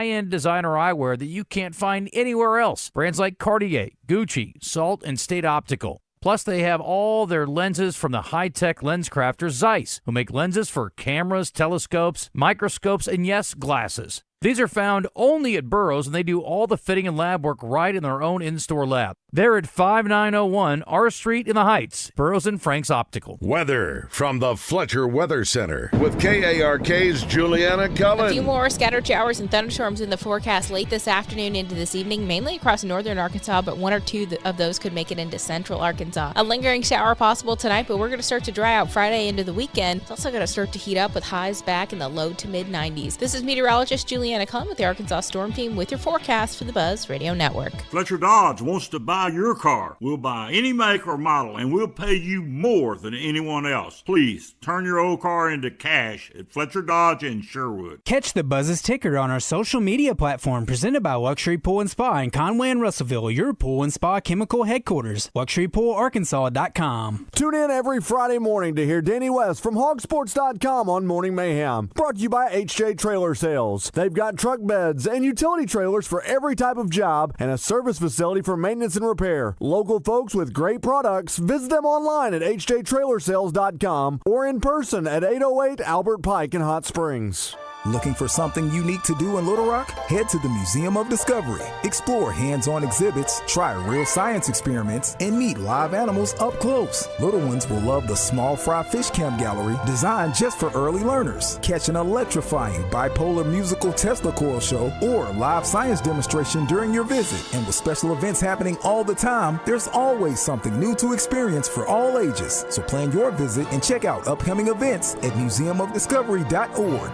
high-end designer eyewear that you can't find anywhere else. Brands like Cartier, Gucci, Salt, and State Optical. Plus, they have all their lenses from the high-tech lens crafter Zeiss, who make lenses for cameras, telescopes, microscopes, and yes, glasses. These are found only at Burroughs, and they do all the fitting and lab work right in their own in-store lab. They're at 5901 R Street in the Heights, Burroughs and Frank's Optical. Weather from the Fletcher Weather Center with KARK's Juliana Cullen. A few more scattered showers and thunderstorms in the forecast late this afternoon into this evening, mainly across northern Arkansas, but one or two of those could make it into central Arkansas. A lingering shower possible tonight, but we're going to start to dry out Friday into the weekend. It's also going to start to heat up with highs back in the low to mid-90s. This is meteorologist Juliana Cullen with the Arkansas Storm Team with your forecast for the Buzz Radio Network. Fletcher Dodge wants to buy your car. We'll buy any make or model, and we'll pay you more than anyone else. Please turn your old car into cash at Fletcher Dodge in Sherwood. Catch the Buzz's ticker on our social media platform presented by Luxury Pool and Spa in Conway and Russellville, your pool and spa chemical headquarters. LuxuryPoolArkansas.com. Tune in every Friday morning to hear Danny West from hogsports.com on Morning Mayhem. Brought to you by HJ Trailer Sales. They've got truck beds and utility trailers for every type of job and a service facility for maintenance and repair. Local folks with great products. Visit them online at hjtrailersales.com or in person at 808 Albert Pike in Hot Springs. Looking for something unique to do in Little Rock? Head to the Museum of Discovery. Explore hands-on exhibits, try real science experiments, and meet live animals up close. Little ones will love the Small Fry Fish Camp Gallery, designed just for early learners. Catch an electrifying bipolar musical Tesla coil show or live science demonstration during your visit. And with special events happening all the time, there's always something new to experience for all ages. So plan your visit and check out upcoming events at museumofdiscovery.org.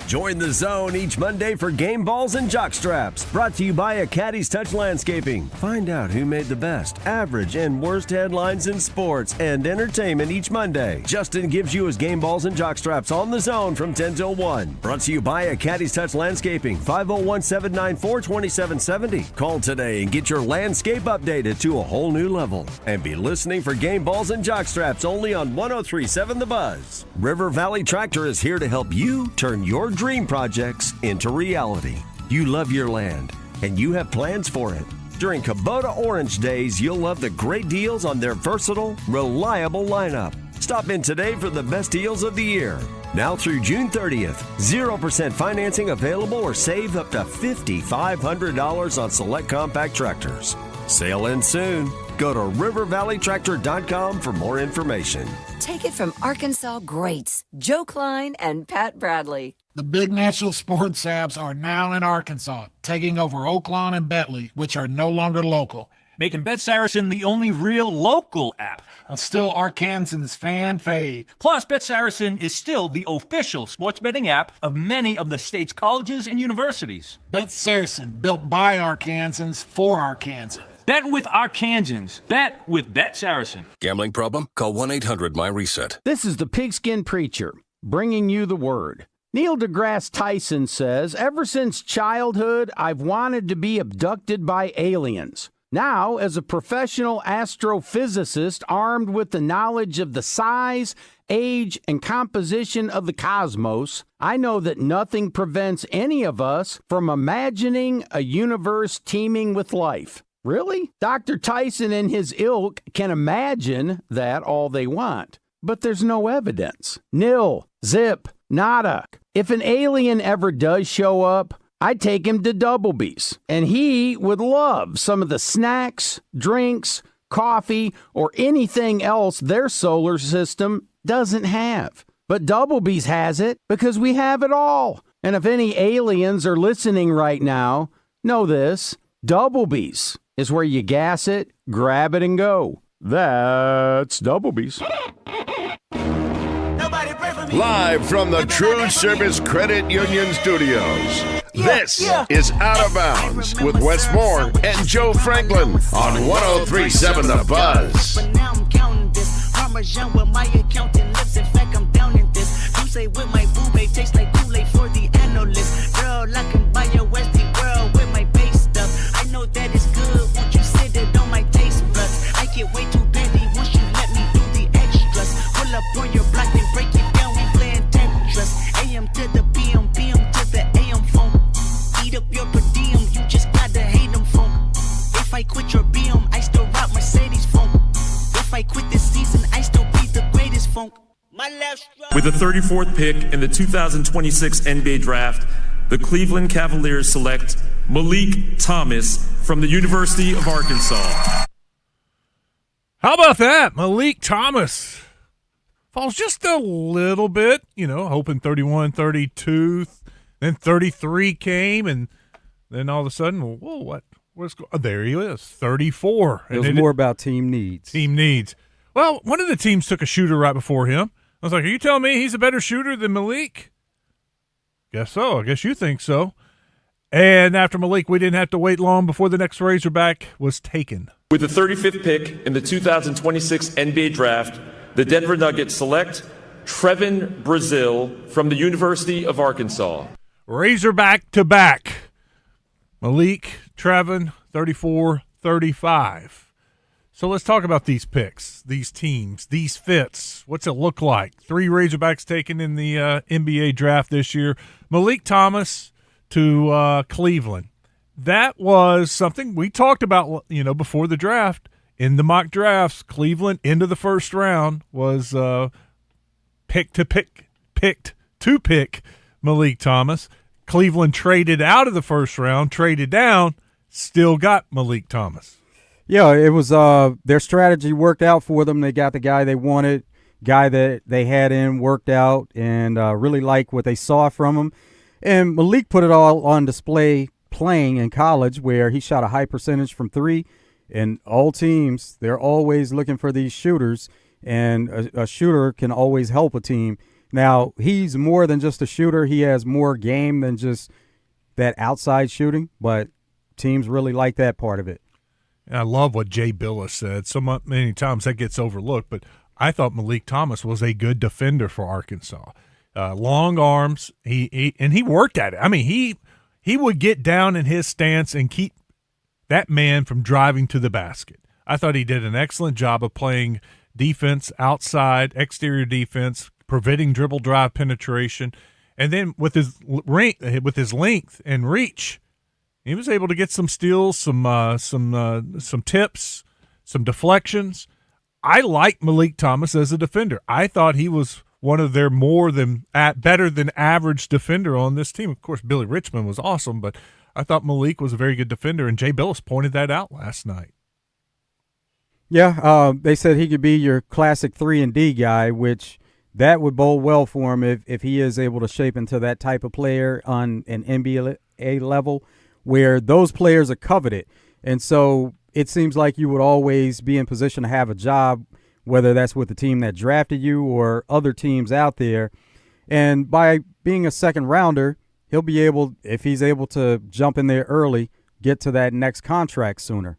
Join the Zone each Monday for Game Balls and Jock Straps, brought to you by a Caddy's Touch Landscaping. Find out who made the best, average, and worst headlines in sports and entertainment each Monday. Justin gives you his Game Balls and Jock Straps on the Zone from 10 till 1. Brought to you by a Caddy's Touch Landscaping, 501-794-2770. Call today and get your landscape updated to a whole new level. And be listening for Game Balls and Jock Straps only on 103.7 The Buzz. River Valley Tractor is here to help you turn your dream projects into reality. You love your land, and you have plans for it. During Kubota Orange Days, you'll love the great deals on their versatile, reliable lineup. Stop in today for the best deals of the year. Now through June 30th, 0% financing available or save up to $5,500 on select compact tractors. Sale ends soon. Go to rivervalleytractor.com for more information. Take it from Arkansas greats Joe Klein and Pat Bradley. The big national sports apps are now in Arkansas, taking over Oaklawn and Bentley, which are no longer local, making Bet Saracen the only real local app. Still Arkansans fan fave. Plus, Bet Saracen is still the official sports betting app of many of the state's colleges and universities. Bet Saracen, built by Arkansans for Arkansans. Bet with Arkansans. Bet with Bet Saracen. Gambling problem? Call 1-800-MY-RESET. This is the Pigskin Preacher, bringing you the word. Neil deGrasse Tyson says, ever since childhood, I've wanted to be abducted by aliens. Now, as a professional astrophysicist armed with the knowledge of the size, age, and composition of the cosmos, I know that nothing prevents any of us from imagining a universe teeming with life. Really? Dr. Tyson and his ilk can imagine that all they want, but there's no evidence. Nil, zip, nada. If an alien ever does show up, I'd take him to Doublebee's, and he would love some of the snacks, drinks, coffee, or anything else their solar system doesn't have. But Doublebee's has it because we have it all. And if any aliens are listening right now, know this, Doublebee's is where you gas it, grab it, and go. That's Doublebee's. Live from the TruService Credit Union Studios, this is Out of Bounds with Wes Moore and Joe Franklin on 103.7 The Buzz. But now I'm counting this. Parmesan with my accountant lips. In fact, I'm down in this. You say with my boo babe tastes like Kool-Aid for the analyst. Girl, I can buy your Westie world with my base stuff. I know that it's good. Won't you sit it on my taste buds? I get way too petty once you let me do the extras. Pull up on your block and break it down. We playing Tetris. AM to the PM, PM to the AM phone. up your per diem, you just gotta hate them funk. If I quit your BM, I still rock Mercedes funk. If I quit this season, I still be the greatest funk. My left With the 34th pick in the 2026 NBA Draft, the Cleveland Cavaliers select Malik Thomas from the University of Arkansas. How about that? Malik Thomas falls just a little bit, hoping 31, 32, then 33 came, and then all of a sudden, whoa, what? There he is, 34. It was more about team needs. Team needs. Well, one of the teams took a shooter right before him. I was like, are you telling me he's a better shooter than Malik? Guess so. I guess you think so. And after Malik, we didn't have to wait long before the next Razorback was taken. With the 35th pick in the 2026 NBA Draft, the Denver Nuggets select Trevin Brazil from the University of Arkansas. Razorback to back. Malik, Trevin, 34, 35. So let's talk about these picks, these teams, these fits. What's it look like? 3 Razorbacks taken in the NBA draft this year. Malik Thomas to Cleveland. That was something we talked about, before the draft. In the mock drafts, Cleveland into the first round was picked to pick Malik Thomas. Cleveland traded out of the first round, traded down, still got Malik Thomas. Yeah, it was their strategy worked out for them. They got the guy they wanted, guy that they had in, worked out, and really liked what they saw from him. And Malik put it all on display playing in college, where he shot a high percentage from 3. And all teams, they're always looking for these shooters, and a shooter can always help a team. Now, he's more than just a shooter. He has more game than just that outside shooting, but teams really like that part of it. And I love what Jay Billis said. So many times that gets overlooked, but I thought Malik Thomas was a good defender for Arkansas. Long arms, he worked at it. I mean, he would get down in his stance and keep that man from driving to the basket. I thought he did an excellent job of playing defense outside, exterior defense, preventing dribble drive penetration, and then with his length and reach, he was able to get some steals, some tips, some deflections. I like Malik Thomas as a defender. I thought he was one of their better than average defender on this team. Of course, Billy Richmond was awesome, but I thought Malik was a very good defender, and Jay Billis pointed that out last night. Yeah, they said he could be your classic 3-and-D guy, which that would bode well for him if he is able to shape into that type of player on an NBA level, where those players are coveted. And so it seems like you would always be in position to have a job, whether that's with the team that drafted you or other teams out there. And by being a second rounder, he'll be able, if he's able to jump in there early, get to that next contract sooner.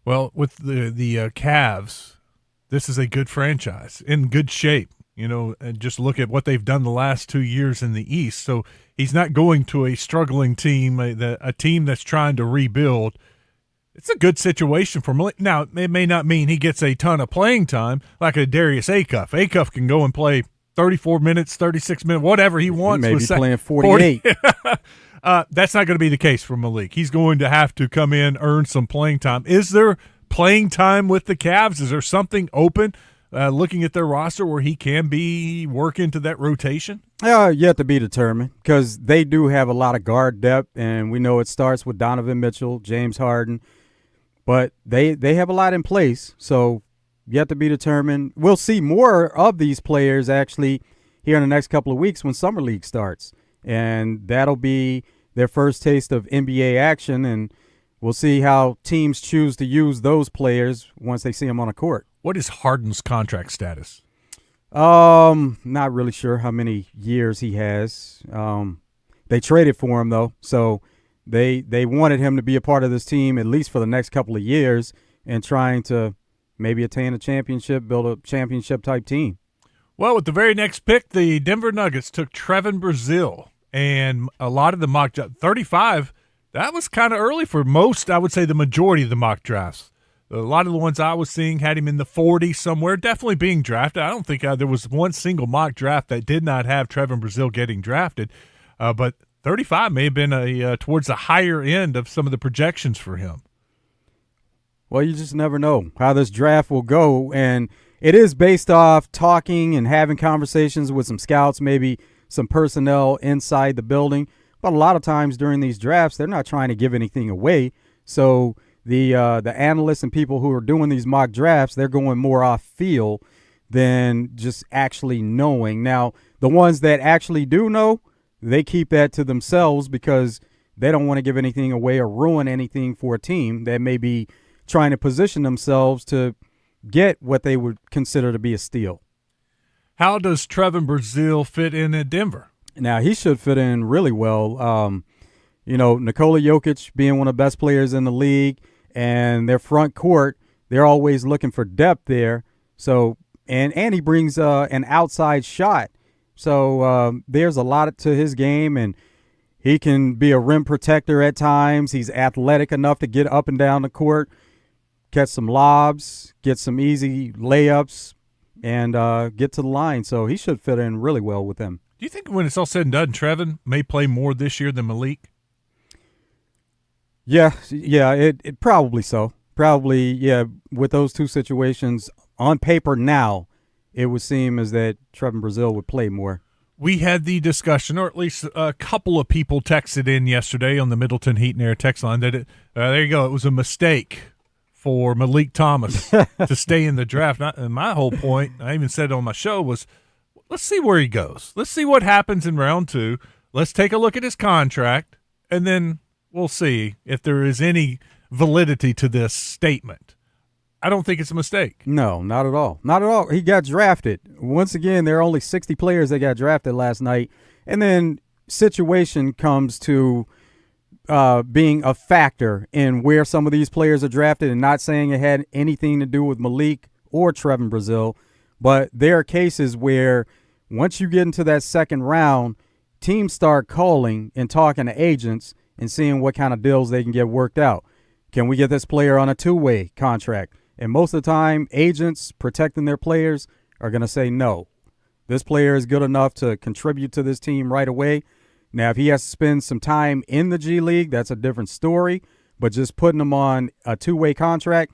Well, with the Cavs, this is a good franchise, in good shape, and just look at what they've done the last 2 years in the East. So he's not going to a struggling team, a team that's trying to rebuild. It's a good situation for Malik. Now, it may not mean he gets a ton of playing time like a Darius Acuff. Acuff can go and play 34 minutes, 36 minutes, whatever he wants. Maybe playing 48. That's not going to be the case for Malik. He's going to have to come in, earn some playing time. Is there playing time with the Cavs? Is there something open, looking at their roster, where he can work into that rotation? Yet to be determined, because they do have a lot of guard depth, and we know it starts with Donovan Mitchell, James Harden, but they have a lot in place, so yet to be determined. We'll see more of these players actually here in the next couple of weeks when Summer League starts, and that'll be their first taste of NBA action, and we'll see how teams choose to use those players once they see them on a court. What is Harden's contract status? Not really sure how many years he has. They traded for him, though, so they wanted him to be a part of this team at least for the next couple of years and trying to maybe attain a championship, build a championship-type team. Well, with the very next pick, the Denver Nuggets took Trevin Brazil, and a lot of the mock drafts, 35, that was kind of early for most, I would say the majority of the mock drafts. A lot of the ones I was seeing had him in the 40s somewhere, definitely being drafted. I don't think there was one single mock draft that did not have Trevin Brazil getting drafted, but 35 may have been towards the higher end of some of the projections for him. Well, you just never know how this draft will go, and it is based off talking and having conversations with some scouts, maybe some personnel inside the building. But a lot of times during these drafts, they're not trying to give anything away. So the analysts and people who are doing these mock drafts, they're going more off feel than just actually knowing. Now, the ones that actually do know, they keep that to themselves because they don't want to give anything away or ruin anything for a team that may be trying to position themselves to get what they would consider to be a steal. How does Trevin Brazile fit in at Denver? Now, he should fit in really well. Nikola Jokic being one of the best players in the league, and their front court, they're always looking for depth there. So, and he brings an outside shot. So there's a lot to his game, and he can be a rim protector at times. He's athletic enough to get up and down the court, catch some lobs, get some easy layups, and get to the line. So he should fit in really well with them. Do you think when it's all said and done, Trevin may play more this year than Malik? Yeah, it probably so. Probably, yeah, with those two situations on paper now, it would seem as that Trevin Brazile would play more. We had the discussion, or at least a couple of people texted in yesterday on the Middleton Heat and Air text line that there you go, it was a mistake for Malik Thomas to stay in the draft. And my whole point, I even said it on my show, was let's see where he goes. Let's see what happens in round 2. Let's take a look at his contract, and then we'll see if there is any validity to this statement. I don't think it's a mistake. No, not at all. Not at all. He got drafted. Once again, there are only 60 players that got drafted last night. And then situation comes to being a factor in where some of these players are drafted, and not saying it had anything to do with Malik or Trevin Brazile. But there are cases where once you get into that second round, teams start calling and talking to agents and seeing what kind of deals they can get worked out. Can we get this player on a 2-way contract? And most of the time, agents protecting their players are going to say no. This player is good enough to contribute to this team right away. Now, if he has to spend some time in the G League, that's a different story. But just putting him on a 2-way contract,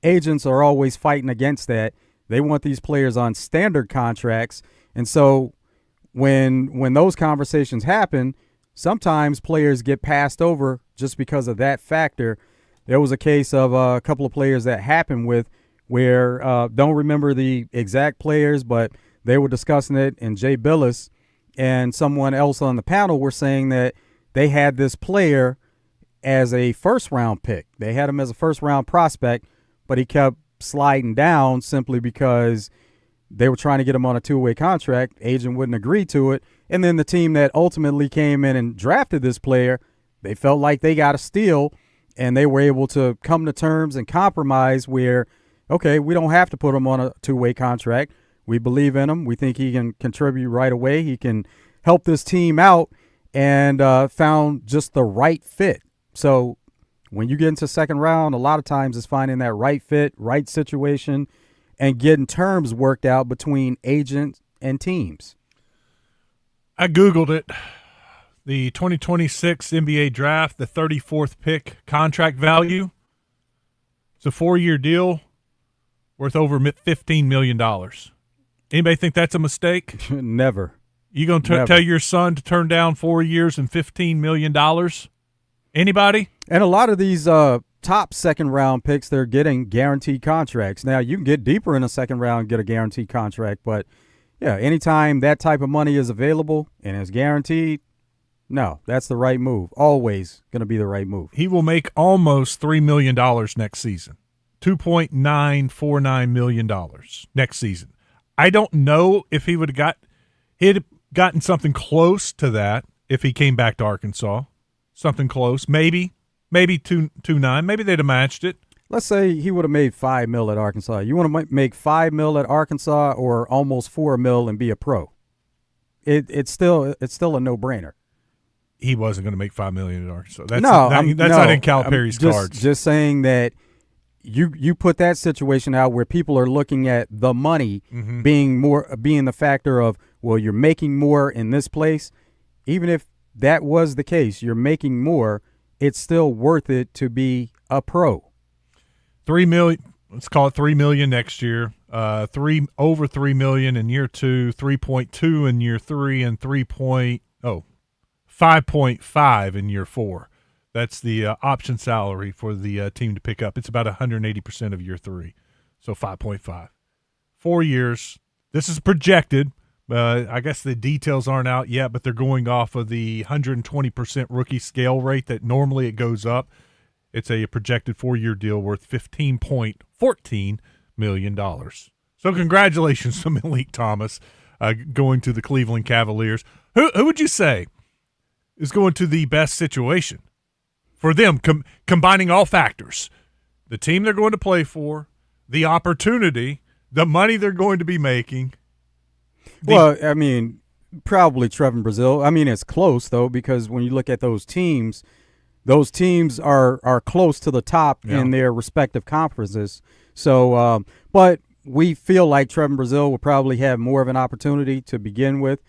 agents are always fighting against that. They want these players on standard contracts. And so when those conversations happen, sometimes players get passed over just because of that factor. There was a case of a couple of players that happened with where don't remember the exact players, but they were discussing it, and Jay Billis and someone else on the panel were saying that they had this player as a first-round pick. They had him as a first-round prospect, but he kept sliding down simply because they were trying to get him on a 2-way contract. Agent wouldn't agree to it. And then the team that ultimately came in and drafted this player, they felt like they got a steal, and they were able to come to terms and compromise where, okay, we don't have to put him on a 2-way contract. We believe in him. We think he can contribute right away. He can help this team out, and found just the right fit. So when you get into second round, a lot of times it's finding that right fit, right situation, and getting terms worked out between agents and teams. I Googled it. The 2026 NBA draft, the 34th pick, contract value. It's a 4-year deal worth over $15 million. Anybody think that's a mistake? Never. You going to tell your son to turn down 4 years and $15 million? Anybody? And a lot of these top second-round picks, they're getting guaranteed contracts. Now, you can get deeper in a second round and get a guaranteed contract, but, yeah, anytime that type of money is available and is guaranteed, no, that's the right move. Always going to be the right move. He will make almost $3 million next season. $2.949 million next season. I don't know if he'd gotten something close to that if he came back to Arkansas. Something close. Maybe 2.9. Maybe they'd have matched it. Let's say he would have made $5 million at Arkansas. You want to make $5 million at Arkansas or almost $4 million and be a pro? It's still a no-brainer. He wasn't going to make $5 million at Arkansas. That's not in Calipari's cards. Just saying that you put that situation out where people are looking at the money being the factor of, well, you're making more in this place. Even if that was the case, you're making more, it's still worth it to be a pro. $3 million. Let's call it $3 million next year. Over $3 million in year 2, 3.2 in year 3, and 5.5 in year 4. That's the option salary for the team to pick up. It's about 180% of year 3, so 5.5. 4 years. This is projected. I guess the details aren't out yet, but they're going off of the 120% rookie scale rate that normally it goes up. It's a projected 4-year deal worth $15.14 million. So congratulations to Malik Thomas going to the Cleveland Cavaliers. Who would you say is going to the best situation for them, combining all factors? The team they're going to play for, the opportunity, the money they're going to be making. Well, I mean, probably Trevor Brazile. I mean, it's close, though, because when you look at those teams are close to the top in their respective conferences. So, but we feel like Trevor Brazile will probably have more of an opportunity to begin with.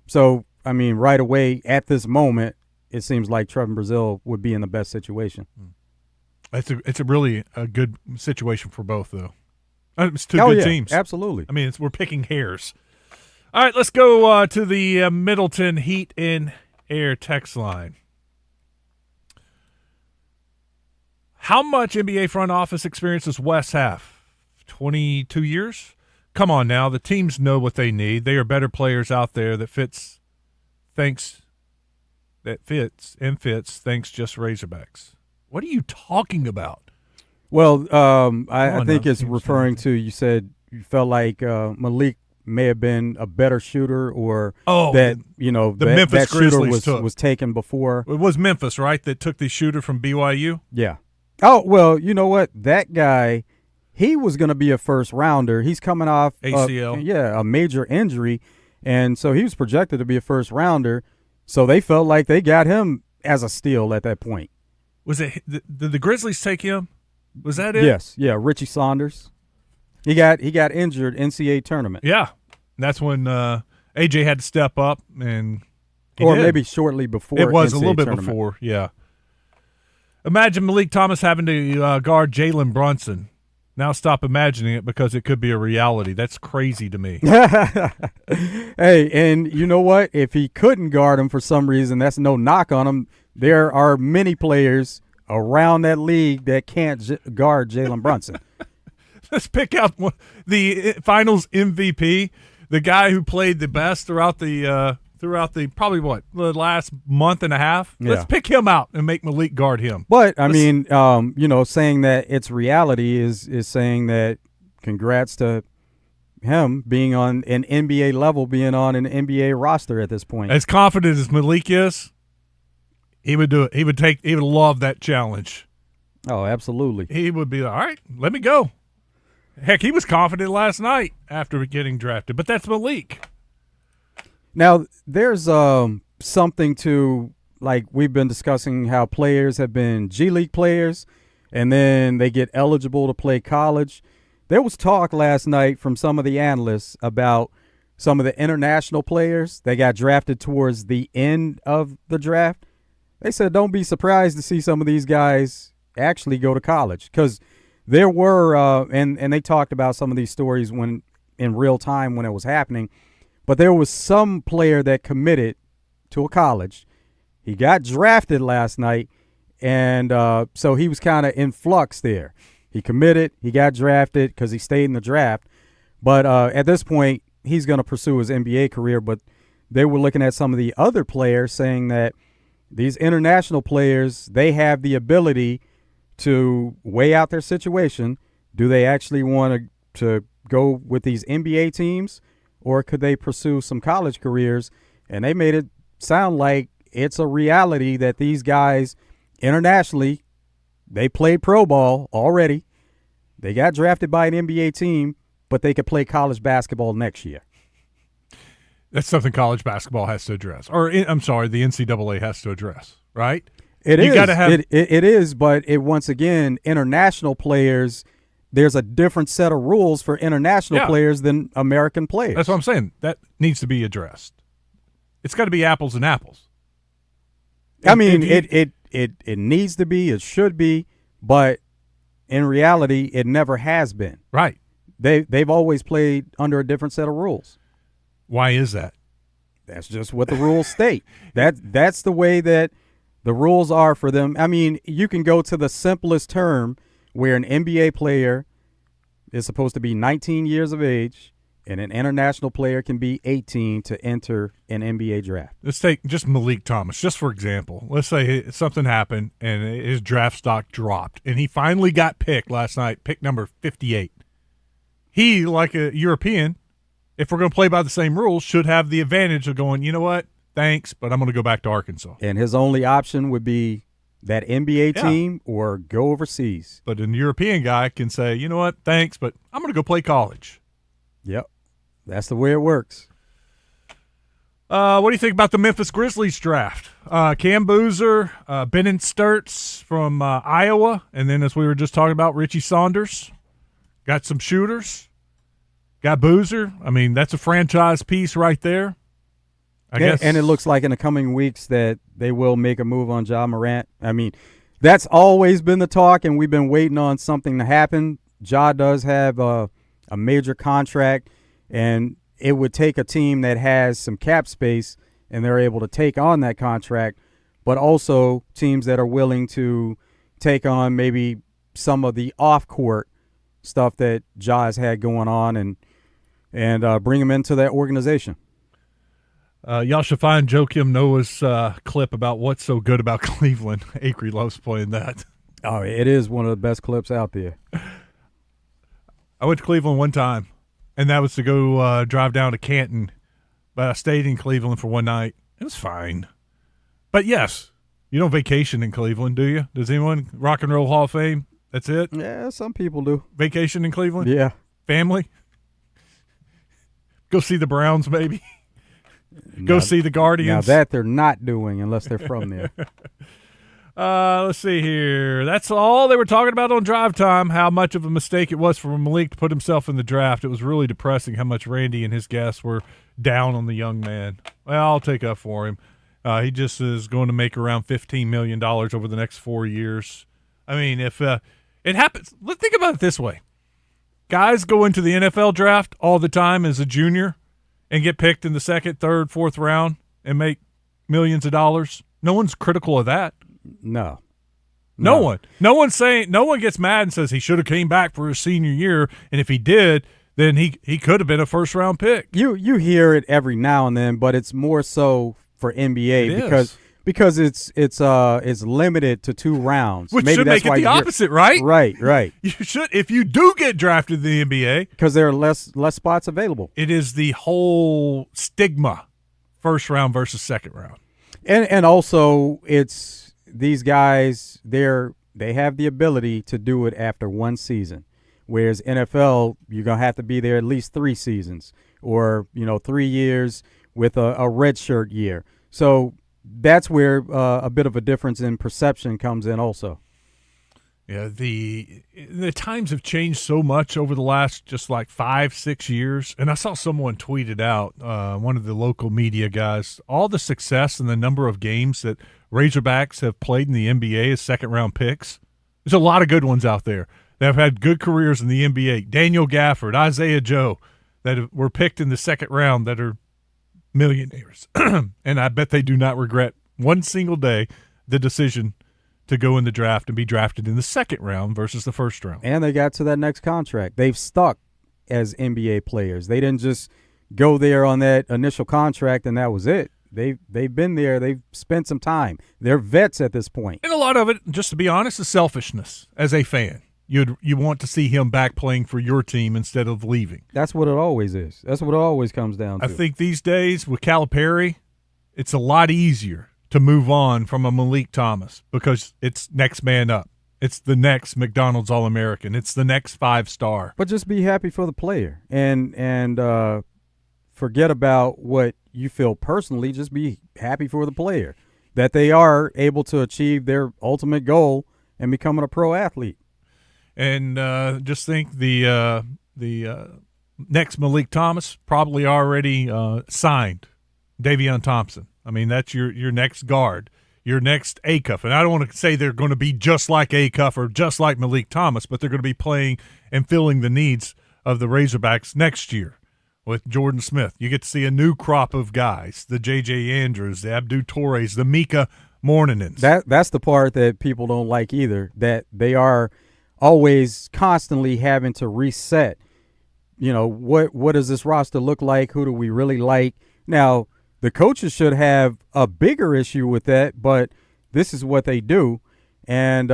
So, I mean, right away at this moment, it seems like Trevor Brazile would be in the best situation. It's a really good situation for both, though. It's two good teams. Absolutely. I mean, we're picking hairs. All right, let's go to the Middleton Heat and Air text line. How much NBA front office experience does Wes have? 22 years? Come on now. The teams know what they need. They are better players out there that fits thanks just Razorbacks. What are you talking about? Well, I think it's referring to, you said you felt like Malik may have been a better shooter, or the Memphis Grizzlies was taken before. It was Memphis, right, that took the shooter from BYU? Yeah. Oh, well, you know what? That guy, he was going to be a first-rounder. He's coming off ACL. A major injury, and so he was projected to be a first-rounder. So they felt like they got him as a steal at that point. Was it did the Grizzlies take him? Was that it? Yes. Yeah, Richie Saunders. He got injured NCAA tournament. Yeah. That's when AJ had to step up, and maybe shortly before. It was NCAA a little bit tournament. before, yeah. Imagine Malik Thomas having to guard Jalen Brunson. Now stop imagining it, because it could be a reality. That's crazy to me. Hey, and you know what? If he couldn't guard him for some reason, that's no knock on him. There are many players around that league that can't guard Jalen Brunson. Let's pick out the finals MVP, the guy who played the best throughout the the last month and a half. Yeah. Let's pick him out and make Malik guard him. But I mean, saying that it's reality is saying that congrats to him being on an NBA level, being on an NBA roster at this point. As confident as Malik is, he would do it. He would love that challenge. Oh, absolutely. He would be all right. Let me go. Heck, he was confident last night after getting drafted, but that's Malik. Now, there's something to, like, we've been discussing how players have been G League players, and then they get eligible to play college. There was talk last night from some of the analysts about some of the international players that got drafted towards the end of the draft. They said don't be surprised to see some of these guys actually go to college, because there were and they talked about some of these stories when in real time when it was happening. But there was some player that committed to a college. He got drafted last night, and so he was kind of in flux there. He committed, he got drafted because he stayed in the draft. But at this point, he's going to pursue his NBA career. But they were looking at some of the other players saying that these international players, they have the ability to weigh out their situation. Do they actually want to go with these NBA teams, or could they pursue some college careers? And they made it sound like it's a reality that these guys internationally, they played pro ball already. They got drafted by an NBA team, but they could play college basketball next year. That's something college basketball has to address. Or, I'm sorry, the NCAA has to address, right? It is, but once again, international players, there's a different set of rules for international players than American players. That's what I'm saying. That needs to be addressed. It's got to be apples and apples. I mean, it needs to be, it should be, but in reality, it never has been. Right. They've always played under a different set of rules. Why is that? That's just what the rules state. That's the way that the rules are for them. I mean, you can go to the simplest term where an NBA player is supposed to be 19 years of age and an international player can be 18 to enter an NBA draft. Let's take just Malik Thomas, just for example. Let's say something happened and his draft stock dropped, and he finally got picked last night, pick number 58. He, like a European, if we're going to play by the same rules, should have the advantage of going, you know what, thanks, but I'm going to go back to Arkansas. And his only option would be that NBA team or go overseas. But an European guy can say, you know what, thanks, but I'm going to go play college. Yep. That's the way it works. What do you think about the Memphis Grizzlies draft? Cam Boozer, Benin Sturts from Iowa, and then as we were just talking about, Richie Saunders. Got some shooters. Got Boozer. I mean, that's a franchise piece right there. I guess. And it looks like in the coming weeks that they will make a move on Ja Morant. I mean, that's always been the talk, and we've been waiting on something to happen. Ja does have a major contract, and it would take a team that has some cap space and they're able to take on that contract, but also teams that are willing to take on maybe some of the off-court stuff that Ja has had going on and bring him into that organization. Y'all should find Joakim Noah's clip about what's so good about Cleveland. Acre loves playing that. Oh, it is one of the best clips out there. I went to Cleveland one time, and that was to go drive down to Canton. But I stayed in Cleveland for one night. It was fine. But, yes, you don't vacation in Cleveland, do you? Does anyone? Rock and Roll Hall of Fame, that's it? Yeah, some people do. Vacation in Cleveland? Yeah. Family? Go see the Browns, maybe? Go see the Guardians? Now that they're not doing unless they're from there. Let's see here. That's all they were talking about on Drive Time, how much of a mistake it was for Malik to put himself in the draft. It was really depressing how much Randy and his guests were down on the young man. Well, I'll take up for him. He just is going to make around $15 million over the next 4 years. I mean, if it happens, let's think about it this way. Guys go into the NFL draft all the time as a junior and get picked in the second, third, fourth round and make millions of dollars. No one's critical of that. No. No one. No one gets mad and says he should have came back for his senior year, and if he did, then he could have been a first-round pick. You hear it every now and then, but it's more so for NBA because it's limited to 2 rounds. Which Maybe should that's make it the opposite, right? Right. You should, if you do get drafted in the NBA, because there are less spots available. It is the whole stigma, first round versus second round, and also it's these guys. They have the ability to do it after 1 season, whereas NFL you're gonna have to be there at least 3 seasons or 3 years with a redshirt year. So that's where a bit of a difference in perception comes in also. Yeah, the times have changed so much over the last just like 5-6 years. And I saw someone tweet it out, one of the local media guys, all the success and the number of games that Razorbacks have played in the NBA as second-round picks. There's a lot of good ones out there that have had good careers in the NBA. Daniel Gafford, Isaiah Joe, that were picked in the second round that are millionaires. And I bet they do not regret one single day the decision to go in the draft and be drafted in the second round versus the first round. And they got to that next contract. They've stuck as NBA players. They didn't just go there on that initial contract and that was it. They've been there. They've spent some time. They're vets at this point. And a lot of it, just to be honest, is selfishness as a fan. You want to see him back playing for your team instead of leaving. That's what it always is. That's what it always comes down to. I think these days with Calipari, it's a lot easier to move on from a Malik Thomas because it's next man up. It's the next McDonald's All-American. It's the next 5-star. But just be happy for the player and forget about what you feel personally. Just be happy for the player that they are able to achieve their ultimate goal and becoming a pro athlete. And just think the next Malik Thomas probably already signed Davion Thompson. I mean, that's your next guard. your next Acuff. And I don't want to say they're going to be just like Acuff or just like Malik Thomas, but they're going to be playing and filling the needs of the Razorbacks next year with Jordan Smith. You get to see a new crop of guys, the J.J. Andrews, the Abdu Torres, the Mika Mournanens. That's the part that people don't like either, that they are always constantly having to reset. You know, what does this roster look like? Who do we really like? Now, the coaches should have a bigger issue with that, but this is what they do. And,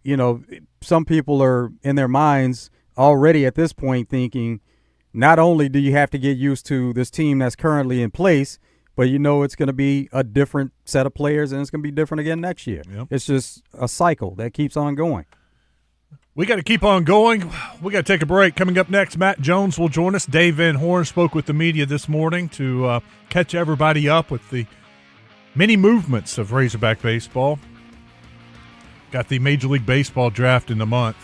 you know, some people are in their minds already at this point thinking, not only do you have to get used to this team that's currently in place, but you know it's going to be a different set of players and it's going to be different again next year. Yep. It's just a cycle that keeps on going. We got to keep on going. We got to take a break. Coming up next, Matt Jones will join us. Dave Van Horn spoke with the media this morning to catch everybody up with the many movements of Razorback baseball. Got the Major League Baseball draft in the month.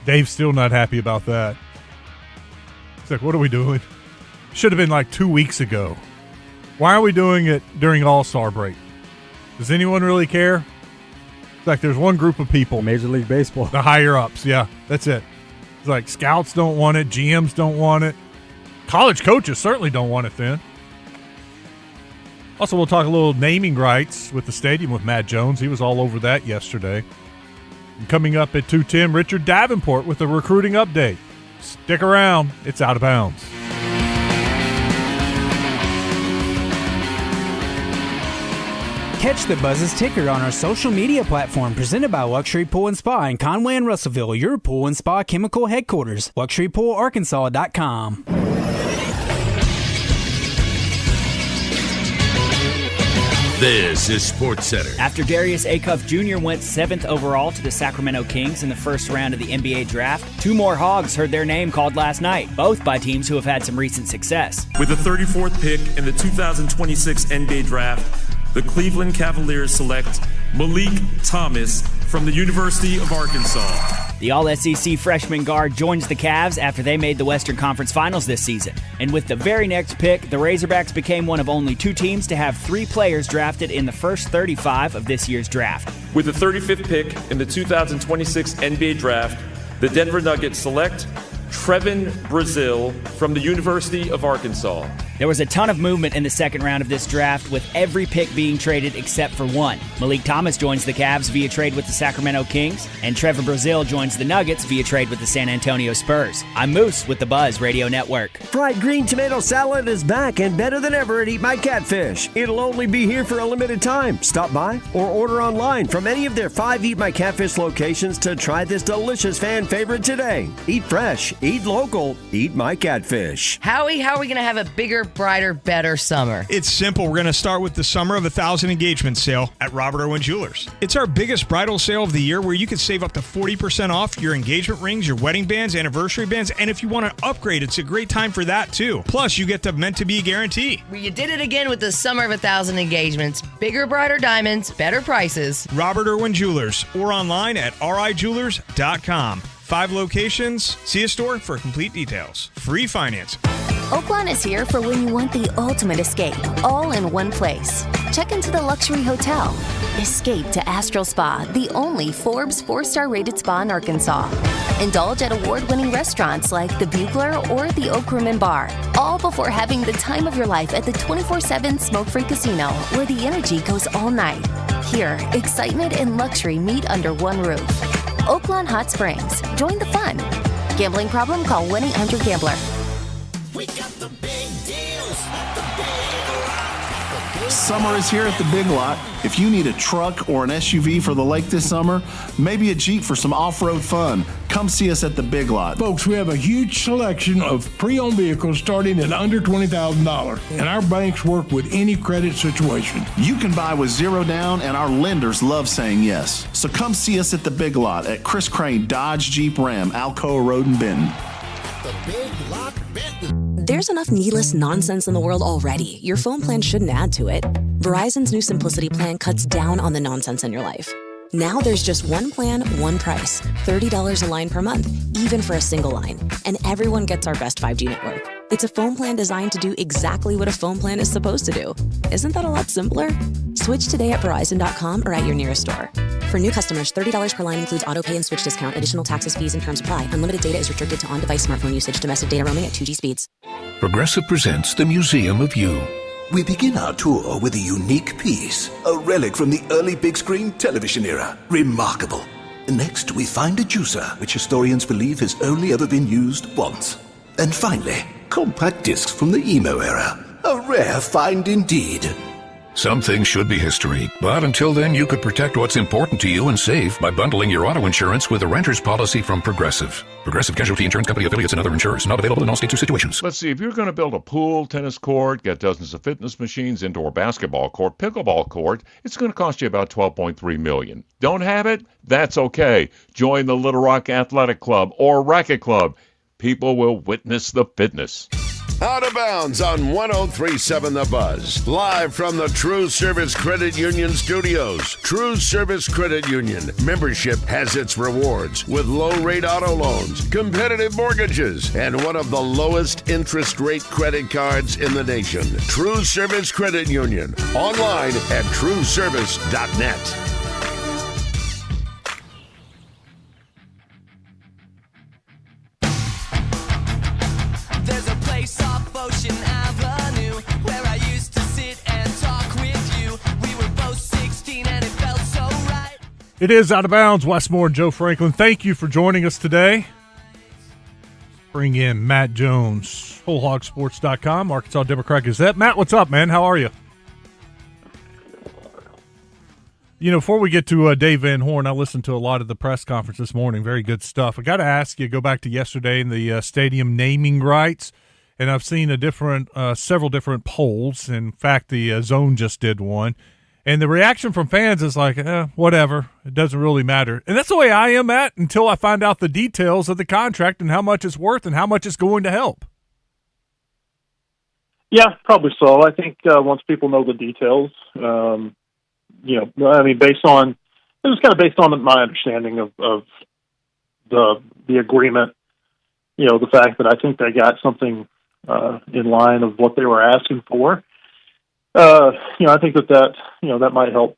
Dave's still not happy about that. He's like, what are we doing? Should have been like 2 weeks ago. Why are we doing it during All-Star break? Does anyone really care? It's like there's one group of people. Major League Baseball. The higher-ups, yeah, that's it. It's like scouts don't want it, GMs don't want it. College coaches certainly don't want it then. Also, we'll talk a little naming rights with the stadium with Matt Jones. He was all over that yesterday. And coming up at 2:10, Richard Davenport with a recruiting update. Stick around. It's Out of Bounds. Catch the Buzz's ticker on our social media platform presented by Luxury Pool and Spa in Conway and Russellville, your pool and spa chemical headquarters. LuxuryPoolArkansas.com. This is SportsCenter. After Darius Acuff Jr. went 7th overall to the Sacramento Kings in the first round of the NBA draft, 2 more Hogs heard their name called last night, both by teams who have had some recent success. With the 34th pick in the 2026 NBA draft, the Cleveland Cavaliers select Malik Thomas from the University of Arkansas. The All-SEC freshman guard joins the Cavs after they made the Western Conference Finals this season. And with the very next pick, the Razorbacks became one of only 2 teams to have 3 players drafted in the first 35 of this year's draft. With the 35th pick in the 2026 NBA draft, the Denver Nuggets select Trevin Brazil from the University of Arkansas. There was a ton of movement in the second round of this draft, with every pick being traded except for one. Malik Thomas joins the Cavs via trade with the Sacramento Kings, and Trevor Brazil joins the Nuggets via trade with the San Antonio Spurs. I'm Moose with the Buzz Radio Network. Fried green tomato salad is back and better than ever at Eat My Catfish. It'll only be here for a limited time. Stop by or order online from any of their 5 Eat My Catfish locations to try this delicious fan favorite today. Eat fresh, eat local, eat my catfish. Howie, how are we going to have a bigger, brighter, better summer? It's simple. We're going to start with the Summer of 1,000 engagement sale at Robert Irwin Jewelers. It's our biggest bridal sale of the year, where you can save up to 40% off your engagement rings, your wedding bands, anniversary bands, and if you want to upgrade, it's a great time for that too. Plus, you get the meant to be guarantee. Well, you did it again with the Summer of 1,000 engagements. Bigger, brighter diamonds, better prices. Robert Irwin Jewelers, or online at rijewelers.com. 5 locations. See a store for complete details. Free financing. Oaklawn is here for when you want the ultimate escape, all in one place. Check into the luxury hotel. Escape to Astral Spa, the only Forbes 4-star rated spa in Arkansas. Indulge at award-winning restaurants like the Bugler or the Oak Room and Bar, all before having the time of your life at the 24/7 smoke-free casino, where the energy goes all night. Here, excitement and luxury meet under one roof. Oaklawn Hot Springs. Join the fun. Gambling problem? Call 1-800-GAMBLER. We got the big deals at the Big Lot. Summer is here at the Big Lot. If you need a truck or an SUV for the lake this summer, maybe a Jeep for some off-road fun, come see us at the Big Lot. Folks, we have a huge selection of pre-owned vehicles starting at under $20,000, and our banks work with any credit situation. You can buy with 0 down, and our lenders love saying yes. So come see us at the Big Lot at Chris Crane Dodge Jeep Ram, Alcoa Road in Benton. The Big Lot Benton. There's enough needless nonsense in the world already. Your phone plan shouldn't add to it. Verizon's new Simplicity plan cuts down on the nonsense in your life. Now there's just one plan, one price, $30 a line per month, even for a single line. And everyone gets our best 5G network. It's a phone plan designed to do exactly what a phone plan is supposed to do. Isn't that a lot simpler? Switch today at Verizon.com or at your nearest store. For new customers, $30 per line includes auto pay and switch discount. Additional taxes, fees, and terms apply. Unlimited data is restricted to on-device smartphone usage. Domestic data roaming at 2G speeds. Progressive presents the Museum of You. We begin our tour with a unique piece, a relic from the early big screen television era. Remarkable. Next, we find a juicer, which historians believe has only ever been used once. And finally, compact discs from the emo era. A rare find indeed. Some things should be history, but until then you could protect what's important to you and save by bundling your auto insurance with a renter's policy from Progressive. Progressive Casualty Insurance Company affiliates and other insurers. Not available in all states or situations. Let's see, if you're going to build a pool, tennis court, get dozens of fitness machines, indoor basketball court, pickleball court, it's going to cost you about $12.3 million. Don't have it? That's okay. Join the Little Rock Athletic Club or Racket Club. People will witness the fitness. Out of Bounds on 103.7 The Buzz. Live from the TruService Credit Union studios. TruService Credit Union. Membership has its rewards with low-rate auto loans, competitive mortgages, and one of the lowest interest rate credit cards in the nation. TruService Credit Union. Online at TruService.net. It is Out of Bounds. Westmore and Joe Franklin, thank you for joining us today. Bring in Matt Jones, WholeHogSports.com, Arkansas Democrat Gazette. Matt, what's up, man? How are you? You know, before we get to Dave Van Horn, I listened to a lot of the press conference this morning. Very good stuff. I got to ask you, go back to yesterday in the stadium naming rights, and I've seen several different polls. In fact, the Zone just did one. And the reaction from fans is like, whatever. It doesn't really matter. And that's the way I am at until I find out the details of the contract and how much it's worth and how much it's going to help. Yeah, probably so. I think once people know the details, based on my understanding of the agreement, the fact that I think they got something in line of what they were asking for. I think that might help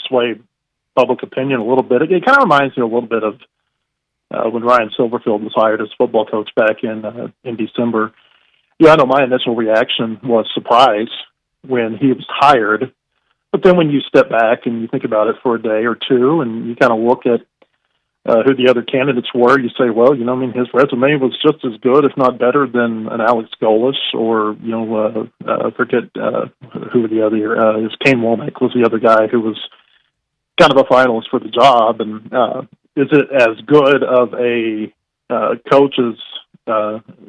sway public opinion a little bit. It kind of reminds me a little bit of when Ryan Silverfield was hired as football coach back in December. I know my initial reaction was surprise when he was hired, but then when you step back and you think about it for a day or two, and you kind of look at who the other candidates were, you say, well, his resume was just as good, if not better, than an Alex Golis or, I forget who the other, it was Kane Womack was the other guy who was kind of a finalist for the job. And is it as good of a coach as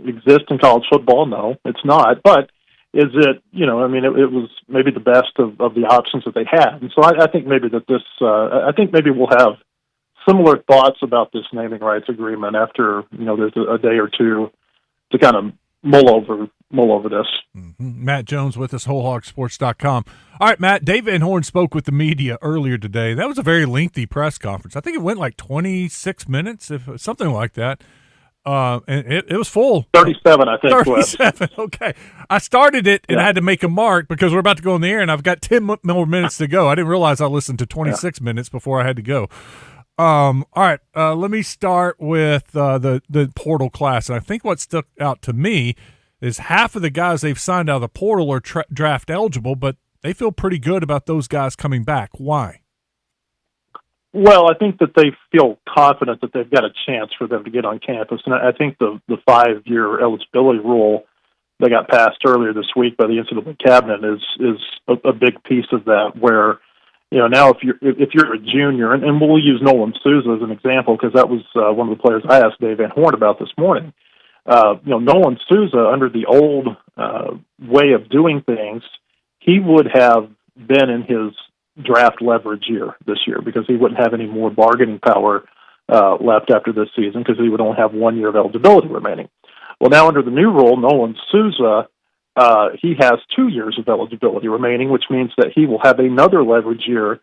exists in college football? No, it's not. But is it, it was maybe the best of the options that they had. And so I think maybe that we'll have similar thoughts about this naming rights agreement after there's a day or two to kind of mull over this. Mm-hmm. Matt Jones with us, WholeHogSports.com. All right, Matt, Dave Van Horn spoke with the media earlier today. That was a very lengthy press conference. I think it went like 26 minutes, if something like that. And it was full. 37, I think. 37, okay. I started it and I had to make a mark because we're about to go on the air, and I've got 10 more minutes to go. I didn't realize I listened to 26 minutes before I had to go. All right, let me start with the portal class. And I think what stuck out to me is half of the guys they've signed out of the portal are draft eligible, but they feel pretty good about those guys coming back. Why? Well, I think that they feel confident that they've got a chance for them to get on campus. And I think the 5-year eligibility rule that got passed earlier this week by the NCAA cabinet is a big piece of that, where now if you're a junior, and we'll use Nolan Souza as an example because that was one of the players I asked Dave Van Horn about this morning. Nolan Souza, under the old way of doing things, he would have been in his draft leverage year this year because he wouldn't have any more bargaining power left after this season because he would only have 1 year of eligibility remaining. Well, now under the new rule, Nolan Souza, he has 2 years of eligibility remaining, which means that he will have another leverage year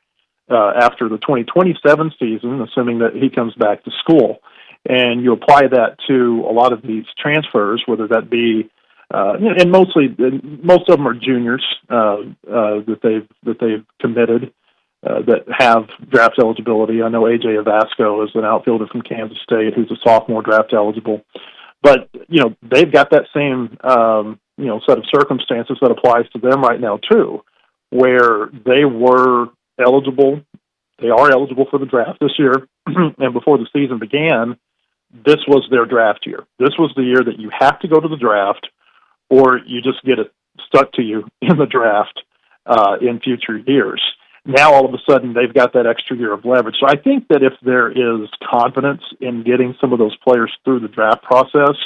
after the 2027 season, assuming that he comes back to school. And you apply that to a lot of these transfers, whether that be and most of them are juniors that they've committed that have draft eligibility. I know AJ Avasco is an outfielder from Kansas State who's a sophomore draft eligible, but they've got that same set of circumstances that applies to them right now too, where they were eligible. They are eligible for the draft this year, and before the season began, this was their draft year. This was the year that you have to go to the draft, or you just get it stuck to you in the draft in future years. Now, all of a sudden, they've got that extra year of leverage. So I think that if there is confidence in getting some of those players through the draft process,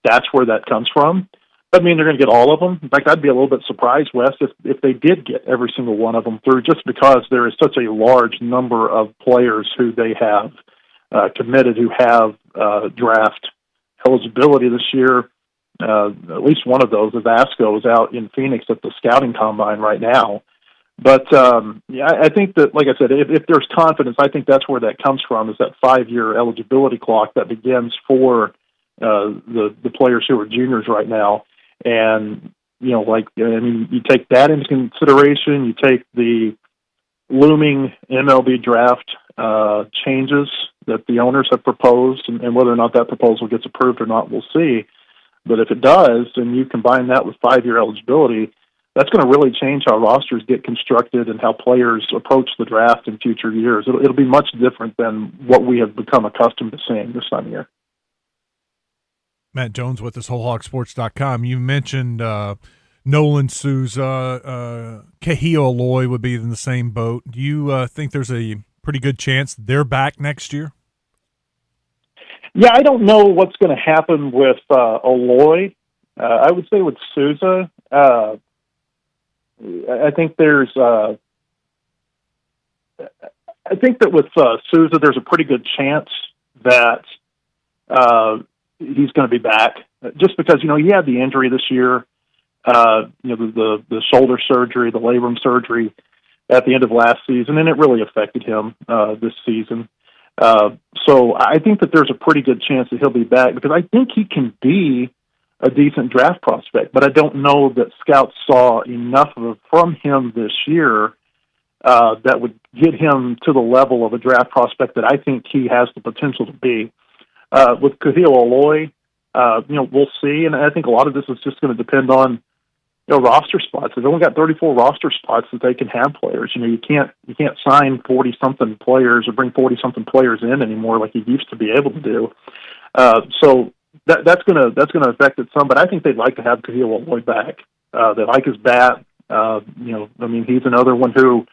that's where that comes from. Doesn't mean they're going to get all of them. In fact, I'd be a little bit surprised, Wes, if they did get every single one of them through, just because there is such a large number of players who they have committed who have draft eligibility this year. At least one of those, Vasco, is out in Phoenix at the scouting combine right now. But I think that, like I said, if there's confidence, I think that's where that comes from, is that 5-year eligibility clock that begins for the players who are juniors right now. And, you take that into consideration, you take the looming MLB draft changes that the owners have proposed, and whether or not that proposal gets approved or not, we'll see. But if it does, and you combine that with 5-year eligibility, that's going to really change how rosters get constructed and how players approach the draft in future years. It'll be much different than what we have become accustomed to seeing this time of year. Matt Jones with us, WholeHogSports.com. You mentioned Nolan Souza, Cahill Aloy would be in the same boat. Do you think there's a pretty good chance they're back next year? Yeah, I don't know what's going to happen with Aloy. I would say with Souza, I think that with Souza, there's a pretty good chance that he's going to be back, just because he had the injury this year, the shoulder surgery, the labrum surgery at the end of last season, and it really affected him this season. So I think that there's a pretty good chance that he'll be back, because I think he can be a decent draft prospect, but I don't know that scouts saw enough from him this year that would get him to the level of a draft prospect that I think he has the potential to be. With Cahill Aloy, we'll see, and I think a lot of this is just going to depend on roster spots. They've only got 34 roster spots that they can have players. You can't sign 40-something players or bring 40-something players in anymore like you used to be able to do. So that's going to affect it some. But I think they'd like to have Cahill Aloy back. They like his bat. He's another one who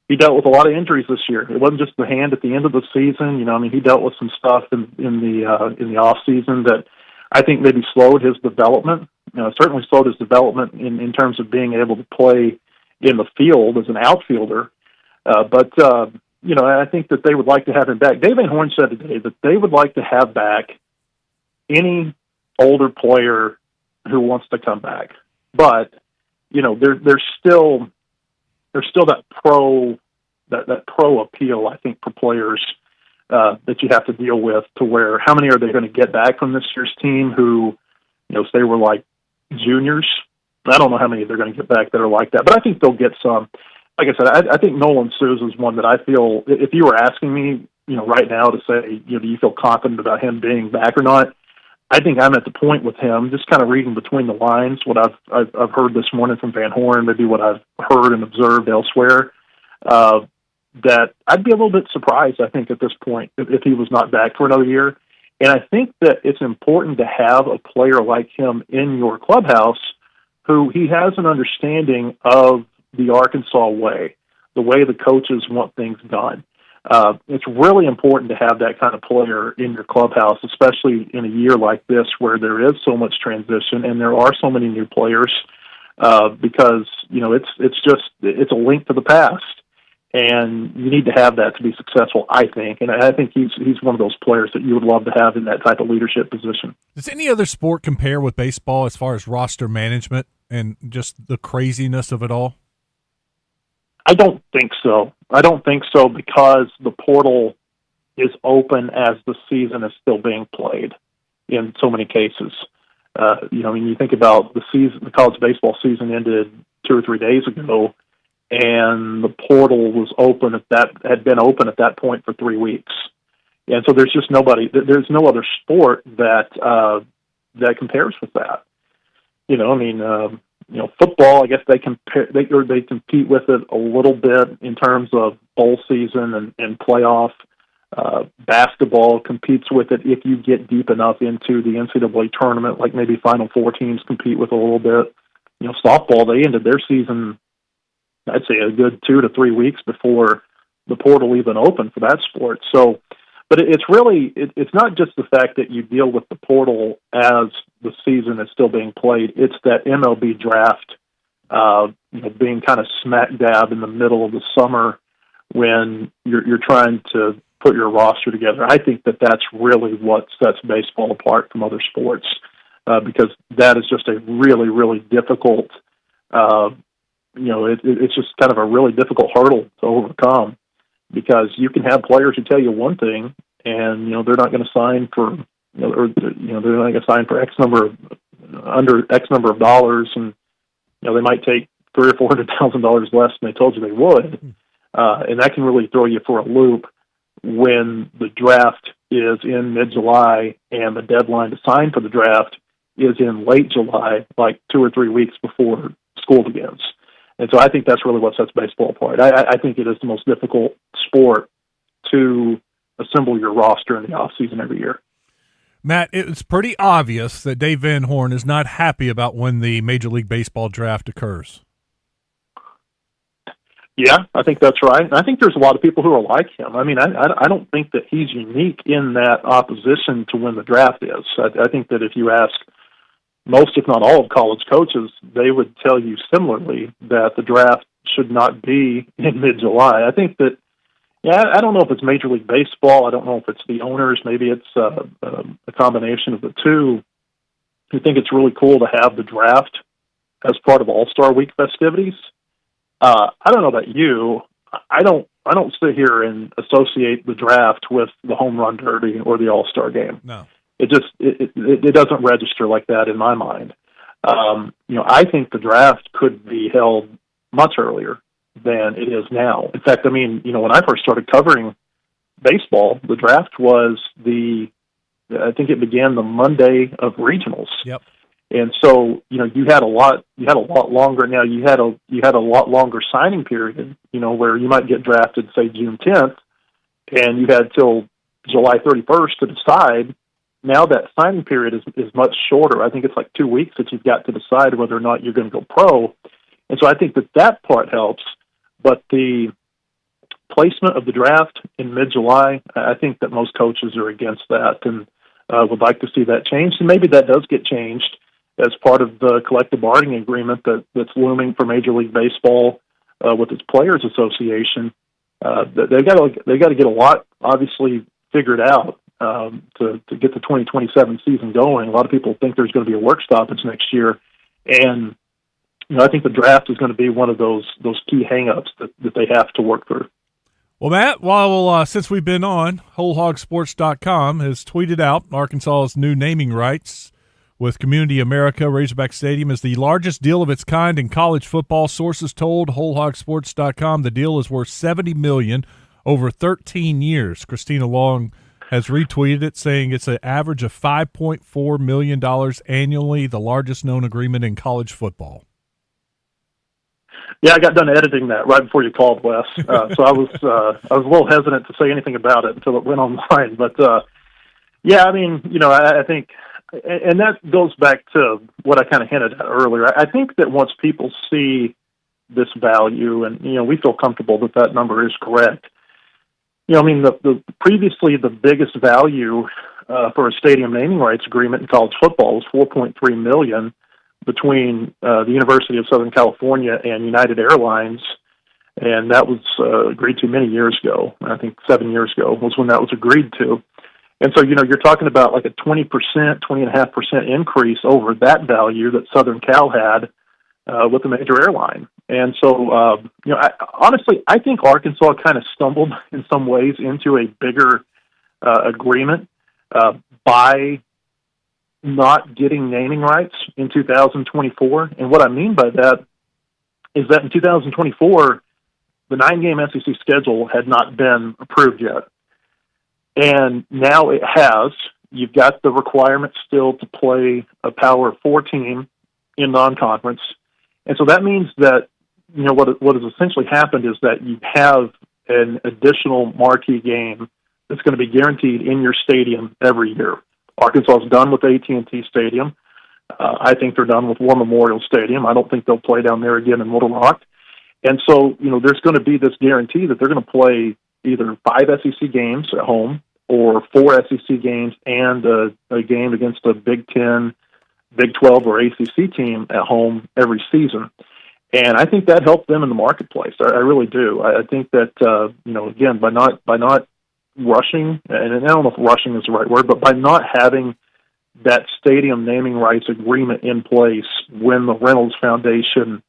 he dealt with a lot of injuries this year. It wasn't just the hand at the end of the season. He dealt with some stuff in the off season that I think maybe slowed his development. Certainly slowed his development in terms of being able to play in the field as an outfielder. But I think that they would like to have him back. Dave Van Horn said today that they would like to have back any older player who wants to come back. But there's still that pro appeal, I think, for players that you have to deal with, to where how many are they going to get back from this year's team who, say were like juniors? I don't know how many they're going to get back that are like that, but I think they'll get some. Like I said, I think Nolan Souza is one that I feel, if you were asking me, right now to say, do you feel confident about him being back or not? I think I'm at the point with him, just kind of reading between the lines, what I've heard this morning from Van Horn, maybe what I've heard and observed elsewhere, that I'd be a little bit surprised, I think, at this point, if he was not back for another year. And I think that it's important to have a player like him in your clubhouse who he has an understanding of the Arkansas way, the way the coaches want things done. It's really important to have that kind of player in your clubhouse, especially in a year like this where there is so much transition and there are so many new players, because it's a link to the past, and you need to have that to be successful, I think. And I think he's one of those players that you would love to have in that type of leadership position. Does any other sport compare with baseball as far as roster management and just the craziness of it all? I don't think so. Because the portal is open as the season is still being played in so many cases. You think about the season, the college baseball season ended 2 or 3 days ago, and the portal was had been open at that point for 3 weeks. And so there's just there's no other sport that compares with that. Football, I guess they compete with it a little bit in terms of bowl season and playoff. Basketball competes with it if you get deep enough into the NCAA tournament, like maybe Final Four teams compete with a little bit. Softball, they ended their season, I'd say, a good 2 to 3 weeks before the portal even opened for that sport. So, but it's really, it's not just the fact that you deal with the portal as the season is still being played. It's that MLB draft, being kind of smack dab in the middle of the summer when you're trying to put your roster together. I think that's really what sets baseball apart from other sports, because that is just a really, really difficult, it's just kind of a really difficult hurdle to overcome, because you can have players who tell you one thing and, they're not going to sign for, they're not going to sign for under X number of dollars, and, they might take $300,000 or $400,000 less than they told you they would. And that can really throw you for a loop when the draft is in mid-July and the deadline to sign for the draft is in late July, like 2 or 3 weeks before school begins. And so I think that's really what sets baseball apart. I think it is the most difficult sport to assemble your roster in the offseason every year. Matt, it's pretty obvious that Dave Van Horn is not happy about when the Major League Baseball draft occurs. Yeah, I think that's right. And I think there's a lot of people who are like him. I mean, I don't think that he's unique in that opposition to when the draft is. I think that if you ask most, if not all, of college coaches, they would tell you similarly that the draft should not be in mid-July. I think that, I don't know if it's Major League Baseball. I don't know if it's the owners. Maybe it's a combination of the two. I think it's really cool to have the draft as part of All-Star Week festivities. I don't know about you. I don't sit here and associate the draft with the home run derby or the All-Star game. No, it just it doesn't register like that in my mind. I think the draft could be held much earlier than it is now. In fact, when I first started covering baseball, the draft was I think it began the Monday of regionals. Yep. And so, you had a lot longer. Now you had a lot longer signing period, where you might get drafted, say, June 10th, and you had till July 31st to decide. Now that signing period is much shorter. I think it's like 2 weeks that you've got to decide whether or not you're going to go pro. And so I think that part helps. But the placement of the draft in mid-July, I think that most coaches are against that and would like to see that changed. And maybe that does get changed as part of the collective bargaining agreement that's looming for Major League Baseball with its Players Association. They've got to get a lot, obviously, figured out to get the 2027 season going. A lot of people think there's going to be a work stoppage next year, and I think the draft is going to be one of those key hang-ups that they have to work through. Well, Matt, since we've been on, WholeHogSports.com has tweeted out Arkansas's new naming rights with Community America Razorback Stadium is the largest deal of its kind in college football. Sources told WholeHogSports.com the deal is worth $70 million over 13 years. Christina Long has retweeted it, saying it's an average of $5.4 million annually, the largest known agreement in college football. Yeah, I got done editing that right before you called, Wes. So I was a little hesitant to say anything about it until it went online. But I think, and that goes back to what I kind of hinted at earlier. I think that once people see this value, and we feel comfortable that number is correct. Previously the biggest value for a stadium naming rights agreement in college football was $4.3 million. Between the University of Southern California and United Airlines, and that was agreed to many years ago. I think 7 years ago was when that was agreed to. And so, you're talking about like a 20.5% increase over that value that Southern Cal had with a major airline. And so, honestly, I think Arkansas kind of stumbled in some ways into a bigger agreement by not getting naming rights in 2024. And what I mean by that is that in 2024, the 9-game SEC schedule had not been approved yet. And now it has. You've got the requirement still to play a Power 4 team in non-conference. And so that means that, what has essentially happened is that you have an additional marquee game that's going to be guaranteed in your stadium every year. Arkansas is done with AT&T Stadium. I think they're done with War Memorial Stadium. I don't think they'll play down there again in Little Rock. And so, there's going to be this guarantee that they're going to play either 5 SEC games at home or 4 SEC games and a game against a Big 10, Big 12, or ACC team at home every season. And I think that helped them in the marketplace. I really do. I think that, again, by not rushing, and I don't know if rushing is the right word, but by not having that stadium naming rights agreement in place when the Reynolds Foundation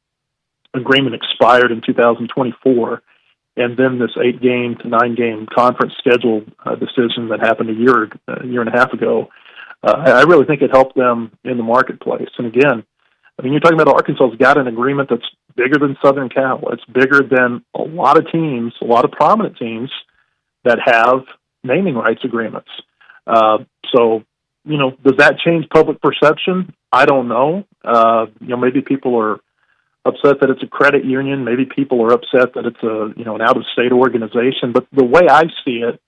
agreement expired in 2024, and then this 8-game to 9-game conference schedule decision that happened a year and a half ago, I really think it helped them in the marketplace. And again, you're talking about Arkansas's got an agreement that's bigger than Southern Cal. It's bigger than a lot of teams, a lot of prominent teams that have naming rights agreements. So, does that change public perception? I don't know. Maybe people are upset that it's a credit union. Maybe people are upset that it's an out-of-state organization. But the way I see it,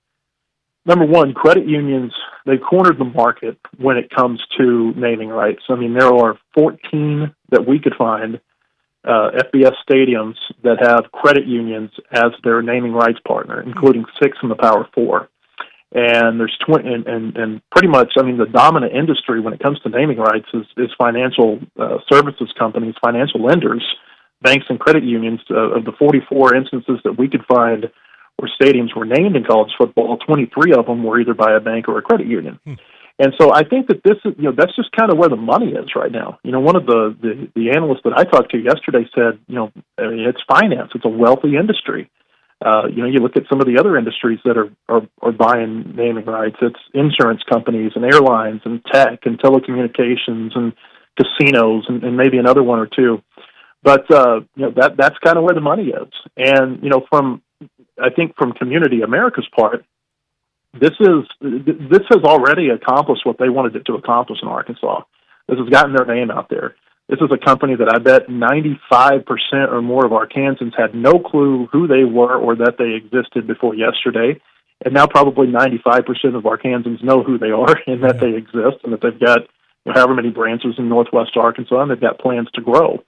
number one, credit unions, they've cornered the market when it comes to naming rights. There are 14 that we could find FBS stadiums that have credit unions as their naming rights partner, including 6 in the Power 4. And there's 20, and pretty much, the dominant industry when it comes to naming rights is financial services companies, financial lenders, banks and credit unions. Of the 44 instances that we could find where stadiums were named in college football, 23 of them were either by a bank or a credit union. And so I think that this is, that's just kind of where the money is right now. One of the analysts that I talked to yesterday said, it's finance. It's a wealthy industry. You look at some of the other industries that are buying naming rights. It's insurance companies and airlines and tech and telecommunications and casinos and maybe another one or two. But that's kind of where the money is. And I think from Community America's part, this has already accomplished what they wanted it to accomplish in Arkansas. This has gotten their name out there. This is a company that I bet 95% or more of Arkansans had no clue who they were or that they existed before yesterday. And now probably 95% of Arkansans know who they are and that they exist and that they've got however many branches in Northwest Arkansas and they've got plans to grow.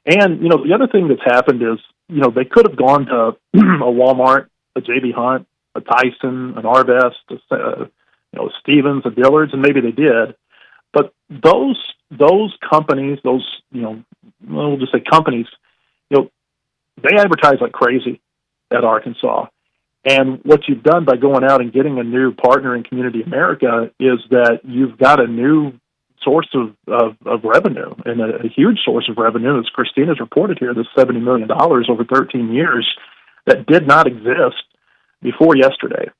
And, the other thing that's happened is, they could have gone to a Walmart, a J.B. Hunt, a Tyson, an Arvest, a Stevens, a Dillard's, and maybe they did. But those companies, we'll just say companies, they advertise like crazy at Arkansas. And what you've done by going out and getting a new partner in Community America is that you've got a new source of revenue, and a huge source of revenue, as Christina's reported here, this $70 million over 13 years that did not exist before yesterday.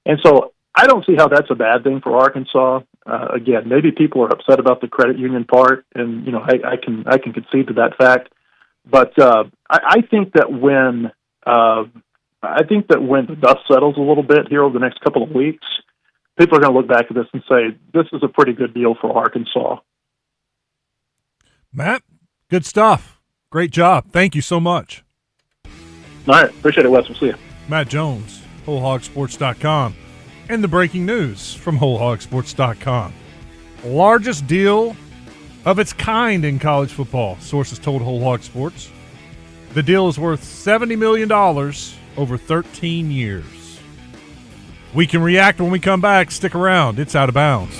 And so I don't see how that's a bad thing for Arkansas. Again, maybe people are upset about the credit union part, and I can concede to that fact. But I think that when the dust settles a little bit here over the next couple of weeks, people are going to look back at this and say, this is a pretty good deal for Arkansas. Matt, good stuff. Great job. Thank you so much. All right. Appreciate it, Wes. We'll see you. Matt Jones, WholeHogSports.com, and the breaking news from WholeHogSports.com. Largest deal of its kind in college football, sources told Whole Hog Sports. The deal is worth $70 million over 13 years. We can react when we come back. Stick around. It's Out of Bounds.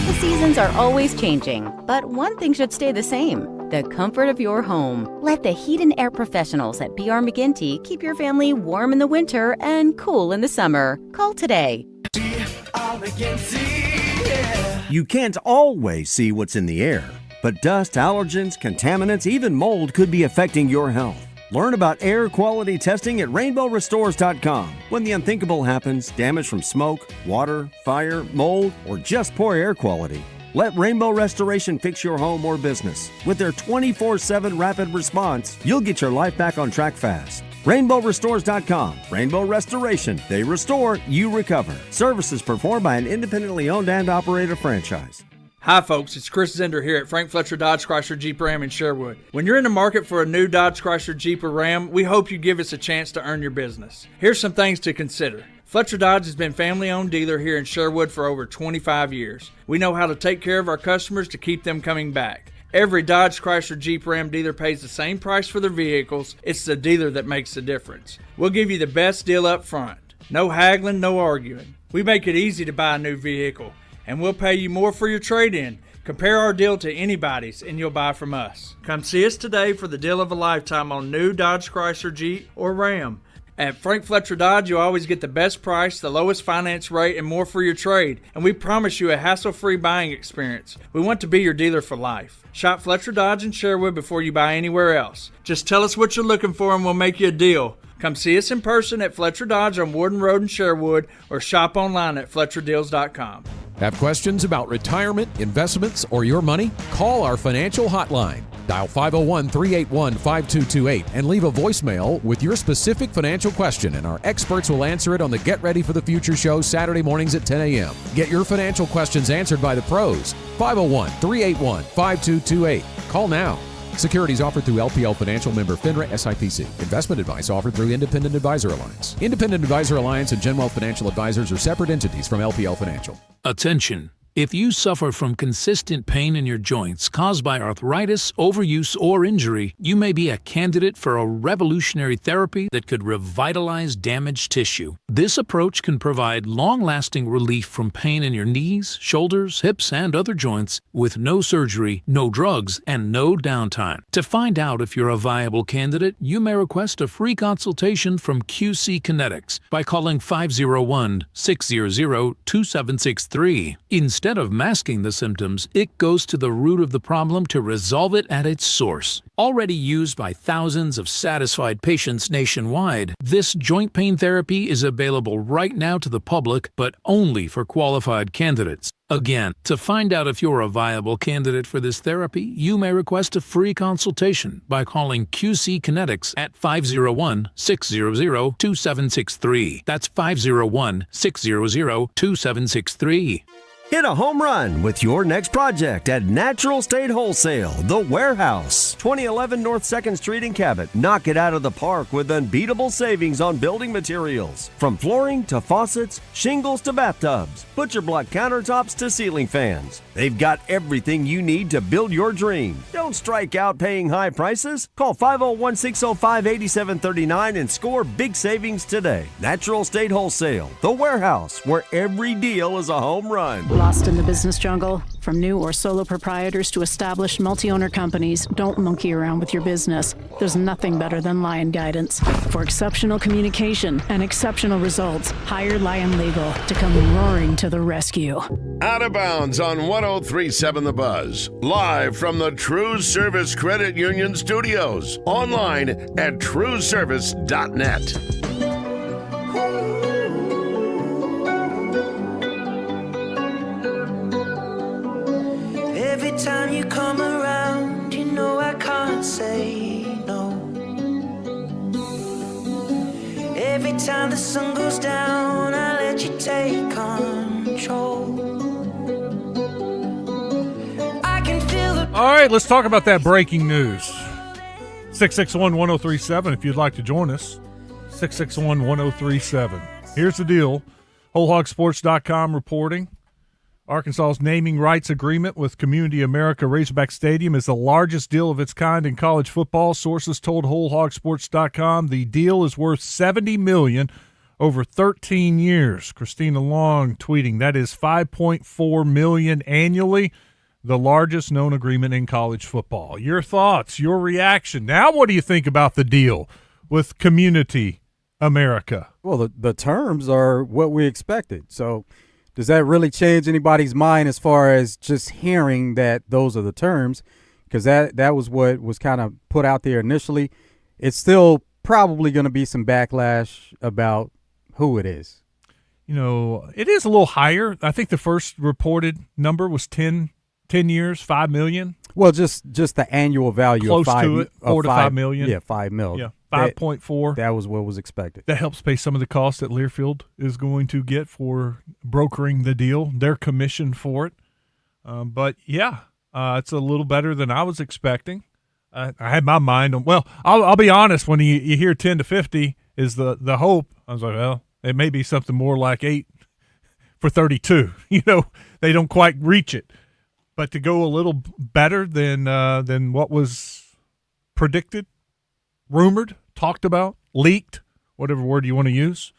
The seasons are always changing, but one thing should stay the same: the comfort of your home. Let the heat and air professionals at BR McGinty keep your family warm in the winter and cool in the summer. Call today. You can't always see what's in the air, but dust, allergens, contaminants, even mold could be affecting your health. Learn about air quality testing at rainbowrestores.com. When the unthinkable happens, damage from smoke, water, fire, mold, or just poor air quality, let Rainbow Restoration fix your home or business. With their 24/7 rapid response, you'll get your life back on track fast. RainbowRestores.com. Rainbow Restoration. They restore, you recover. Services performed by an independently owned and operated franchise. Hi folks, it's Chris Zender here at Frank Fletcher Dodge Chrysler Jeep Ram in Sherwood. When you're in the market for a new Dodge Chrysler Jeep or Ram, we hope you give us a chance to earn your business. Here's some things to consider. Fletcher Dodge has been family-owned dealer here in Sherwood for over 25 years. We know how to take care of our customers to keep them coming back. Every Dodge Chrysler Jeep Ram dealer pays the same price for their vehicles. It's the dealer that makes the difference. We'll give you the best deal up front. No haggling, no arguing. We make it easy to buy a new vehicle, and we'll pay you more for your trade-in. Compare our deal to anybody's, and you'll buy from us. Come see us today for the deal of a lifetime on new Dodge Chrysler Jeep or Ram. At Frank Fletcher Dodge, you always get the best price, the lowest finance rate, and more for your trade. And we promise you a hassle-free buying experience. We want to be your dealer for life. Shop Fletcher Dodge in Sherwood before you buy anywhere else. Just tell us what you're looking for and we'll make you a deal. Come see us in person at Fletcher Dodge on Warden Road in Sherwood or shop online at FletcherDeals.com. Have questions about retirement, investments, or your money? Call our financial hotline. Dial 501-381-5228 and leave a voicemail with your specific financial question, and our experts will answer it on the Get Ready for the Future show Saturday mornings at 10 a.m. Get your financial questions answered by the pros. 501-381-5228. Call now. Securities offered through LPL Financial, member FINRA SIPC. Investment advice offered through Independent Advisor Alliance. Independent Advisor Alliance and GenWealth Financial Advisors are separate entities from LPL Financial. Attention. If you suffer from consistent pain in your joints caused by arthritis, overuse, or injury, you may be a candidate for a revolutionary therapy that could revitalize damaged tissue. This approach can provide long-lasting relief from pain in your knees, shoulders, hips, and other joints with no surgery, no drugs, and no downtime. To find out if you're a viable candidate, you may request a free consultation from QC Kinetics by calling 501-600-2763. Instead of masking the symptoms, it goes to the root of the problem to resolve it at its source. Already used by thousands of satisfied patients nationwide, this joint pain therapy is available right now to the public, but only for qualified candidates. Again, to find out if you're a viable candidate for this therapy, you may request a free consultation by calling QC Kinetics at 501-600-2763. That's 501-600-2763. Hit a home run with your next project at Natural State Wholesale, The Warehouse, 2011 North 2nd Street in Cabot. Knock it out of the park with unbeatable savings on building materials. From flooring to faucets, shingles to bathtubs, butcher block countertops to ceiling fans. They've got everything you need to build your dream. Don't strike out paying high prices. Call 501-605-8739 and score big savings today. Natural State Wholesale, The Warehouse, where every deal is a home run. Lost in the business jungle? From new or solo proprietors to established multi-owner companies, don't monkey around with your business. There's nothing better than Lion Guidance. For exceptional communication and exceptional results, hire Lion Legal to come roaring to the rescue. Out of Bounds on 103.7 The Buzz. Live from the TruService Credit Union Studios. Online at TruService.net. Every time you come around, you know I can't say no. Every time the sun goes down, I let you take control. I can feel the... All right, let's talk about that breaking news. 661-1037 if you'd like to join us. 661-1037. Here's the deal. WholeHogSports.com reporting. Arkansas's naming rights agreement with Community America Razorback Stadium is the largest deal of its kind in college football. Sources told WholeHogSports.com the deal is worth $70 million over 13 years. Christina Long tweeting, that is $5.4 million annually, the largest known agreement in college football. Your thoughts, your reaction. Now what do you think about the deal with Community America? Well, the terms are what we expected, so does that really change anybody's mind as far as just hearing that those are the terms? Because that was what was kind of put out there initially. it's still probably going to be some backlash about who it is. You know, it is a little higher. I think the first reported number was 10 years, $5 million. Well, just the annual value close of to it, $4 to $5 million. Yeah, $5 million. Yeah, 5.4. That was what was expected. That helps pay some of the costs that Learfield is going to get for brokering the deal. They're commissioned for it. But yeah, it's a little better than I was expecting. I had my mind on. Well, I'll be honest. When you hear 10 to 50 is the hope, I was like, well, it may be something more like 8 for 32. You know, they don't quite reach it. But to go a little better than what was predicted, rumored, talked about, leaked, whatever word you want to use,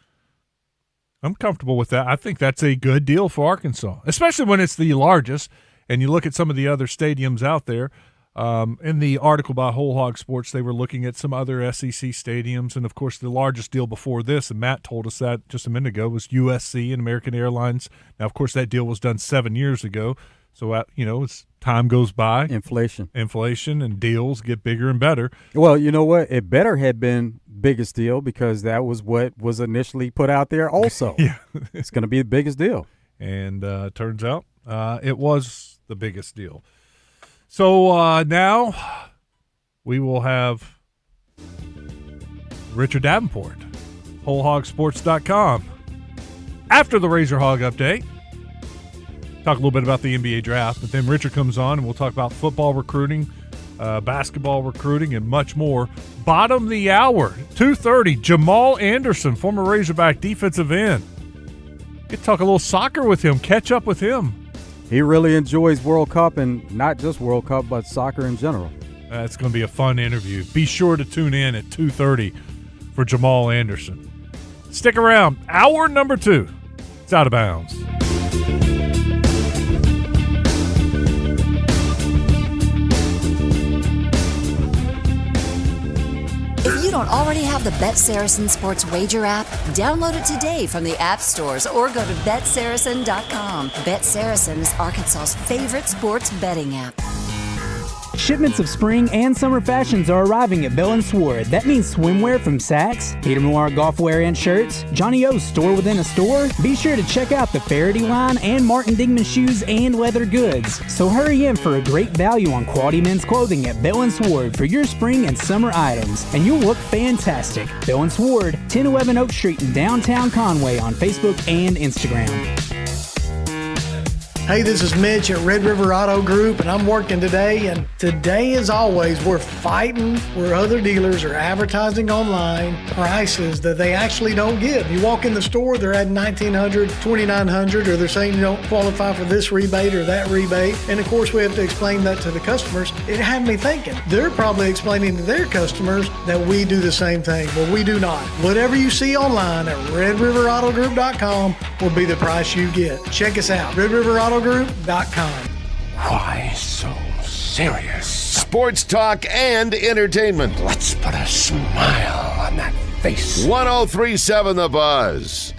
I'm comfortable with that. I think that's a good deal for Arkansas, especially when it's the largest. And you look at some of the other stadiums out there. In the article by Whole Hog Sports, they were looking at some other SEC stadiums. And, of course, the largest deal before this, and Matt told us that just a minute ago, was USC and American Airlines. Now, of course, that deal was done 7 years ago. So, you know, as time goes by. Inflation and deals get bigger and better. Well, you know what? It better had been biggest deal because that was what was initially put out there also. Yeah. It's going to be the biggest deal. And turns out it was the biggest deal. So now we will have Richard Davenport, WholeHogSports.com. After the Razor Hog update, talk a little bit about the NBA draft, but then Richard comes on and we'll talk about football recruiting, basketball recruiting, and much more. Bottom of the hour, 2:30, Jamal Anderson, former Razorback defensive end. Get to talk a little soccer with him, catch up with him. He really enjoys World Cup, and not just World Cup, but soccer in general. It's going to be a fun interview. Be sure to tune in at 2:30 for Jamal Anderson. Stick around. Hour number 2. It's Out of Bounds. If you don't already have the Bet Saracen Sports Wager app, download it today from the app stores or go to BetSaracen.com. Bet Saracen is Arkansas's favorite sports betting app. Shipments of spring and summer fashions are arriving at Bell & Sword. That means swimwear from Saks, Peter Noir golf wear and shirts, Johnny O's store within a store. Be sure to check out the Faraday line and Martin Dingman shoes and leather goods. So hurry in for a great value on quality men's clothing at Bell & Sword for your spring and summer items. And you'll look fantastic. Bell & Sword, 1011 Oak Street in downtown Conway on Facebook and Instagram. Hey, this is Mitch at Red River Auto Group, and I'm working today. And today, as always, we're fighting where other dealers are advertising online prices that they actually don't give. You walk in the store, they're at $1,900, $2,900, or they're saying you don't qualify for this rebate or that rebate. And of course, we have to explain that to the customers. It had me thinking, they're probably explaining to their customers that we do the same thing. Well, we do not. Whatever you see online at RedRiverAutoGroup.com will be the price you get. Check us out, RedRiverAutoGroup.com. Why so serious? Sports talk and entertainment. Let's put a smile on that face. 103.7 The Buzz.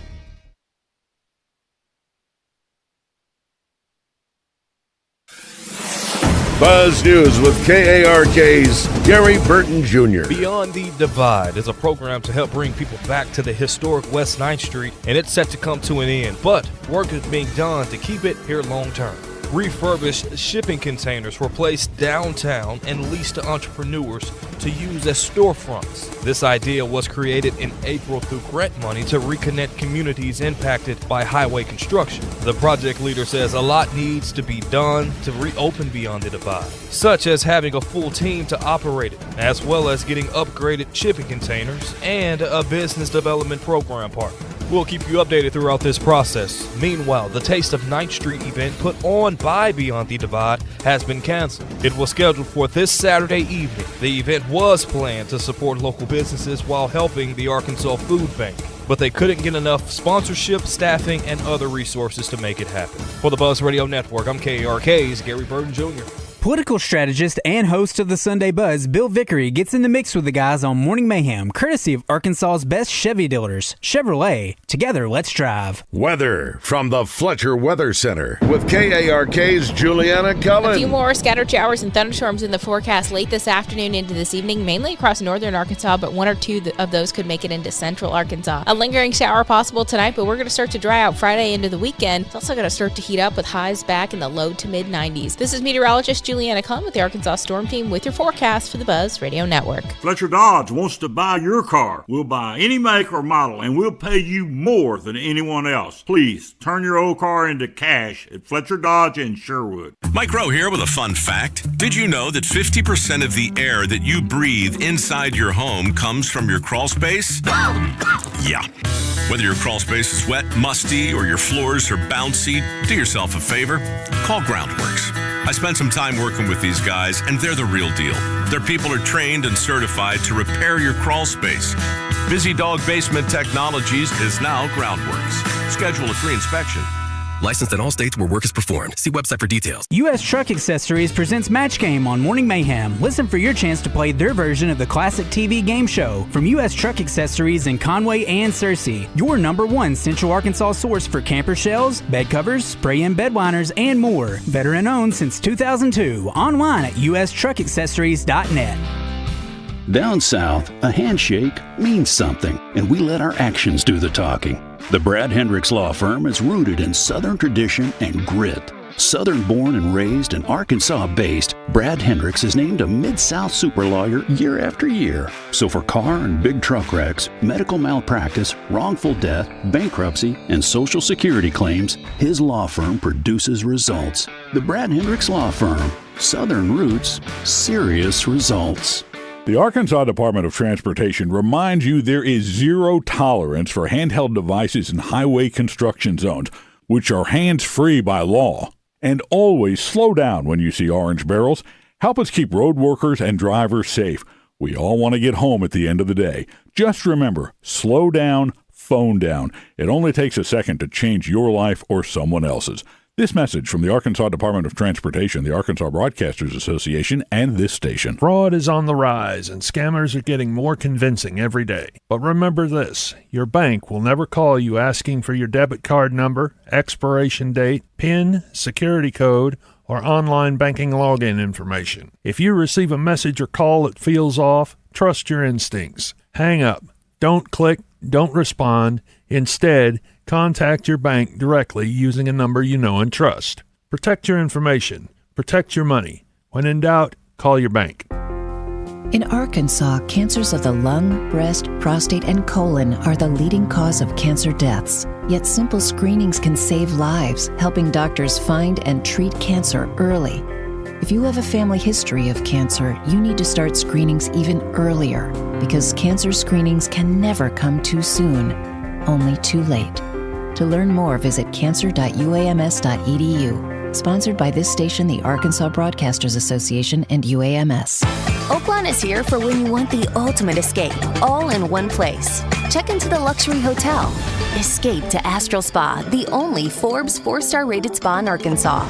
Buzz News with KARK's Gary Burton Jr. Beyond the Divide is a program to help bring people back to the historic West 9th Street, and it's set to come to an end, but work is being done to keep it here long term. Refurbished shipping containers were placed downtown and leased to entrepreneurs to use as storefronts. This idea was created in April through grant money to reconnect communities impacted by highway construction. The project leader says a lot needs to be done to reopen Beyond the Divide, such as having a full team to operate it, as well as getting upgraded shipping containers and a business development program partner. We'll keep you updated throughout this process. Meanwhile, the Taste of 9th Street event put on by Beyond the Divide has been canceled. It was scheduled for this Saturday evening. The event was planned to support local businesses while helping the Arkansas Food Bank, but they couldn't get enough sponsorship, staffing, and other resources to make it happen. For the Buzz Radio Network, I'm KARK's Gary Burton Jr. Political strategist and host of the Sunday Buzz, Bill Vickery, gets in the mix with the guys on Morning Mayhem, courtesy of Arkansas's best Chevy dealers, Chevrolet. Together, let's drive. Weather from the Fletcher Weather Center with KARK's Juliana Cullen. A few more scattered showers and thunderstorms in the forecast late this afternoon into this evening, mainly across northern Arkansas, but one or two of those could make it into central Arkansas. A lingering shower possible tonight, but we're going to start to dry out Friday into the weekend. It's also going to start to heat up with highs back in the low to mid 90s. This is meteorologist Juliana Cullen with the Arkansas Storm Team with your forecast for the Buzz Radio Network. Fletcher Dodge wants to buy your car. We'll buy any make or model, and we'll pay you more than anyone else. Please turn your old car into cash at Fletcher Dodge in Sherwood. Mike Rowe here with a fun fact. Did you know that 50% of the air that you breathe inside your home comes from your crawl space? Yeah. Whether your crawl space is wet, musty, or your floors are bouncy, do yourself a favor. Call Groundworks. I spent some time working with these guys, and they're the real deal. Their people are trained and certified to repair your crawl space. Busy Dog Basement Technologies is now Groundworks. Schedule a free inspection. Licensed in all states where work is performed. See website for details. U.S. Truck Accessories presents Match Game on Morning Mayhem. Listen for your chance to play their version of the classic TV game show from U.S. Truck Accessories in Conway and Searcy. Your #1 Central Arkansas source for camper shells, bed covers, spray-in bed liners, and more. Veteran owned since 2002. Online at ustruckaccessories.net. Down south, a handshake means something, and we let our actions do the talking. The Brad Hendricks Law Firm is rooted in Southern tradition and grit. Southern born and raised and Arkansas-based, Brad Hendricks is named a Mid-South super lawyer year after year. So for car and big truck wrecks, medical malpractice, wrongful death, bankruptcy, and Social Security claims, his law firm produces results. The Brad Hendricks Law Firm. Southern roots, serious results. The Arkansas Department of Transportation reminds you there is zero tolerance for handheld devices in highway construction zones, which are hands-free by law. And always slow down when you see orange barrels. Help us keep road workers and drivers safe. We all want to get home at the end of the day. Just remember, slow down, phone down. It only takes a second to change your life or someone else's. This message from the Arkansas Department of Transportation, the Arkansas Broadcasters Association, and this station. Fraud is on the rise, and scammers are getting more convincing every day. But remember this, your bank will never call you asking for your debit card number, expiration date, PIN, security code, or online banking login information. If you receive a message or call that feels off, trust your instincts. Hang up. Don't click. Don't respond. Instead, contact your bank directly using a number you know and trust. Protect your information. Protect your money. When in doubt, call your bank. In Arkansas, cancers of the lung, breast, prostate, and colon are the leading cause of cancer deaths. Yet simple screenings can save lives, helping doctors find and treat cancer early. If you have a family history of cancer, you need to start screenings even earlier, because cancer screenings can never come too soon, only too late. To learn more, visit cancer.uams.edu. Sponsored by this station, the Arkansas Broadcasters Association, and UAMS. Oaklawn is here for when you want the ultimate escape, all in one place. Check into the luxury hotel. Escape to Astral Spa, the only Forbes 4-star rated spa in Arkansas.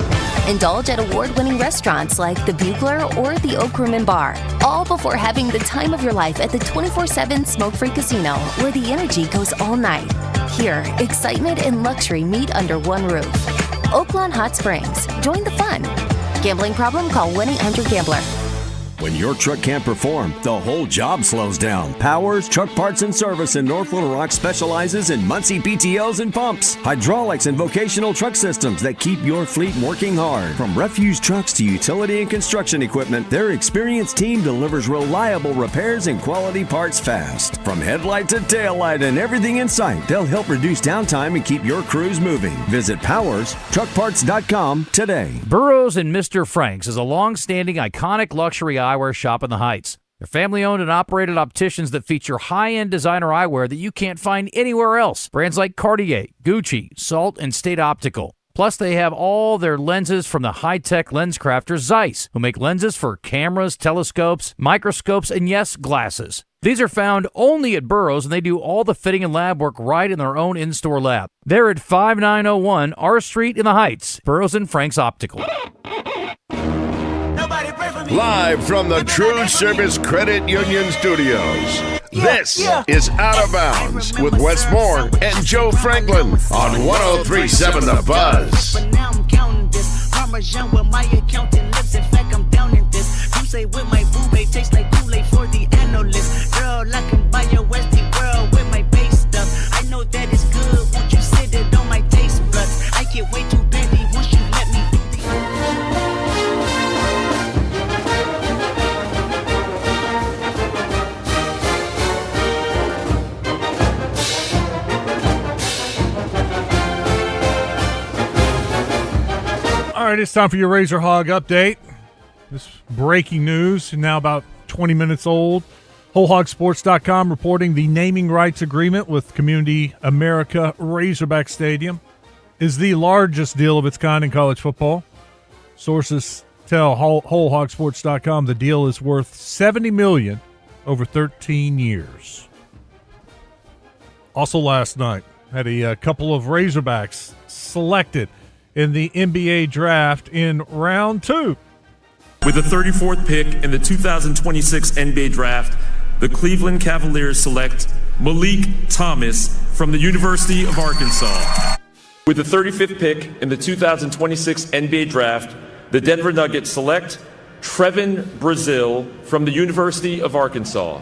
Indulge at award-winning restaurants like the Bugler or the Oak Room and Bar, all before having the time of your life at the 24/7 smoke-free casino, where the energy goes all night. Here, excitement and luxury meet under one roof. Oaklawn Hot Springs. Join the fun. Gambling problem? Call 1-800-GAMBLER. When your truck can't perform, the whole job slows down. Powers Truck Parts and Service in North Little Rock specializes in Muncie PTOs and pumps, hydraulics, and vocational truck systems that keep your fleet working hard. From refuse trucks to utility and construction equipment, their experienced team delivers reliable repairs and quality parts fast. From headlight to tail light and everything in sight, they'll help reduce downtime and keep your crews moving. Visit PowersTruckParts.com today. Burroughs and Mr. Frank's is a long-standing iconic luxury eyewear shop in the Heights. They're family-owned and operated opticians that feature high-end designer eyewear that you can't find anywhere else. Brands like Cartier, Gucci, Salt, and State Optical. Plus, they have all their lenses from the high-tech lens crafter Zeiss, who make lenses for cameras, telescopes, microscopes, and yes, glasses. These are found only at Burroughs, and they do all the fitting and lab work right in their own in-store lab. They're at 5901 R Street in the Heights, Burroughs and Frank's Optical. Live from the TruService Credit Union Studios. This is Out of Bounds with Wes Moore and Joe Franklin on 103.7 The Buzz. But now I'm counting this. Parmesan with my accountant lips. In fact, I'm down in this. You say with my boo babe tastes like Kool-Aid for the analyst. Girl, I can buy your Westie world with my base stuff. I know that it's good. Won't you sit it on my taste buds? I get way too busy once you let me do All right, it's time for your Razor Hog update. This breaking news, now about 20 minutes old. WholeHogSports.com reporting the naming rights agreement with Community America Razorback Stadium is the largest deal of its kind in college football. Sources tell WholeHogSports.com the deal is worth $70 million over 13 years. Also last night, had a couple of Razorbacks selected in the NBA draft in round 2. With the 34th pick in the 2026 NBA draft, the Cleveland Cavaliers select Malik Thomas from the University of Arkansas. With the 35th pick in the 2026 NBA draft, the Denver Nuggets select Trevin Brazile from the University of Arkansas.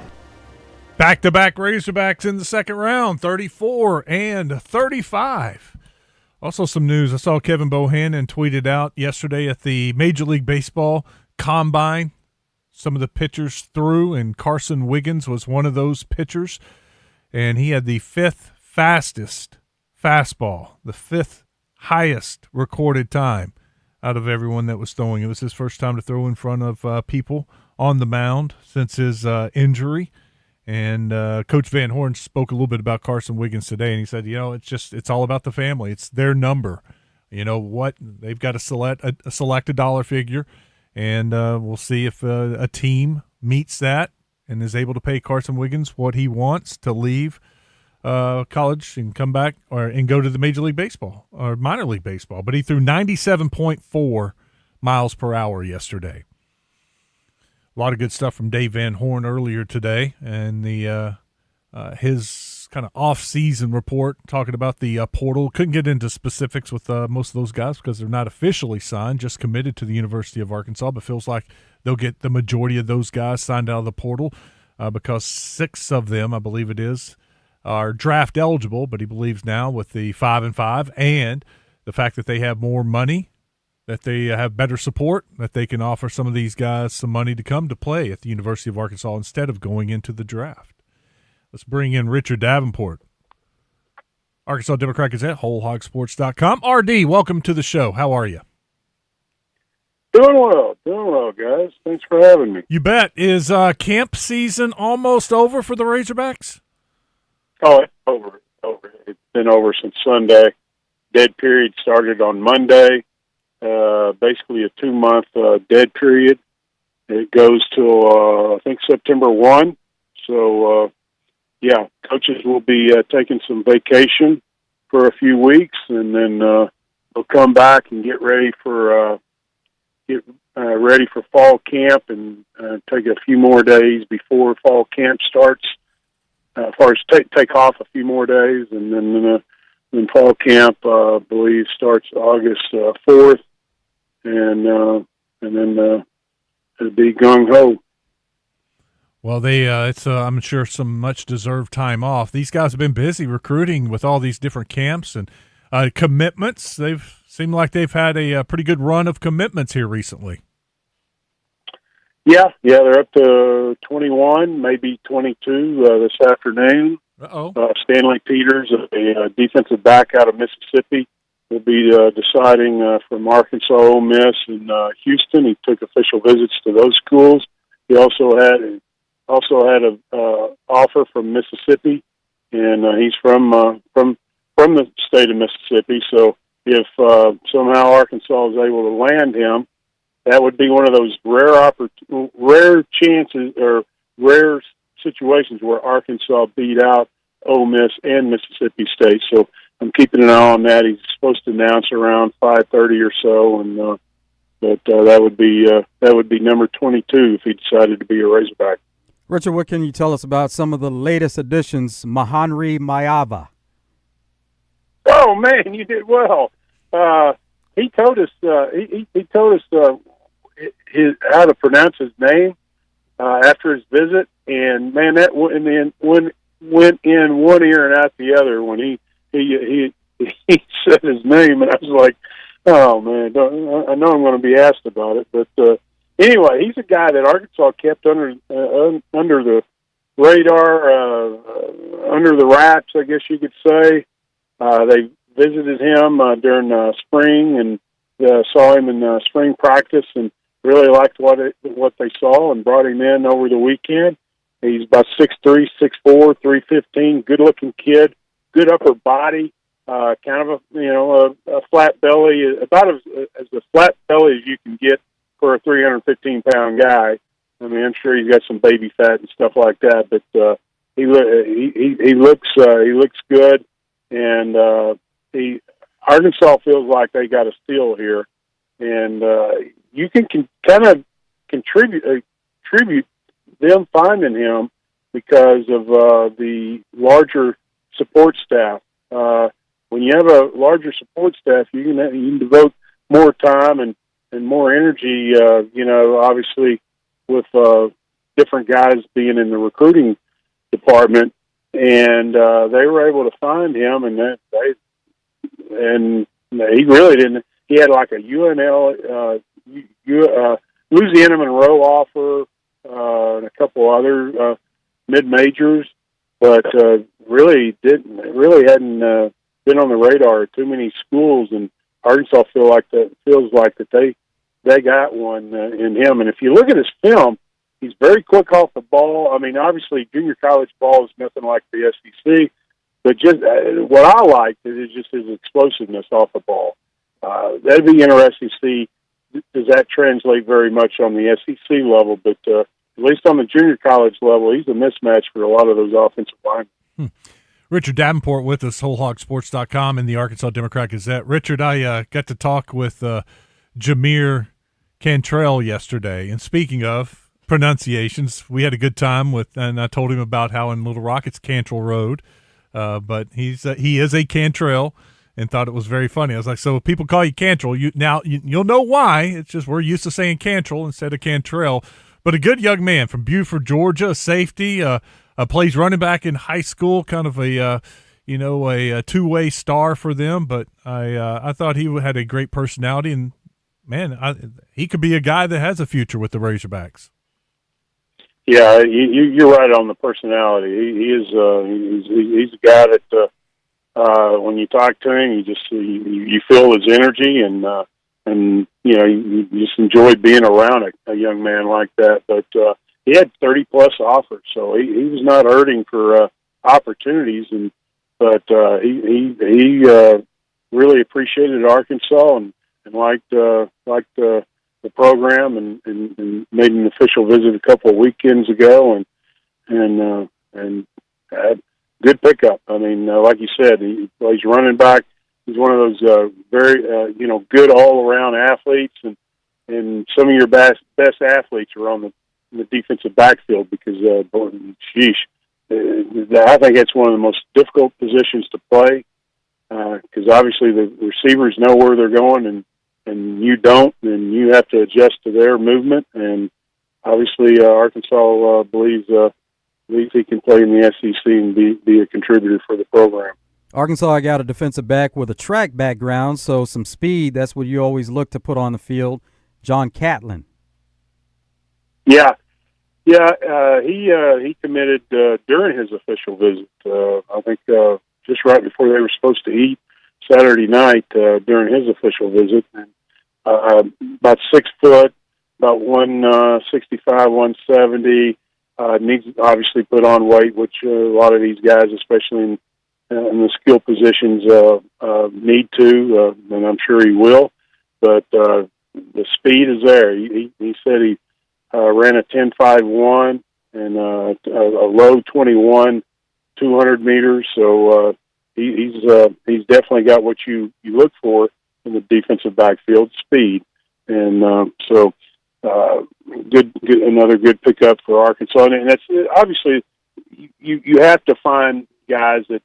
Back-to-back Razorbacks in the second round, 34 and 35. Also some news. I saw Kevin Bohannon tweeted out yesterday at the Major League Baseball Combine. Some of the pitchers threw, and Carson Wiggins was one of those pitchers. And he had the 5th fastest fastball, the 5th highest recorded time out of everyone that was throwing. It was his first time to throw in front of people on the mound since his injury. And Coach Van Horn spoke a little bit about Carson Wiggins today, and he said, it's all about the family. It's their number. You know what? They've got to select a dollar figure, and we'll see if a team meets that and is able to pay Carson Wiggins what he wants to leave college and come back and go to the Major League Baseball or minor league baseball. But he threw 97.4 miles per hour yesterday. A lot of good stuff from Dave Van Horn earlier today, and the his kind of off-season report talking about the portal. Couldn't get into specifics with most of those guys because they're not officially signed, just committed to the University of Arkansas, but feels like they'll get the majority of those guys signed out of the portal because 6 of them, I believe it is, are draft eligible, but he believes now with the 5-5 and the fact that they have more money, that they have better support, that they can offer some of these guys some money to come to play at the University of Arkansas instead of going into the draft. Let's bring in Richard Davenport, Arkansas Democrat Gazette, WholeHogSports.com. RD, welcome to the show. How are you? Doing well, guys. Thanks for having me. You bet. Is camp season almost over for the Razorbacks? Oh, it's over. It's been over since Sunday. Dead period started on Monday. Basically a 2-month dead period. It goes till I think September 1. So coaches will be taking some vacation for a few weeks, and then they'll come back and get ready for fall camp and take a few more days before fall camp starts. As far as take off a few more days, and then fall camp I believe starts August 4th. And then it'll be gung ho. Well, it's I'm sure some much deserved time off. These guys have been busy recruiting with all these different camps and commitments. They've seemed like they've had a pretty good run of commitments here recently. Yeah, they're up to 21, maybe 22 this afternoon. Stanley Peters, a defensive back out of Mississippi, will be deciding from Arkansas, Ole Miss, and Houston. He took official visits to those schools. He also had an offer from Mississippi, and he's from the state of Mississippi. So if somehow Arkansas is able to land him, that would be one of those rare chances or rare situations where Arkansas beat out Ole Miss and Mississippi State. So I'm keeping an eye on that. He's supposed to announce around 5:30 or so, and But that would be number 22 if he decided to be a Razorback. Richard, what can you tell us about some of the latest additions, Mahanri Mayava? Oh man, you did well. He told us he told us how to pronounce his name after his visit, and man, that went in one ear and out the other when he said his name, and I was like, oh man, I know I'm going to be asked about it, but anyway, he's a guy that Arkansas kept under the radar, under the wraps, I guess you could say. They visited him during spring and saw him in spring practice and really liked what they saw and brought him in over the weekend. He's about 6'3", 6'4", 315, good-looking kid, good upper body, kind of a flat belly, about as a flat belly as you can get for a 315-pound guy. I mean, I'm sure he's got some baby fat and stuff like that, but he looks good, and Arkansas feels like they got a steal here, and you can kind of contribute them finding him because of the larger support staff. When you have a larger support staff, you can devote more time and more energy. Obviously with different guys being in the recruiting department, and they were able to find him, and he really didn't. He had like a UNL, Louisiana Monroe offer, and a couple other mid-majors, but really hadn't been on the radar of too many schools, and Arkansas feels like that they got one in him. And if you look at his film, he's very quick off the ball. I mean, obviously junior college ball is nothing like the SEC, but just what I liked is just his explosiveness off the ball. That'd be interesting to see. Does that translate very much on the SEC level? But at least on the junior college level, he's a mismatch for a lot of those offensive linemen. Richard Davenport with us, WholeHogSports.com and the Arkansas Democrat-Gazette. Richard, I got to talk with Jameer Cantrell yesterday, and speaking of pronunciations, we had a good time and I told him about how in Little Rock it's Cantrell Road, but he is a Cantrell, and thought it was very funny. I was like, so people call you Cantrell, you'll know why. It's just we're used to saying Cantrell instead of Cantrell. But a good young man from Buford, Georgia, a safety, plays running back in high school, kind of a two-way star for them. But I thought he had a great personality, and man, he could be a guy that has a future with the Razorbacks. Yeah, you're right on the personality. He's a guy that when you talk to him, you feel his energy, and you just enjoy being around a young man like that. But he had 30+ offers, so he was not hurting for opportunities, but he really appreciated Arkansas and liked the program and made an official visit a couple of weekends ago, and had good pickup. I mean, like you said, he plays running back. He's one of those very good all around athletes, and some of your best athletes are on the defensive backfield because I think that's one of the most difficult positions to play because obviously the receivers know where they're going and you don't, and you have to adjust to their movement. And obviously Arkansas believes he can play in the SEC and be a contributor for the program. Arkansas got a defensive back with a track background, so some speed. That's what you always look to put on the field. John Catlin. Yeah. He committed during his official visit. I think just right before they were supposed to eat Saturday night during his official visit. And, about 6 foot, about 165, 170. Needs to obviously put on weight, which a lot of these guys, especially in the skill positions, need to, and I'm sure he will. But the speed is there. He said he ran a 10.51 and a low 21, 200 meters. So he's definitely got what you look for in the defensive backfield: speed. and so good, another good pickup for Arkansas. And that's obviously you have to find guys that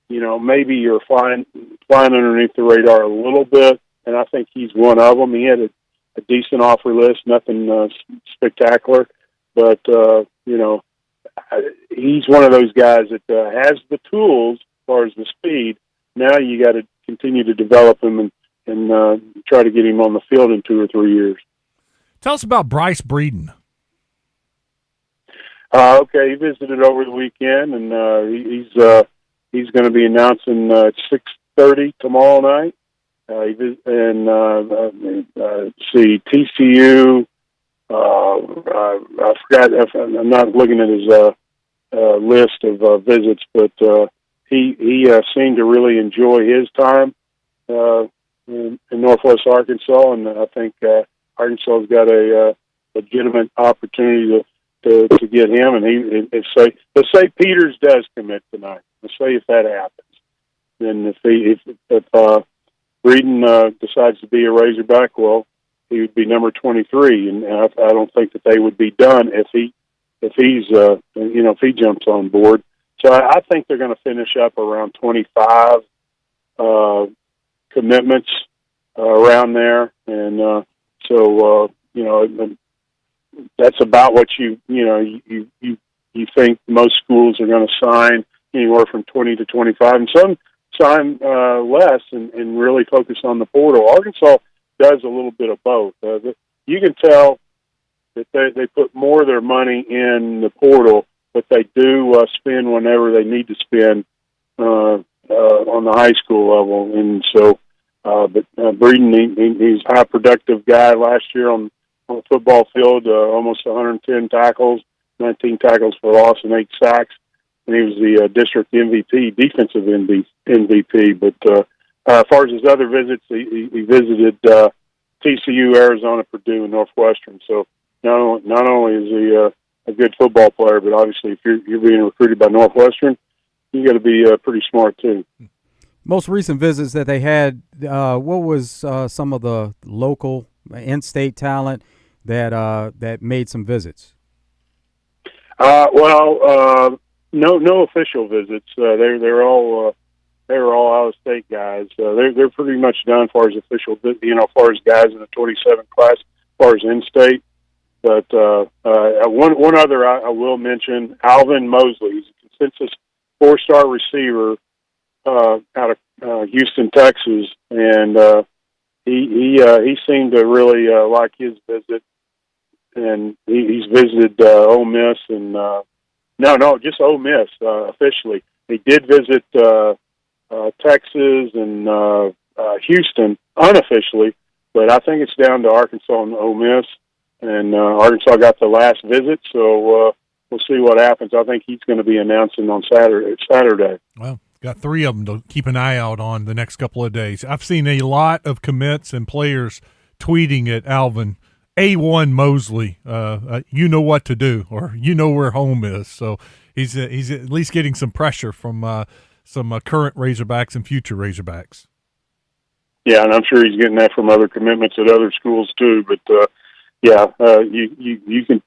maybe you're flying underneath the radar a little bit, and I think he's one of them. He had a decent offer list, nothing spectacular, but he's one of those guys that has the tools as far as the speed. Now you got to continue to develop him and try to get him on the field in 2 or 3 years. Tell us about Bryce Breeden. Okay, he visited over the weekend, and he's going to be announcing at 6:30 tomorrow night. See TCU. I forgot. I'm not looking at his list of visits, but he seemed to really enjoy his time in Northwest Arkansas, and I think Arkansas's got a legitimate opportunity to get him. And let's say Peters does commit tonight. Let's say if that happens, then if Breeden decides to be a Razorback, well, he would be number 23, and I don't think that they would be done if he jumps on board. So I think they're going to finish up around 25 commitments around there, and that's about what you think most schools are going to sign, anywhere from 20 to 25, and some sign less and really focus on the portal. Arkansas does a little bit of both. You can tell that they put more of their money in the portal, but they do spend whenever they need to spend on the high school level. And so, but Breeden, he's a high productive guy last year on the football field, almost 110 tackles, 19 tackles for loss, and 8 sacks. And he was the district MVP, defensive MVP. But as far as his other visits, he visited TCU, Arizona, Purdue, and Northwestern. So not only is he a good football player, but obviously if you're being recruited by Northwestern, you got to be pretty smart too. Most recent visits that they had, what was some of the local in-state talent that made some visits? No official visits. They were all out-of-state guys. They're pretty much done as far as official, as far as guys in the 27 class, as far as in-state. But one other I will mention, Alvin Mosley. He's a consensus 4-star receiver out of Houston, Texas, and he seemed to really like his visit. And he's visited Ole Miss and just Ole Miss officially. He did visit Texas and Houston unofficially, but I think it's down to Arkansas and Ole Miss. And Arkansas got the last visit, so we'll see what happens. I think he's going to be announcing on Saturday. Well, got 3 of them to keep an eye out on the next couple of days. I've seen a lot of commits and players tweeting at Alvin, A1 Mosley, you know what to do, or you know where home is. So he's at least getting some pressure from some current Razorbacks and future Razorbacks. Yeah, and I'm sure he's getting that from other commitments at other schools too. But you can.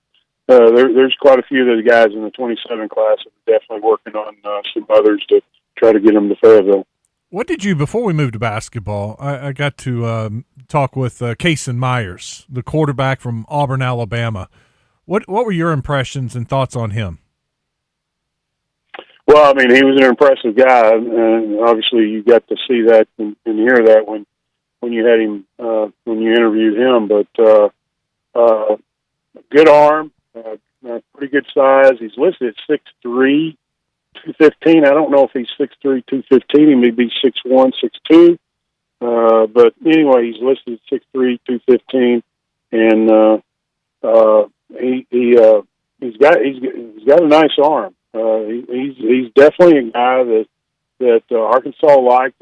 There's quite a few of the guys in the 27 class that are definitely working on some others to try to get them to Fayetteville. What did you, before we moved to basketball, I got to talk with Kason Myers, the quarterback from Auburn, Alabama. What were your impressions and thoughts on him? Well, I mean, he was an impressive guy, and obviously you got to see that and hear that when you had him, when you interviewed him. But good arm, pretty good size. He's listed at 6'3", 215. I don't know if he's 6'3", 215. He may be 6'1", 6'2". But anyway, he's listed at 6'3", 215, and he's got a nice arm. He's definitely a guy that Arkansas liked.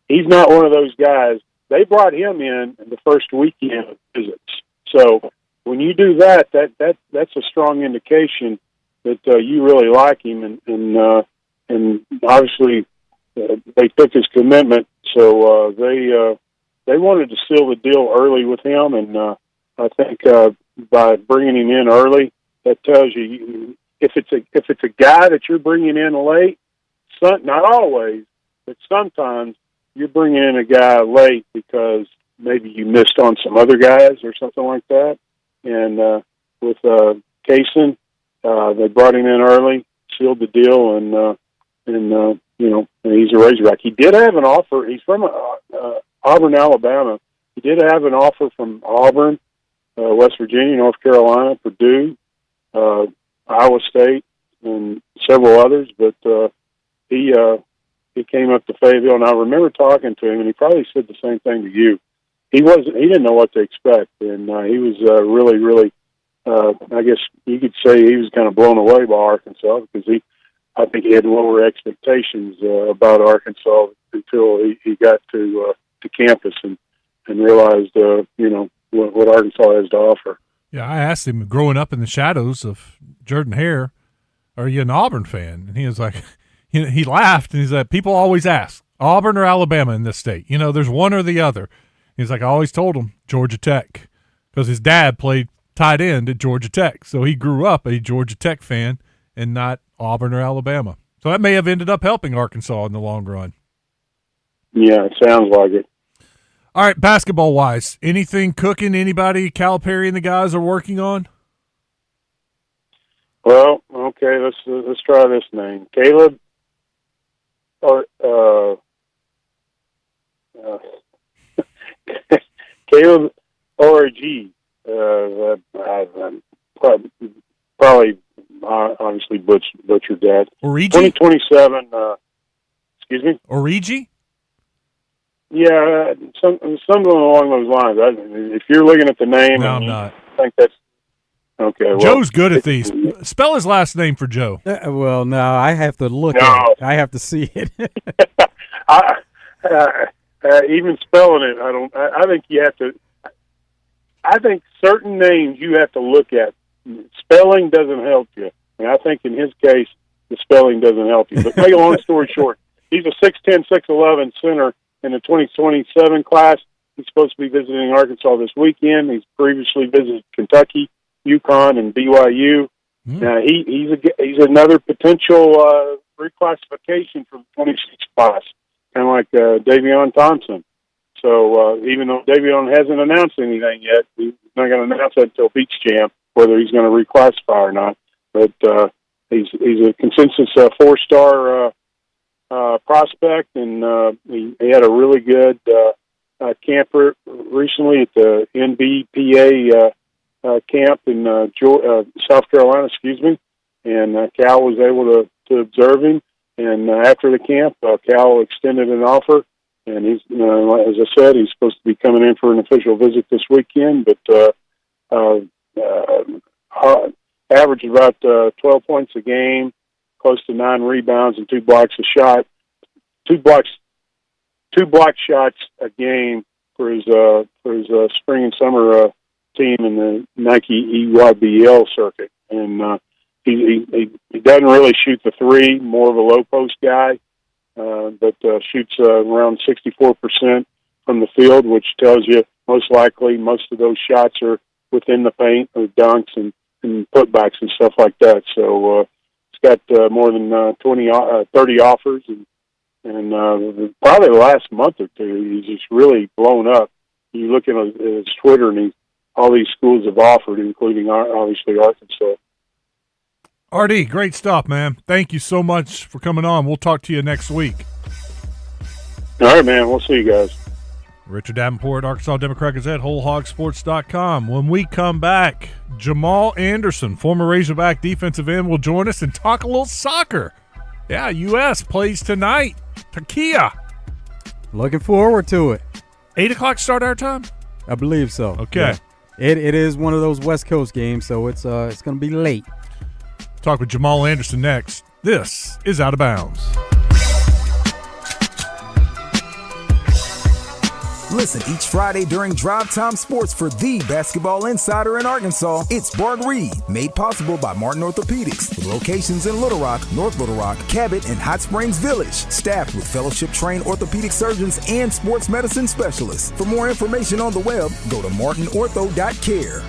He's not one of those guys. They brought him in the first weekend of visits. So when you do that's a strong indication that you really like him, and obviously they took his commitment. So they wanted to seal the deal early with him, and I think by bringing him in early, that tells you if it's a guy that you're bringing in late, not always, but sometimes you're bringing in a guy late because maybe you missed on some other guys or something like that. And with Kaysen, they brought him in early, sealed the deal, and he's a Razorback. He did have an offer. He's from Auburn, Alabama. He did have an offer from Auburn, West Virginia, North Carolina, Purdue, Iowa State, and several others, but he came up to Fayetteville, and I remember talking to him, and he probably said the same thing to you. He didn't know what to expect, and he was really, really, I guess you could say he was kind of blown away by Arkansas, because I think he had lower expectations about Arkansas until he got to campus and realized, what Arkansas has to offer. Yeah, I asked him, growing up in the shadows of Jordan Hare, are you an Auburn fan? And he was like, he laughed, and he's like, people always ask, Auburn or Alabama in this state? There's one or the other. He's like, I always told him Georgia Tech, because his dad played tight end at Georgia Tech. So he grew up a Georgia Tech fan and not Auburn or Alabama. So that may have ended up helping Arkansas in the long run. Yeah, it sounds like it. All right, basketball-wise, anything cooking? Anybody Calipari and the guys are working on? Well, okay, let's try this name. Caleb, Caleb Org. Probably obviously butchered that. Origi? 2027. Excuse me. Origi? Yeah, something along those lines. If you're looking at the name, no, I'm not. I think that's okay. Well, Joe's good at these. Spell his last name for Joe. Well, no, I have to look at it. I have to see it. Even spelling it, I think you have to. I think certain names you have to look at. Spelling doesn't help you. And I think in his case, the spelling doesn't help you. But make a long story short, he's a 6'10", 6'11" center in the 2027 class. He's supposed to be visiting Arkansas this weekend. He's previously visited Kentucky, UConn, and BYU. He's another potential reclassification from the 26 class, kind of like Davion Thompson. So even though Davion hasn't announced anything yet, he's not going to announce that until Beach Jam, whether he's going to reclassify or not. But he's a consensus 4-star prospect, and he had a really good camper recently at the NBPA camp in South Carolina, and Cal was able to observe him. And after the camp, Cal extended an offer, and he's, as I said, he's supposed to be coming in for an official visit this weekend. But averaged about 12 points a game, close to 9 rebounds and 2 blocks a shot. 2 block shots a game for his spring and summer team in the Nike EYBL circuit. And he doesn't really shoot the three, more of a low post guy, but shoots around 64% from the field, which tells you most likely most of those shots are within the paint or dunks and putbacks and stuff like that. So he's got more than 30 offers, and probably the last month or two, he's just really blown up. You look at his Twitter, and all these schools have offered, including obviously Arkansas. RD, great stuff, man. Thank you so much for coming on. We'll talk to you next week. All right, man. We'll see you guys. Richard Davenport, Arkansas Democrat Gazette, WholeHogSports.com. When we come back, Jamal Anderson, former Razorback defensive end, will join us and talk a little soccer. Yeah, U.S. plays tonight. Turkey. Looking forward to it. 8 o'clock start our time? I believe so. Okay. Yeah. It is one of those West Coast games, so it's going to be late. Talk with Jamal Anderson next. This is Out of Bounds. Listen each Friday during Drive Time Sports for the basketball insider in Arkansas. It's Bart Reed, made possible by Martin Orthopedics, with locations in Little Rock, North Little Rock, Cabot, and Hot Springs Village. Staffed with fellowship-trained orthopedic surgeons and sports medicine specialists. For more information on the web, go to martinortho.care.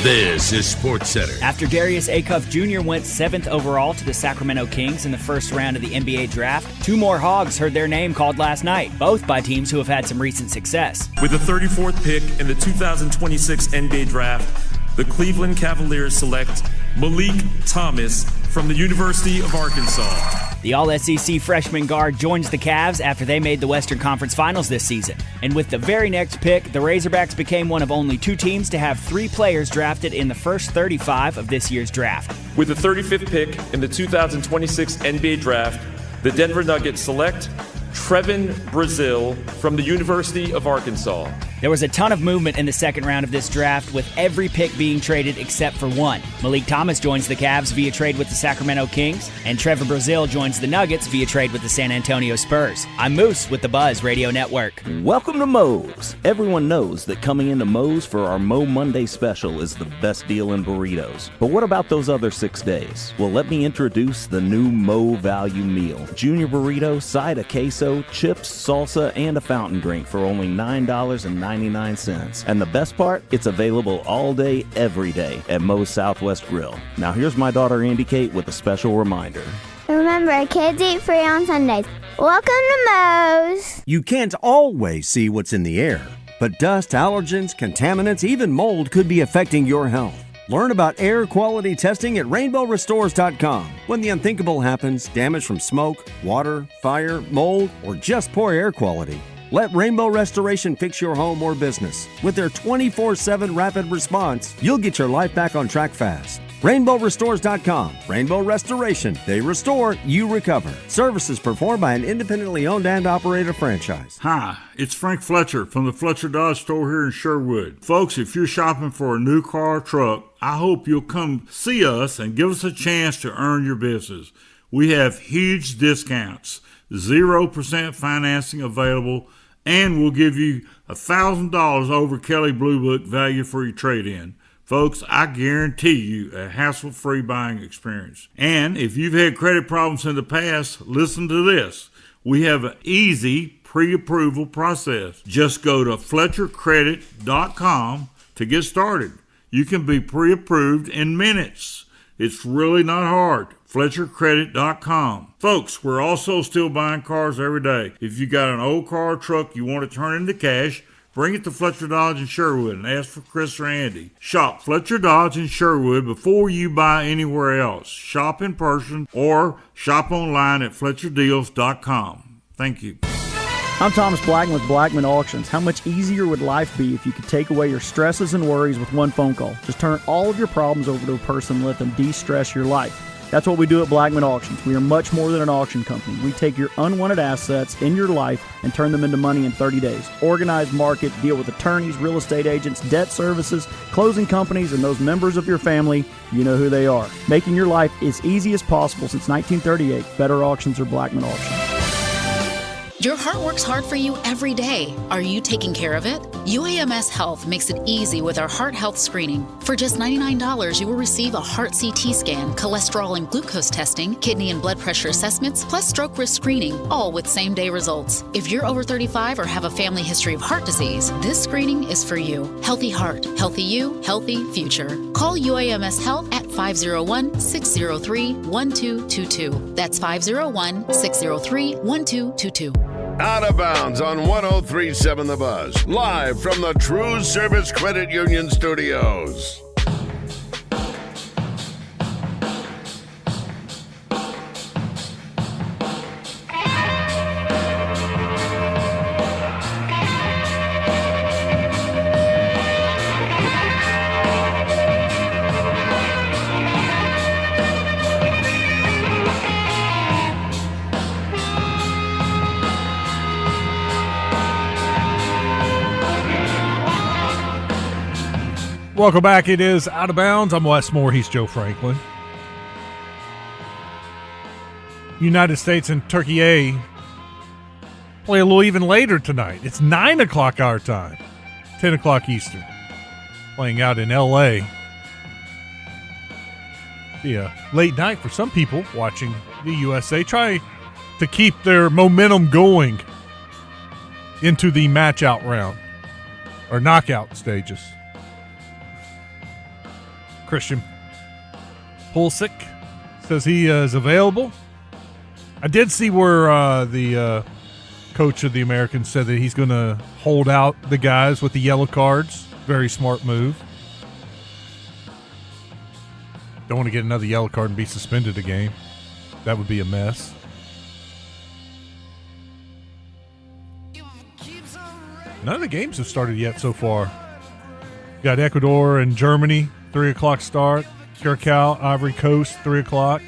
This is SportsCenter. After Darius Acuff Jr. went 7th overall to the Sacramento Kings in the first round of the NBA draft, 2 more Hogs heard their name called last night, both by teams who have had some recent success. With the 34th pick in the 2026 NBA draft, the Cleveland Cavaliers select Malik Thomas from the University of Arkansas. The All-SEC freshman guard joins the Cavs after they made the Western Conference Finals this season. And with the very next pick, the Razorbacks became one of only 2 teams to have 3 players drafted in the first 35 of this year's draft. With the 35th pick in the 2026 NBA draft, the Denver Nuggets select Trevin Brazil from the University of Arkansas. There was a ton of movement in the second round of this draft, with every pick being traded except for one. Malik Thomas joins the Cavs via trade with the Sacramento Kings, and Trevor Brazil joins the Nuggets via trade with the San Antonio Spurs. I'm Moose with the Buzz Radio Network. Welcome to Moe's. Everyone knows that coming into Moe's for our Mo Monday special is the best deal in burritos. But what about those other 6 days? Well, let me introduce the new Mo Value Meal. Junior burrito, side of queso, chips, salsa, and a fountain drink for only $9.99. And the best part, it's available all day, every day at Moe's Southwest Grill. Now here's my daughter Andy Kate with a special reminder. Remember, kids eat free on Sundays. Welcome to Moe's. You can't always see what's in the air, but dust, allergens, contaminants, even mold could be affecting your health. Learn about air quality testing at rainbowrestores.com. When the unthinkable happens, damage from smoke, water, fire, mold, or just poor air quality, let Rainbow Restoration fix your home or business. With their 24/7 rapid response, you'll get your life back on track fast. RainbowRestores.com. Rainbow Restoration. They restore, you recover. Services performed by an independently owned and operated franchise. Hi, it's Frank Fletcher from the Fletcher Dodge store here in Sherwood. Folks, if you're shopping for a new car or truck, I hope you'll come see us and give us a chance to earn your business. We have huge discounts, 0% financing available, and we'll give you $1,000 over Kelly Blue Book value for your trade-in. Folks, I guarantee you a hassle-free buying experience. And if you've had credit problems in the past, listen to this. We have an easy pre-approval process. Just go to FletcherCredit.com to get started. You can be pre-approved in minutes. It's really not hard. FletcherCredit.com. Folks, we're also still buying cars every day. If you got an old car or truck you want to turn into cash, bring it to Fletcher Dodge in Sherwood and ask for Chris or Andy. Shop Fletcher Dodge in Sherwood before you buy anywhere else. Shop in person or shop online at FletcherDeals.com. Thank you. I'm Thomas Blackman with Blackman Auctions. How much easier would life be if you could take away your stresses and worries with one phone call? Just turn all of your problems over to a person and let them de-stress your life. That's what we do at Blackman Auctions. We are much more than an auction company. We take your unwanted assets in your life and turn them into money in 30 days. Organize, market, deal with attorneys, real estate agents, debt services, closing companies, and those members of your family. You know who they are. Making your life as easy as possible since 1938. Better auctions or Blackman Auctions. Your heart works hard for you every day. Are you taking care of it? UAMS Health makes it easy with our heart health screening. For just $99, you will receive a heart CT scan, cholesterol and glucose testing, kidney and blood pressure assessments, plus stroke risk screening, all with same-day results. If you're over 35 or have a family history of heart disease, this screening is for you. Healthy heart, healthy you, healthy future. Call UAMS Health at 501-603-1222. That's 501-603-1222. Out of Bounds on 103.7 The Buzz. Live from the TruService Credit Union Studios. Welcome back. It is Out of Bounds. I'm Wes Moore. He's Joe Franklin. United States and Turkey play a little even later tonight. It's 9 o'clock our time, 10 o'clock Eastern, playing out in L.A. Be a late night for some people watching the USA. Try to keep their momentum going into the match-out round or knockout stages. Christian Pulisic says he is available. I did see where the coach of the Americans said that he's going to hold out the guys with the yellow cards. Very smart move. Don't want to get another yellow card and be suspended a game. That would be a mess. None of the games have started yet so far. Got Ecuador and Germany, 3 o'clock start. Curacao, Ivory Coast, 3 o'clock.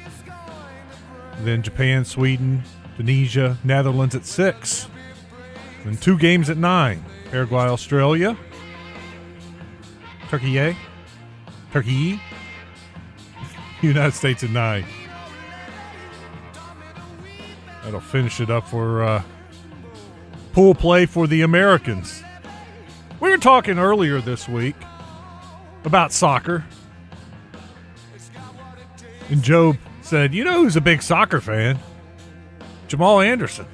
Then Japan, Sweden, Tunisia, Netherlands at 6. Then 2 games at 9. Paraguay, Australia. Turkey, United States at 9. That'll finish it up for pool play for the Americans. We were talking earlier this week about soccer. And Joe said, you know who's a big soccer fan? Jamal Anderson.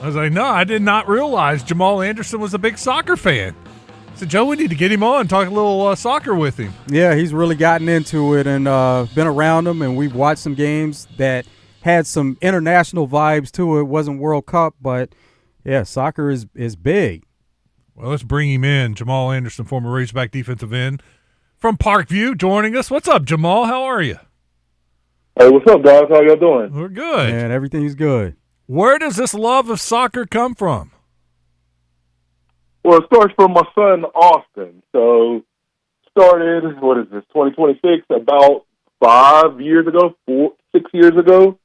I was like, no, I did not realize Jamal Anderson was a big soccer fan. I said, Joe, we need to get him on, talk a little soccer with him. Yeah, he's really gotten into it and been around him, and we've watched some games that had some international vibes to it. It wasn't World Cup, but, yeah, soccer is big. Well, let's bring him in. Jamal Anderson, former Razorback defensive end from Parkview, joining us. What's up, Jamal? How are you? Hey, what's up, guys? How y'all doing? We're good. And everything's good. Where does this love of soccer come from? Well, it starts from my son, Austin. So, started, 2026, about 6 years ago.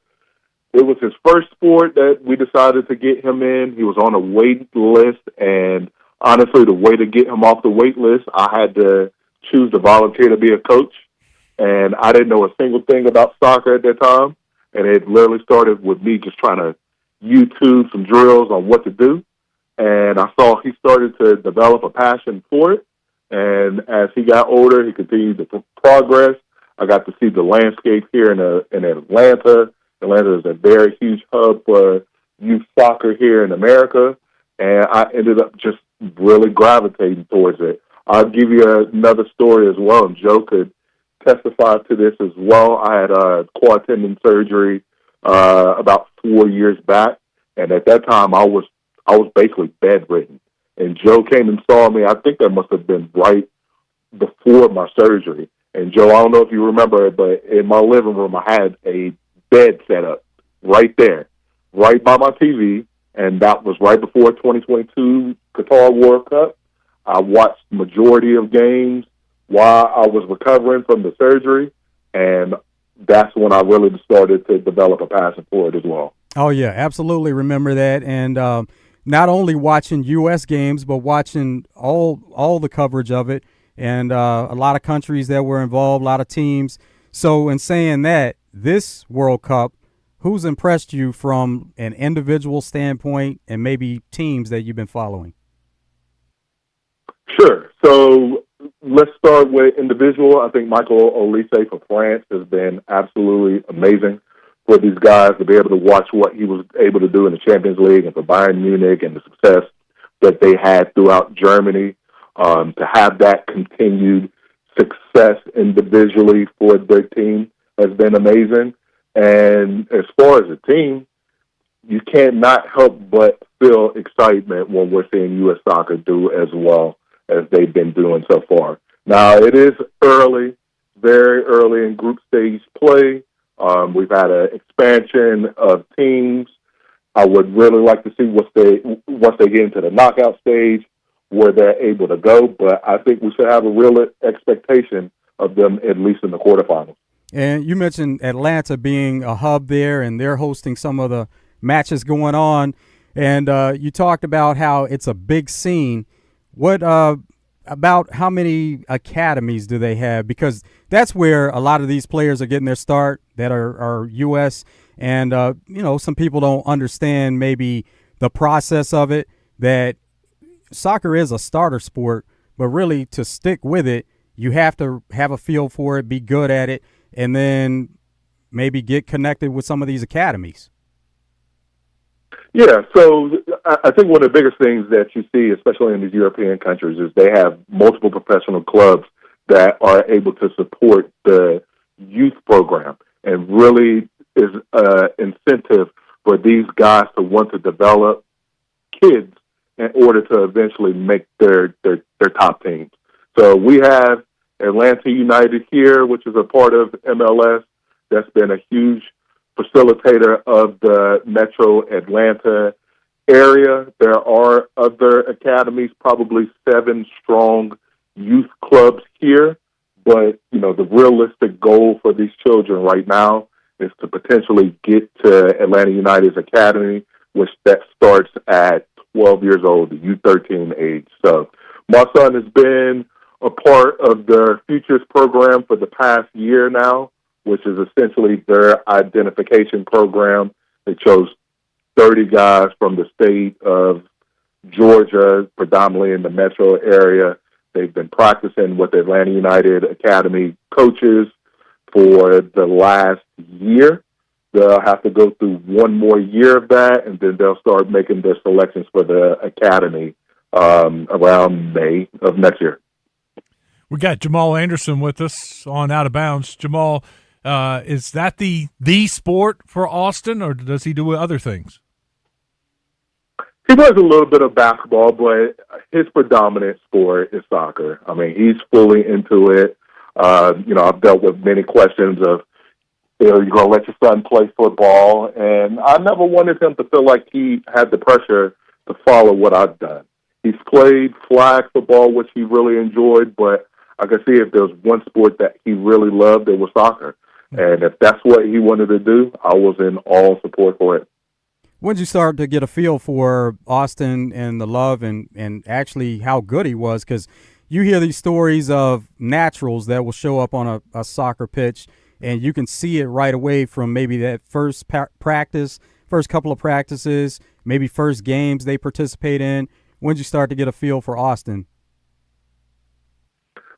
It was his first sport that we decided to get him in. He was on a wait list, and honestly, the way to get him off the wait list, I had to choose to volunteer to be a coach. And I didn't know a single thing about soccer at that time. And it literally started with me just trying to YouTube some drills on what to do. And I saw he started to develop a passion for it. And as he got older, he continued to progress. I got to see the landscape here in Atlanta. Atlanta is a very huge hub for youth soccer here in America. And I ended up just really gravitating towards it. I'll give you another story as well, and Joe could testify to this as well. I had a quad tendon surgery about 4 years back, and at that time I was basically bedridden. And Joe came and saw me. I think that must have been right before my surgery. And Joe, I don't know if you remember it, but in my living room I had a bed set up right there, right by my TV, and that was right before 2022 Qatar World Cup. I watched the majority of games while I was recovering from the surgery, and that's when I really started to develop a passion for it as well. Oh, yeah, absolutely remember that. And not only watching U.S. games, but watching all the coverage of it, and a lot of countries that were involved, a lot of teams. So in saying that, this World Cup, who's impressed you from an individual standpoint and maybe teams that you've been following? Sure. So let's start with individual. I think Michael Olise for France has been absolutely amazing for these guys to be able to watch what he was able to do in the Champions League and for Bayern Munich and the success that they had throughout Germany. To have that continued success individually for their team has been amazing. And as far as a team, you can't not help but feel excitement when we're seeing U.S. soccer do as well as they've been doing so far. Now, it is early, very early in group stage play. We've had an expansion of teams. I would really like to see once they get into the knockout stage where they're able to go, but I think we should have a real expectation of them at least in the quarterfinals. And you mentioned Atlanta being a hub there, and they're hosting some of the matches going on. And you talked about how it's a big scene. What about how many academies do they have? Because that's where a lot of these players are getting their start that are U.S. And, some people don't understand maybe the process of it, that soccer is a starter sport, but really to stick with it, you have to have a feel for it, be good at it, and then maybe get connected with some of these academies. Yeah, so I think one of the biggest things that you see, especially in these European countries, is they have multiple professional clubs that are able to support the youth program, and really is an incentive for these guys to want to develop kids in order to eventually make their top teams. So we have Atlanta United here, which is a part of MLS. That's been a huge facilitator of the Metro Atlanta area. There are other academies, probably 7 strong youth clubs here. But, the realistic goal for these children right now is to potentially get to Atlanta United's academy, which that starts at 12 years old, the U13 age. So my son has been a part of their Futures program for the past year now, which is essentially their identification program. They chose 30 guys from the state of Georgia, predominantly in the metro area. They've been practicing with the Atlanta United Academy coaches for the last year. They'll have to go through one more year of that, and then they'll start making their selections for the academy around May of next year. We got Jamal Anderson with us on Out of Bounds. Jamal, is that the sport for Austin, or does he do other things? He plays a little bit of basketball, but his predominant sport is soccer. I mean, he's fully into it. I've dealt with many questions of, you're going to let your son play football, and I never wanted him to feel like he had the pressure to follow what I've done. He's played flag football, which he really enjoyed, but I could see if there was one sport that he really loved, it was soccer. And if that's what he wanted to do, I was in all support for it. When did you start to get a feel for Austin and the love and actually how good he was? Because you hear these stories of naturals that will show up on a soccer pitch, and you can see it right away from maybe that first practice, first couple of practices, maybe first games they participate in. When did you start to get a feel for Austin?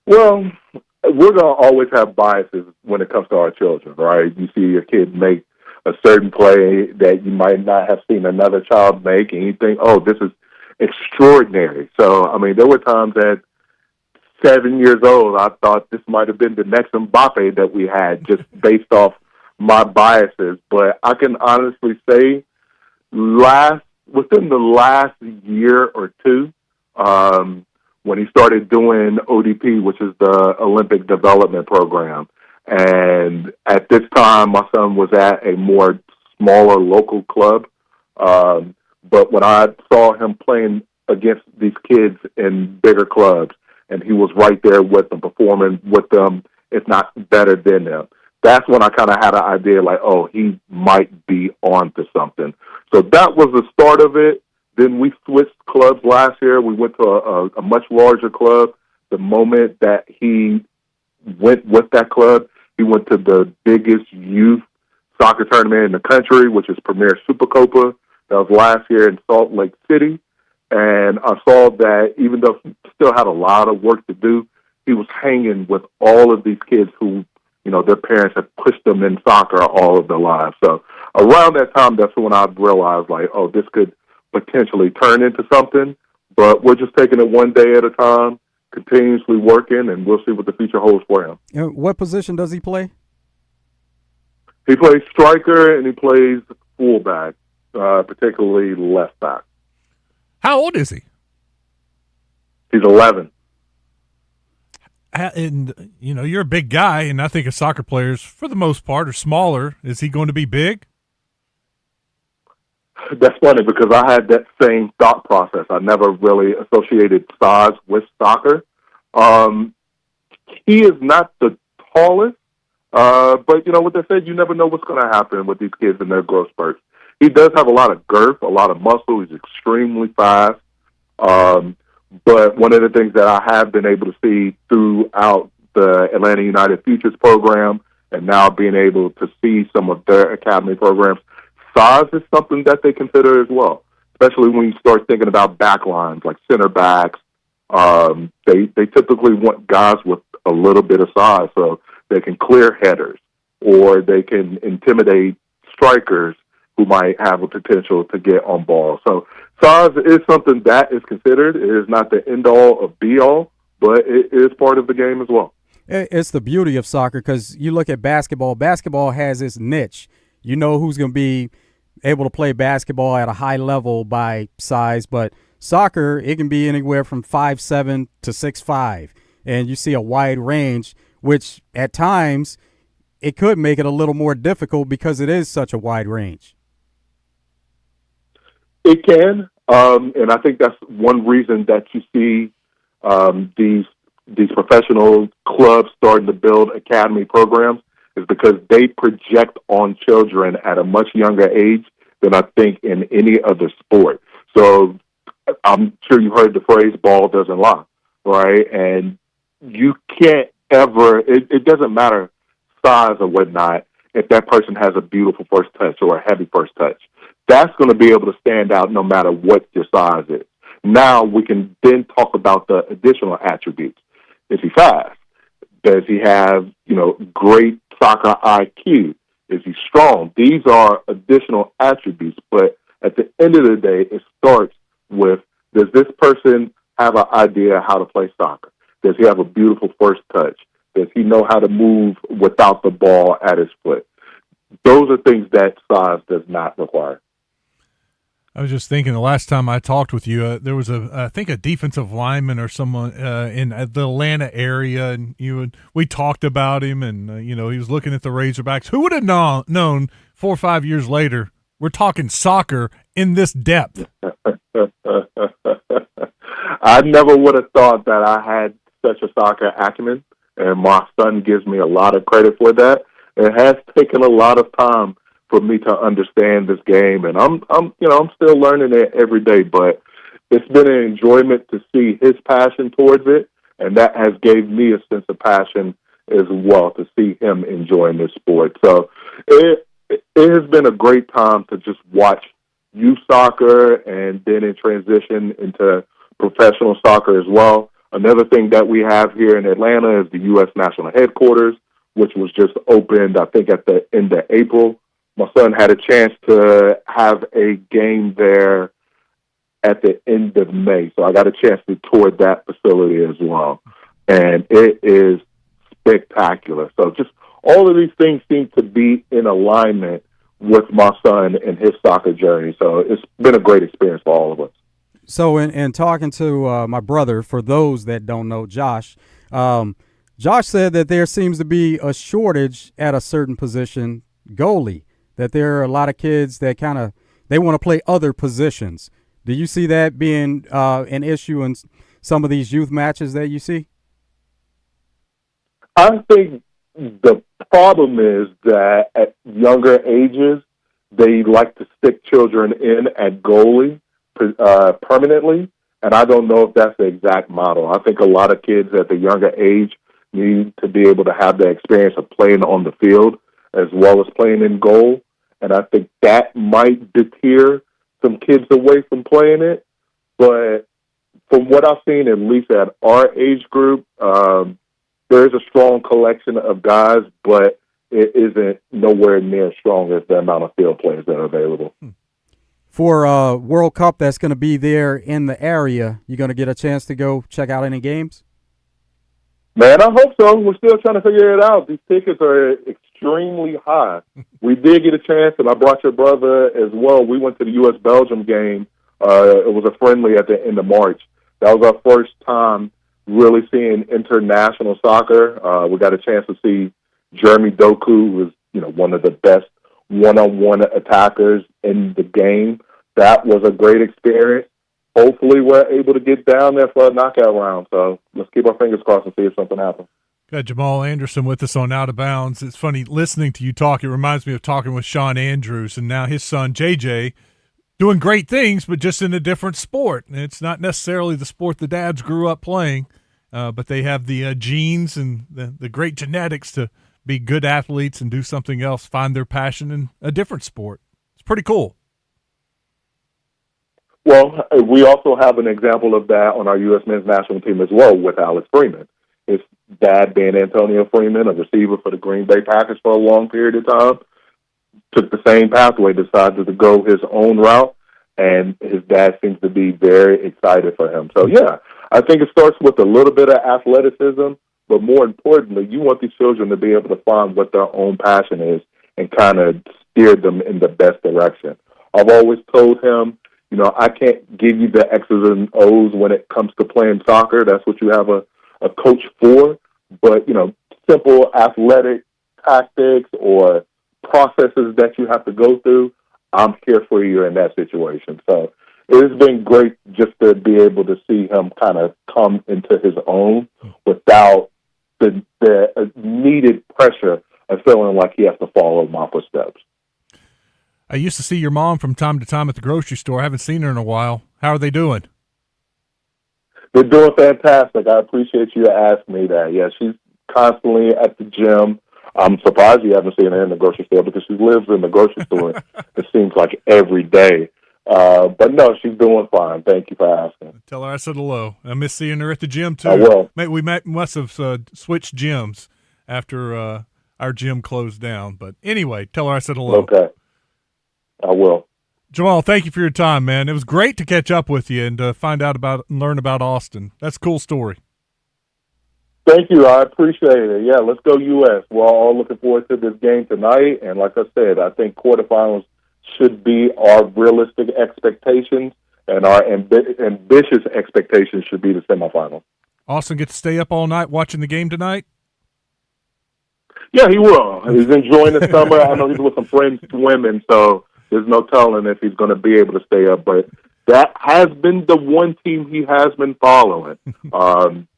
Well, we're going to always have biases when it comes to our children, right? You see your kid make a certain play that you might not have seen another child make, and you think, oh, this is extraordinary. So, I mean, there were times at 7 years old, I thought this might have been the next Mbappe that we had, just based off my biases. But I can honestly say, within the last year or two, when he started doing ODP, which is the Olympic Development Program, and at this time, my son was at a more smaller local club. But when I saw him playing against these kids in bigger clubs, and he was right there with them, performing with them, if not better than them, that's when I kind of had an idea like, oh, he might be on to something. So that was the start of it. Then we switched clubs last year. We went to a much larger club. The moment that he went with that club, he went to the biggest youth soccer tournament in the country, which is Premier Supercopa. That was last year in Salt Lake City. And I saw that even though he still had a lot of work to do, he was hanging with all of these kids who, their parents have pushed them in soccer all of their lives. So around that time, that's when I realized, like, oh, this could potentially turn into something. But we're just taking it one day at a time, continuously working, and we'll see what the future holds for him. And what position does he play? He plays striker and he plays fullback, particularly left back. How old is he? He's 11. And, you're a big guy, and I think of soccer players, for the most part, are smaller. Is he going to be big? That's funny because I had that same thought process. I never really associated size with soccer. He is not the tallest, but what they said, you never know what's going to happen with these kids in their growth spurts. He does have a lot of girth, a lot of muscle. He's extremely fast. But one of the things that I have been able to see throughout the Atlanta United Futures program and now being able to see some of their academy programs, size is something that they consider as well, especially when you start thinking about back lines like center backs. They typically want guys with a little bit of size so they can clear headers or they can intimidate strikers who might have a potential to get on ball. So size is something that is considered. It is not the end-all of be-all, but it is part of the game as well. It's the beauty of soccer because you look at basketball. Basketball has its niche. You know who's going to be able to play basketball at a high level by size, but soccer, it can be anywhere from 5'7" to 6'5", and you see a wide range, which at times it could make it a little more difficult because it is such a wide range. It can, and I think that's one reason that you see these professional clubs starting to build academy programs is because they project on children at a much younger age than I think in any other sport. So I'm sure you've heard the phrase "ball doesn't lie," right? And you can't ever. It doesn't matter size or whatnot if that person has a beautiful first touch or a heavy first touch. That's going to be able to stand out no matter what your size is. Now we can then talk about the additional attributes. Is he fast? Does he have, great soccer IQ? Is he strong? These are additional attributes, but at the end of the day, it starts with, does this person have an idea how to play soccer? Does he have a beautiful first touch? Does he know how to move without the ball at his foot? Those are things that size does not require. I was just thinking the last time I talked with you, there was I think a defensive lineman or someone in the Atlanta area, and we talked about him, and he was looking at the Razorbacks. Who would have known 4 or 5 years later we're talking soccer in this depth? I never would have thought that I had such a soccer acumen, and my son gives me a lot of credit for that. It has taken a lot of time for me to understand this game, and I'm still learning it every day, but it's been an enjoyment to see his passion towards it, and that has gave me a sense of passion as well to see him enjoying this sport. So it has been a great time to just watch youth soccer and then in transition into professional soccer as well. Another thing that we have here in Atlanta is the U.S. National Headquarters, which was just opened, I think, at the end of April. My son had a chance to have a game there at the end of May, so I got a chance to tour that facility as well. And it is spectacular. So just all of these things seem to be in alignment with my son and his soccer journey. So it's been a great experience for all of us. So in talking to my brother, for those that don't know Josh, Josh said that there seems to be a shortage at a certain position, goalie, that there are a lot of kids that they want to play other positions. Do you see that being an issue in some of these youth matches that you see? I think the problem is that at younger ages, they like to stick children in at goalie permanently, and I don't know if that's the exact model. I think a lot of kids at the younger age need to be able to have the experience of playing on the field as well as playing in goal, and I think that might deter some kids away from playing it. But from what I've seen, at least at our age group, there is a strong collection of guys, but it isn't nowhere near as strong as the amount of field players that are available. For World Cup that's going to be there in the area, you going to get a chance to go check out any games? Man, I hope so. We're still trying to figure it out. These tickets are extremely high. We did get a chance, and I brought your brother as well. We went to the U.S.-Belgium game. It was a friendly at the end of March. That was our first time really seeing international soccer. We got a chance to see Jeremy Doku, who was one of the best one-on-one attackers in the game. That was a great experience. Hopefully we're able to get down there for a knockout round. So let's keep our fingers crossed and see if something happens. Got Jamal Anderson with us on Out of Bounds. It's funny listening to you talk. It reminds me of talking with Sean Andrews, and now his son, JJ, doing great things, but just in a different sport. And it's not necessarily the sport the dads grew up playing, but they have the genes and the great genetics to be good athletes and do something else, find their passion in a different sport. It's pretty cool. Well, we also have an example of that on our U.S. men's national team as well with Alex Freeman. His dad being Antonio Freeman, a receiver for the Green Bay Packers for a long period of time, took the same pathway, decided to go his own route, and his dad seems to be very excited for him. So, yeah, I think it starts with a little bit of athleticism, but more importantly, you want these children to be able to find what their own passion is and kind of steer them in the best direction. I've always told him, you know, I can't give you the X's and O's when it comes to playing soccer. That's what you have a coach for. But, you know, simple athletic tactics or processes that you have to go through, I'm here for you in that situation. So it has been great just to be able to see him kind of come into his own without the needed pressure of feeling like he has to follow my footsteps. I used to see your mom from time to time at the grocery store. I haven't seen her in a while. How are they doing? They're doing fantastic. I appreciate you asking me that. Yeah, she's constantly at the gym. I'm surprised you haven't seen her in the grocery store because she lives in the grocery store, it seems like, every day. But no, she's doing fine. Thank you for asking. Tell her I said hello. I miss seeing her at the gym, too. I will. We must have switched gyms after our gym closed down. But anyway, tell her I said hello. Okay. I will. Jamal, thank you for your time, man. It was great to catch up with you and find out about and learn about Austin. That's a cool story. Thank you. I appreciate it. Yeah, let's go U.S. We're all looking forward to this game tonight. And like I said, I think quarterfinals should be our realistic expectations, and our ambitious expectations should be the semifinals. Austin get to stay up all night watching the game tonight? Yeah, he will. He's enjoying the summer. I know he's with some friends swimming, so there's no telling if he's going to be able to stay up. But that has been the one team he has been following.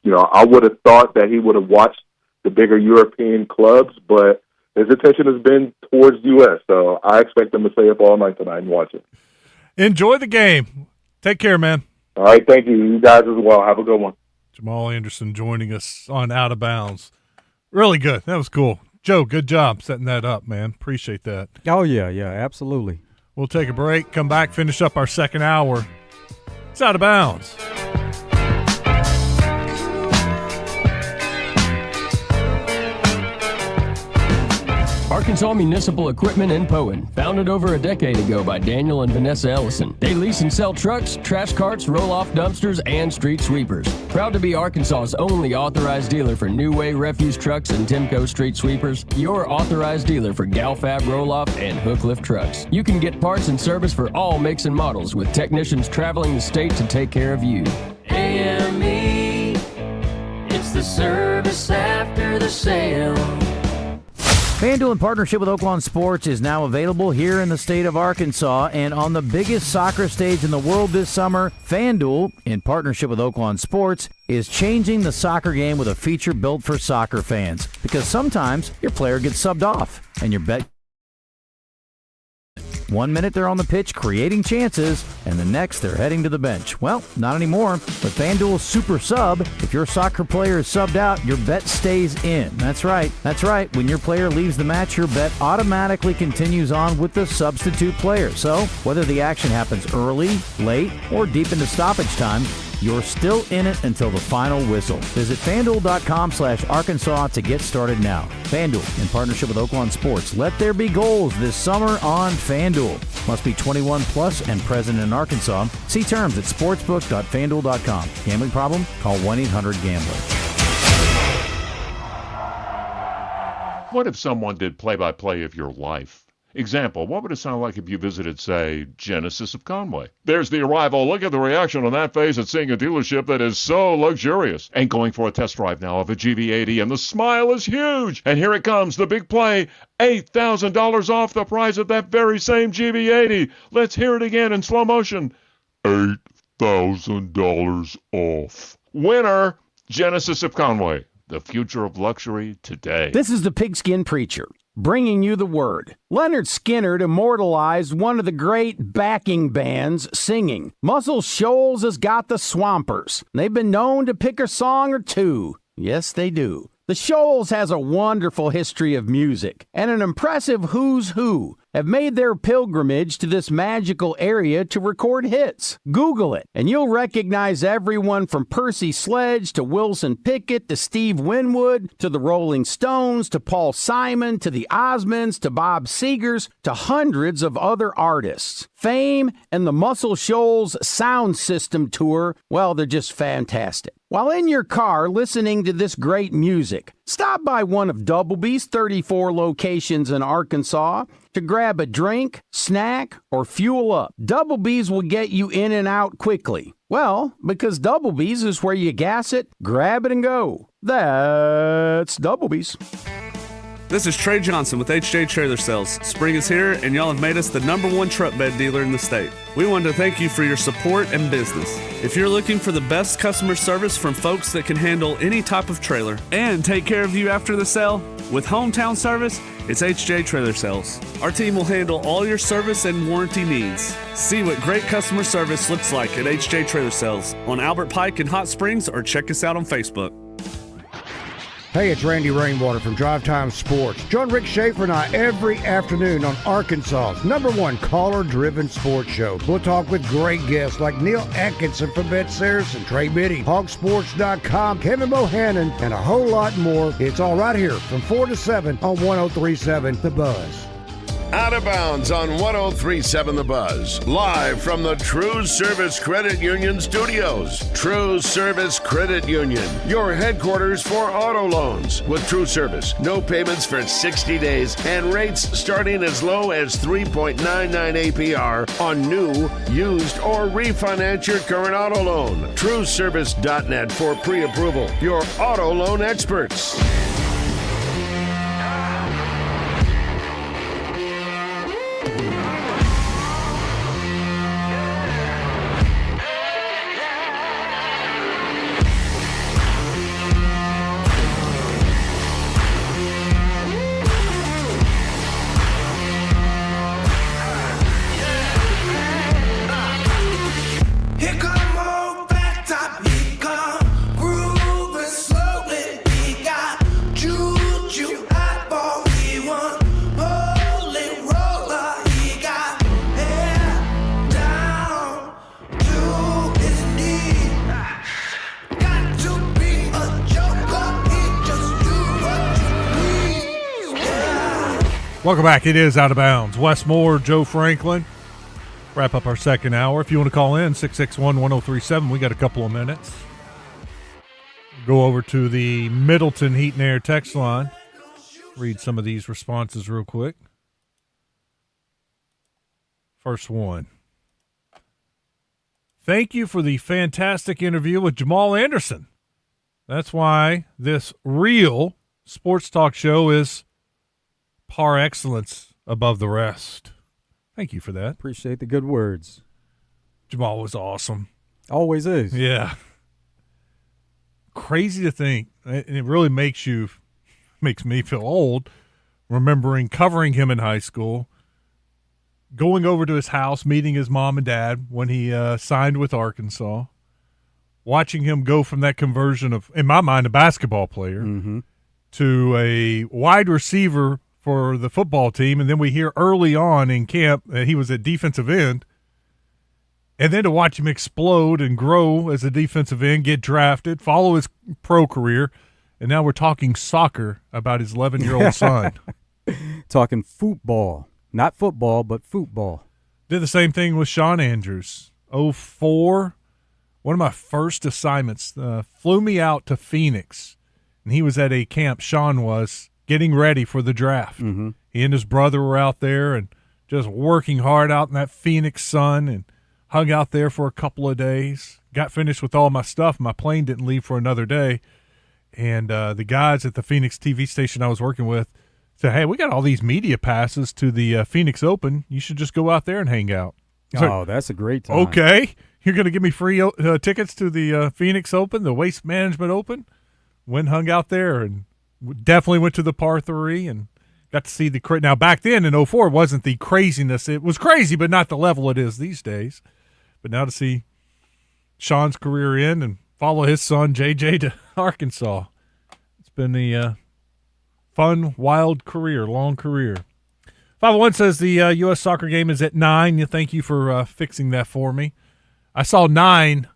You know, I would have thought that he would have watched the bigger European clubs, but his attention has been towards the U.S., so I expect him to stay up all night tonight and watch it. Enjoy the game. Take care, man. All right, thank you. You guys as well. Have a good one. Jamal Anderson joining us on Out of Bounds. Really good. That was cool. Joe, good job setting that up, man. Appreciate that. Oh, yeah, absolutely. We'll take a break, come back, finish up our second hour. It's Out of Bounds. Arkansas Municipal Equipment in Poen, founded over a decade ago by Daniel and Vanessa Ellison. They lease and sell trucks, trash carts, roll-off dumpsters, and street sweepers. Proud to be Arkansas's only authorized dealer for New Way refuse trucks and Timco street sweepers, your authorized dealer for Galfab roll-off and hook lift trucks. You can get parts and service for all makes and models with technicians traveling the state to take care of you. AME, it's the service after the sale. FanDuel, in partnership with Oaklawn Sports, is now available here in the state of Arkansas. And on the biggest soccer stage in the world this summer, FanDuel, in partnership with Oaklawn Sports, is changing the soccer game with a feature built for soccer fans. Because sometimes your player gets subbed off, and your bet... 1 minute they're on the pitch creating chances, and the next they're heading to the bench. Well, not anymore. With FanDuel's Super Sub, if your soccer player is subbed out, your bet stays in. That's right. When your player leaves the match, your bet automatically continues on with the substitute player. So, whether the action happens early, late, or deep into stoppage time, you're still in it until the final whistle. Visit FanDuel.com/Arkansas to get started now. FanDuel, in partnership with Oaklawn Sports. Let there be goals this summer on FanDuel. Must be 21 plus and present in Arkansas. See terms at sportsbook.fanduel.com. Gambling problem? Call 1-800-GAMBLER. What if someone did play-by-play of your life? Example, what would it sound like if you visited, say, Genesis of Conway? There's the arrival. Look at the reaction on that face at seeing a dealership that is so luxurious. And going for a test drive now of a GV80, and the smile is huge. And here it comes, the big play, $8,000 off the price of that very same GV80. Let's hear it again in slow motion. $8,000 off. Winner, Genesis of Conway. The future of luxury today. This is the Pigskin Preacher, bringing you the word. Leonard Skinner immortalized one of the great backing bands singing. Muscle Shoals has got the Swampers. They've been known to pick a song or two. Yes, they do. The Shoals has a wonderful history of music, and an impressive who's who have made their pilgrimage to this magical area to record hits. Google it, and you'll recognize everyone from Percy Sledge to Wilson Pickett to Steve Winwood to the Rolling Stones to Paul Simon to the Osmonds to Bob Seger's to hundreds of other artists. Fame and the Muscle Shoals Sound System Tour, well, they're just fantastic. While in your car listening to this great music, stop by one of Doublebee's 34 locations in Arkansas to grab a drink, snack, or fuel up. Doublebee's will get you in and out quickly. Well, because Doublebee's is where you gas it, grab it, and go. That's Doublebee's. This is Trey Johnson with HJ Trailer Sales. Spring is here, and y'all have made us the #1 truck bed dealer in the state. We want to thank you for your support and business. If you're looking for the best customer service from folks that can handle any type of trailer and take care of you after the sale, with hometown service, it's HJ Trailer Sales. Our team will handle all your service and warranty needs. See what great customer service looks like at HJ Trailer Sales on Albert Pike in Hot Springs, or check us out on Facebook. Hey, it's Randy Rainwater from Drive Time Sports. Join Rick Schaefer and I every afternoon on Arkansas's #1 caller-driven sports show. We'll talk with great guests like Neil Atkinson from Bet Saracen, Trey Biddy, Hogsports.com, Kevin Bohannon, and a whole lot more. It's all right here from 4 to 7 on 103.7 The Buzz. Out of Bounds on 103.7 The Buzz. Live from the TruService Credit Union studios. TruService Credit Union, your headquarters for auto loans. With TruService, no payments for 60 days and rates starting as low as 3.99 APR on new, used, or refinance your current auto loan. TruService.net for pre-approval. Your auto loan experts. Welcome back. It is Out of Bounds. Wes Moore, Joe Franklin. Wrap up our second hour. If you want to call in, 661-1037. We got a couple of minutes. Go over to the Middleton Heat and Air text line. Read some of these responses real quick. First one. Thank you for the fantastic interview with Jamal Anderson. That's why this real sports talk show is par excellence above the rest. Thank you for that. Appreciate the good words. Jamal was awesome. Always is. Yeah. Crazy to think, and it really makes me feel old, remembering covering him in high school, going over to his house, meeting his mom and dad when he signed with Arkansas, watching him go from that conversion of, in my mind, a basketball player to a wide receiver for the football team, and then we hear early on in camp that he was a defensive end, and then to watch him explode and grow as a defensive end, get drafted, follow his pro career, and now we're talking soccer about his 11-year-old son. Talking football. Not football, but football. Did the same thing with Sean Andrews. 04, one of my first assignments, flew me out to Phoenix, and he was at a camp, Sean was, getting ready for the draft. He and his brother were out there and just working hard out in that Phoenix sun, and hung out there for a couple of days. Got finished with all my stuff. My plane didn't leave for another day. And the guys at the Phoenix TV station I was working with said, hey, we got all these media passes to the Phoenix Open. You should just go out there and hang out. Oh, that's a great time. Okay. You're going to give me free tickets to the Phoenix Open, the Waste Management Open? Went and hung out there and definitely went to the par 3 and got to see the – now, back then in 04, it wasn't the craziness. It was crazy, but not the level it is these days. But now to see Sean's career end and follow his son, JJ, to Arkansas, been a fun, wild career, long career. 501 says the U.S. soccer game is at 9. Thank you for fixing that for me. I saw 9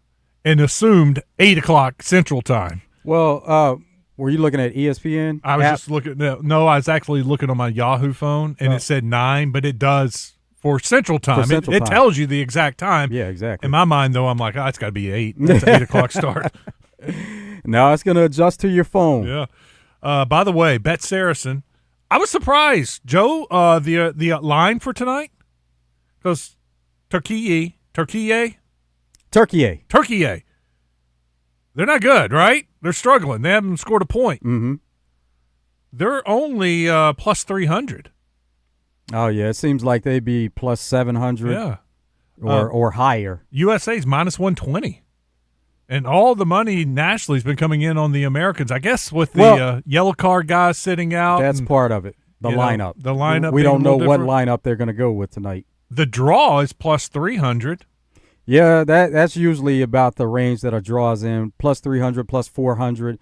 and assumed 8 o'clock Central Time. Well, were you looking at ESPN? I was just looking. No, I was actually looking on my Yahoo phone, and it said 9, but it does for Central Time. It tells you the exact time. Yeah, exactly. In my mind, though, I'm like, it's got to be 8. That's an 8 o'clock start. Now it's going to adjust to your phone. Yeah. By the way, Bet Saracen. I was surprised, Joe. The line for tonight, because Turkey. They're not good, right? They're struggling. They haven't scored a point. Mm-hmm. They're only plus 300. Oh yeah, it seems like they'd be plus 700. Yeah, or higher. USA's minus 120. And all the money nationally has been coming in on the Americans. I guess with the yellow card guys sitting out. That's part of it. The lineup. The lineup. We don't know what lineup they're going to go with tonight. The draw is plus 300. Yeah, that's usually about the range that a draw is in, plus 300, plus 400.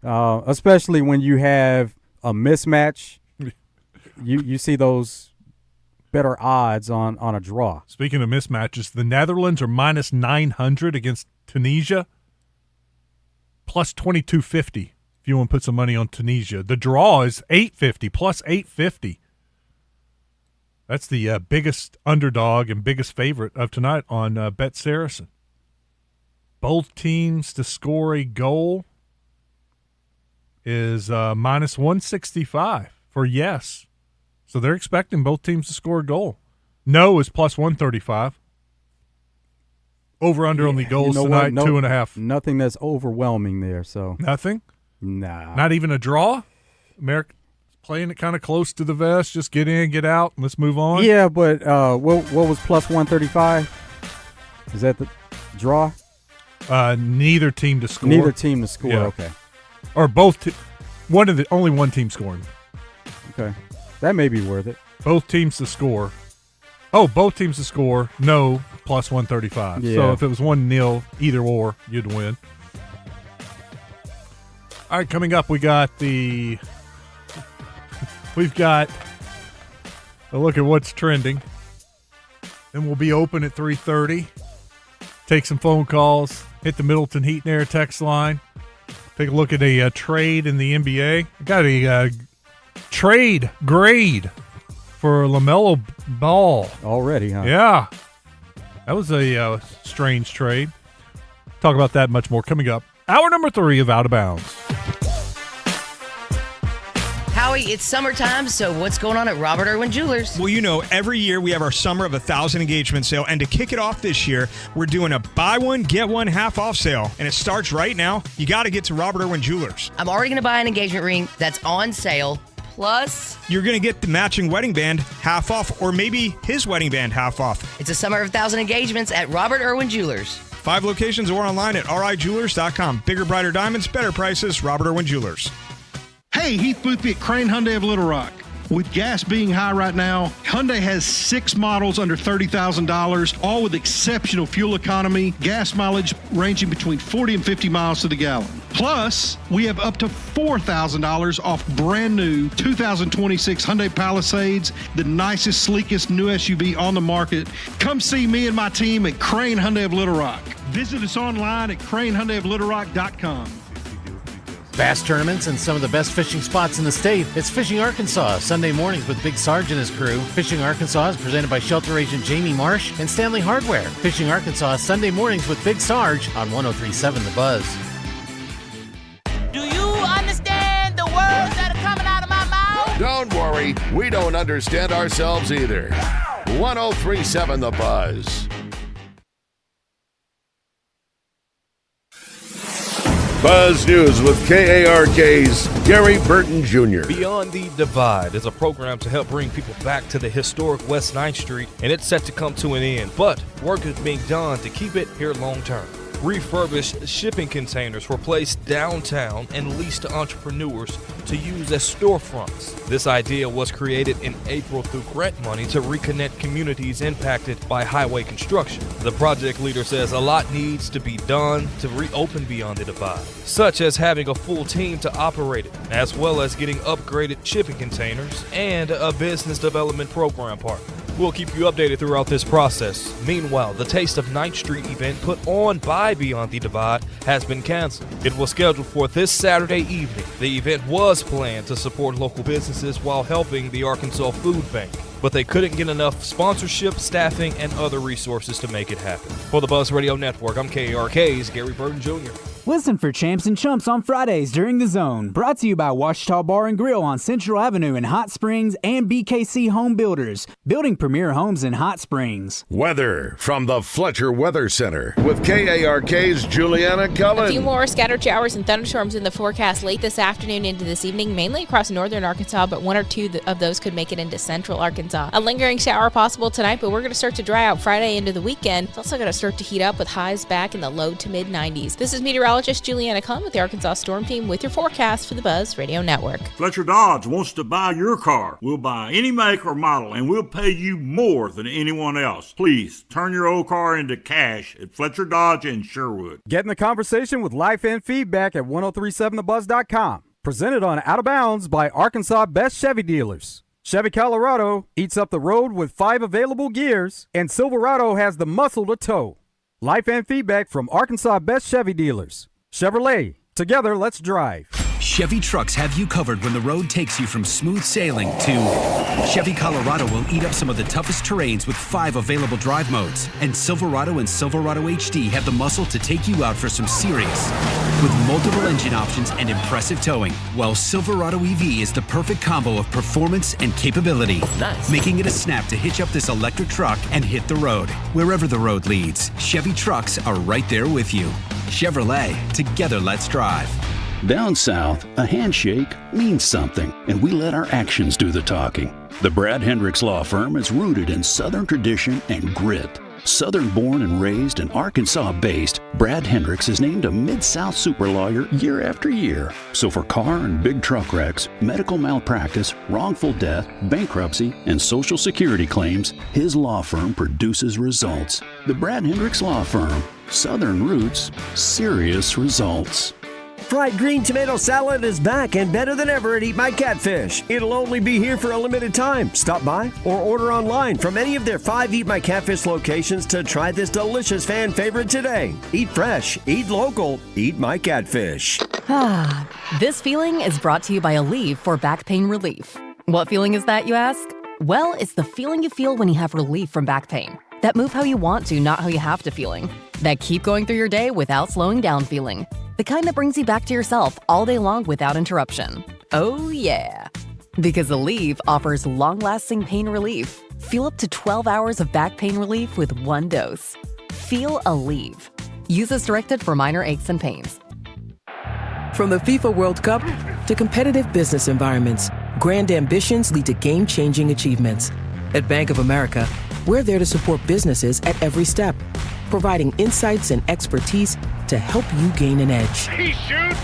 Especially when you have a mismatch, you see those better odds on a draw. Speaking of mismatches, the Netherlands are minus 900 against Tunisia, plus 2250 if you want to put some money on Tunisia. The draw is 850, plus 850. That's the biggest underdog and biggest favorite of tonight on Bet Saracen. Both teams to score a goal is minus 165 for yes. So they're expecting both teams to score a goal. No is plus 135. Over-under on the goals tonight, 2.5. Nothing that's overwhelming there. So nothing? Nah. Not even a draw? America playing it kind of close to the vest. Just get in, get out, and let's move on. Yeah, but what was plus 135? Is that the draw? Neither team to score. Neither team to score, Yeah. okay. Or both. Only one team scoring. Okay. That may be worth it. Both teams to score. Oh, both teams to score. No, plus 135. Yeah. So if it was 1-0, either or, you'd win. All right, coming up, we've got a look at what's trending. Then we'll be open at 3:30. Take some phone calls. Hit the Middleton Heat and Air text line. Take a look at a trade in the NBA. I got a trade grade for LaMelo Ball. Already, huh? Yeah. That was a strange trade. Talk about that much more coming up. Hour number 3 of Out of Bounds. Howie, it's summertime, so what's going on at Robert Irwin Jewelers? Well, you know, every year we have our Summer of 1,000 engagement sale, and to kick it off this year, we're doing a buy one, get one half off sale, and it starts right now. You got to get to Robert Irwin Jewelers. I'm already going to buy an engagement ring that's on sale, plus you're going to get the matching wedding band half off, or maybe his wedding band half off. It's a Summer of 1,000 engagements at Robert Irwin Jewelers. 5 locations or online at rijewelers.com. Bigger, brighter diamonds, better prices, Robert Irwin Jewelers. Hey, Heath Boothby at Crane Hyundai of Little Rock. With gas being high right now, Hyundai has 6 models under $30,000, all with exceptional fuel economy, gas mileage ranging between 40 and 50 miles to the gallon. Plus, we have up to $4,000 off brand new 2026 Hyundai Palisades, the nicest, sleekest new SUV on the market. Come see me and my team at Crane Hyundai of Little Rock. Visit us online at cranehyundaioflittlerock.com. Bass tournaments and some of the best fishing spots in the state. It's Fishing Arkansas, Sunday mornings with Big Sarge and his crew. Fishing Arkansas is presented by Shelter Agent Jamie Marsh and Stanley Hardware. Fishing Arkansas, Sunday mornings with Big Sarge on 103.7 The Buzz. Do you understand the words that are coming out of my mouth? Don't worry, we don't understand ourselves either. 103.7 The Buzz. Buzz News with KARK's Gary Burton Jr. Beyond the Divide is a program to help bring people back to the historic West 9th Street, and it's set to come to an end, but work is being done to keep it here long term. Refurbished shipping containers were placed downtown and leased to entrepreneurs to use as storefronts. This idea was created in April through grant money to reconnect communities impacted by highway construction. The project leader says a lot needs to be done to reopen Beyond the Divide, such as having a full team to operate it, as well as getting upgraded shipping containers and a business development program partner. We'll keep you updated throughout this process. Meanwhile, the Taste of 9th Street event put on by Beyond the Divide has been canceled. It was scheduled for this Saturday evening. The event was planned to support local businesses while helping the Arkansas Food Bank, but they couldn't get enough sponsorship, staffing, and other resources to make it happen. For the Buzz Radio Network, I'm KARK's Gary Burton Jr. Listen for Champs and Chumps on Fridays during The Zone. Brought to you by Washita Bar and Grill on Central Avenue in Hot Springs and BKC Home Builders, building premier homes in Hot Springs. Weather from the Fletcher Weather Center with KARK's Juliana Cullen. A few more scattered showers and thunderstorms in the forecast late this afternoon into this evening, mainly across northern Arkansas, but one or two of those could make it into central Arkansas. A lingering shower possible tonight, but we're going to start to dry out Friday into the weekend. It's also going to start to heat up with highs back in the low to mid 90s. This is meteorologist Juliana Cullen with the Arkansas Storm Team with your forecast for the Buzz Radio Network. Fletcher Dodge wants to buy your car. We'll buy any make or model, and we'll pay you more than anyone else. Please turn your old car into cash at Fletcher Dodge in Sherwood. Get in the conversation with Life and Feedback at 1037thebuzz.com. Presented on Out of Bounds by Arkansas Best Chevy Dealers. Chevy Colorado eats up the road with 5 available gears, and Silverado has the muscle to tow. Life and Feedback from Arkansas Best Chevy Dealers. Chevrolet, together let's drive. Chevy trucks have you covered when the road takes you from smooth sailing to Chevy Colorado will eat up some of the toughest terrains with 5 available drive modes. And Silverado and Silverado HD have the muscle to take you out for some serious with multiple engine options and impressive towing. While Silverado EV is the perfect combo of performance and capability, making it a snap to hitch up this electric truck and hit the road. Wherever the road leads, Chevy trucks are right there with you. Chevrolet, together let's drive. Down south, a handshake means something, and we let our actions do the talking. The Brad Hendricks Law Firm is rooted in Southern tradition and grit. Southern born and raised and Arkansas based, Brad Hendricks is named a Mid-South super lawyer year after year. So for car and big truck wrecks, medical malpractice, wrongful death, bankruptcy, and Social Security claims, his law firm produces results. The Brad Hendricks Law Firm. Southern roots, serious results. Fried green tomato salad is back and better than ever at Eat My Catfish. It'll only be here for a limited time. Stop by or order online from any of their 5 Eat My Catfish locations to try this delicious fan favorite today. Eat fresh, eat local, eat my catfish. This feeling is brought to you by Aleve for back pain relief. What feeling is that, you ask? Well, it's the feeling you feel when you have relief from back pain. That move how you want to, not how you have to feeling. That keep going through your day without slowing down feeling. The kind that brings you back to yourself all day long without interruption. Oh yeah. Because Aleve offers long-lasting pain relief. Feel up to 12 hours of back pain relief with 1 dose. Feel Aleve. Use as directed for minor aches and pains. From the FIFA World Cup to competitive business environments, grand ambitions lead to game-changing achievements. At Bank of America, we're there to support businesses at every step, providing insights and expertise to help you gain an edge. He shoots,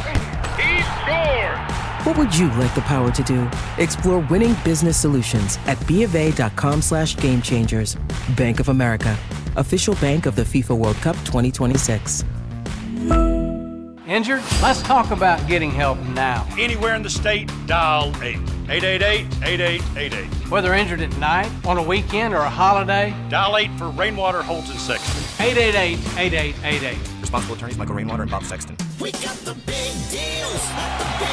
he scores! What would you like the power to do? Explore winning business solutions at BofA.com/gamechangers. Bank of America, official bank of the FIFA World Cup 2026. Injured? Let's talk about getting help now. Anywhere in the state, dial 888-8888. Whether injured at night, on a weekend, or a holiday, dial 8 for Rainwater Holds and Sexton. 888-8888. Responsible attorneys Michael Rainwater and Bob Sexton. We got the big deals, the big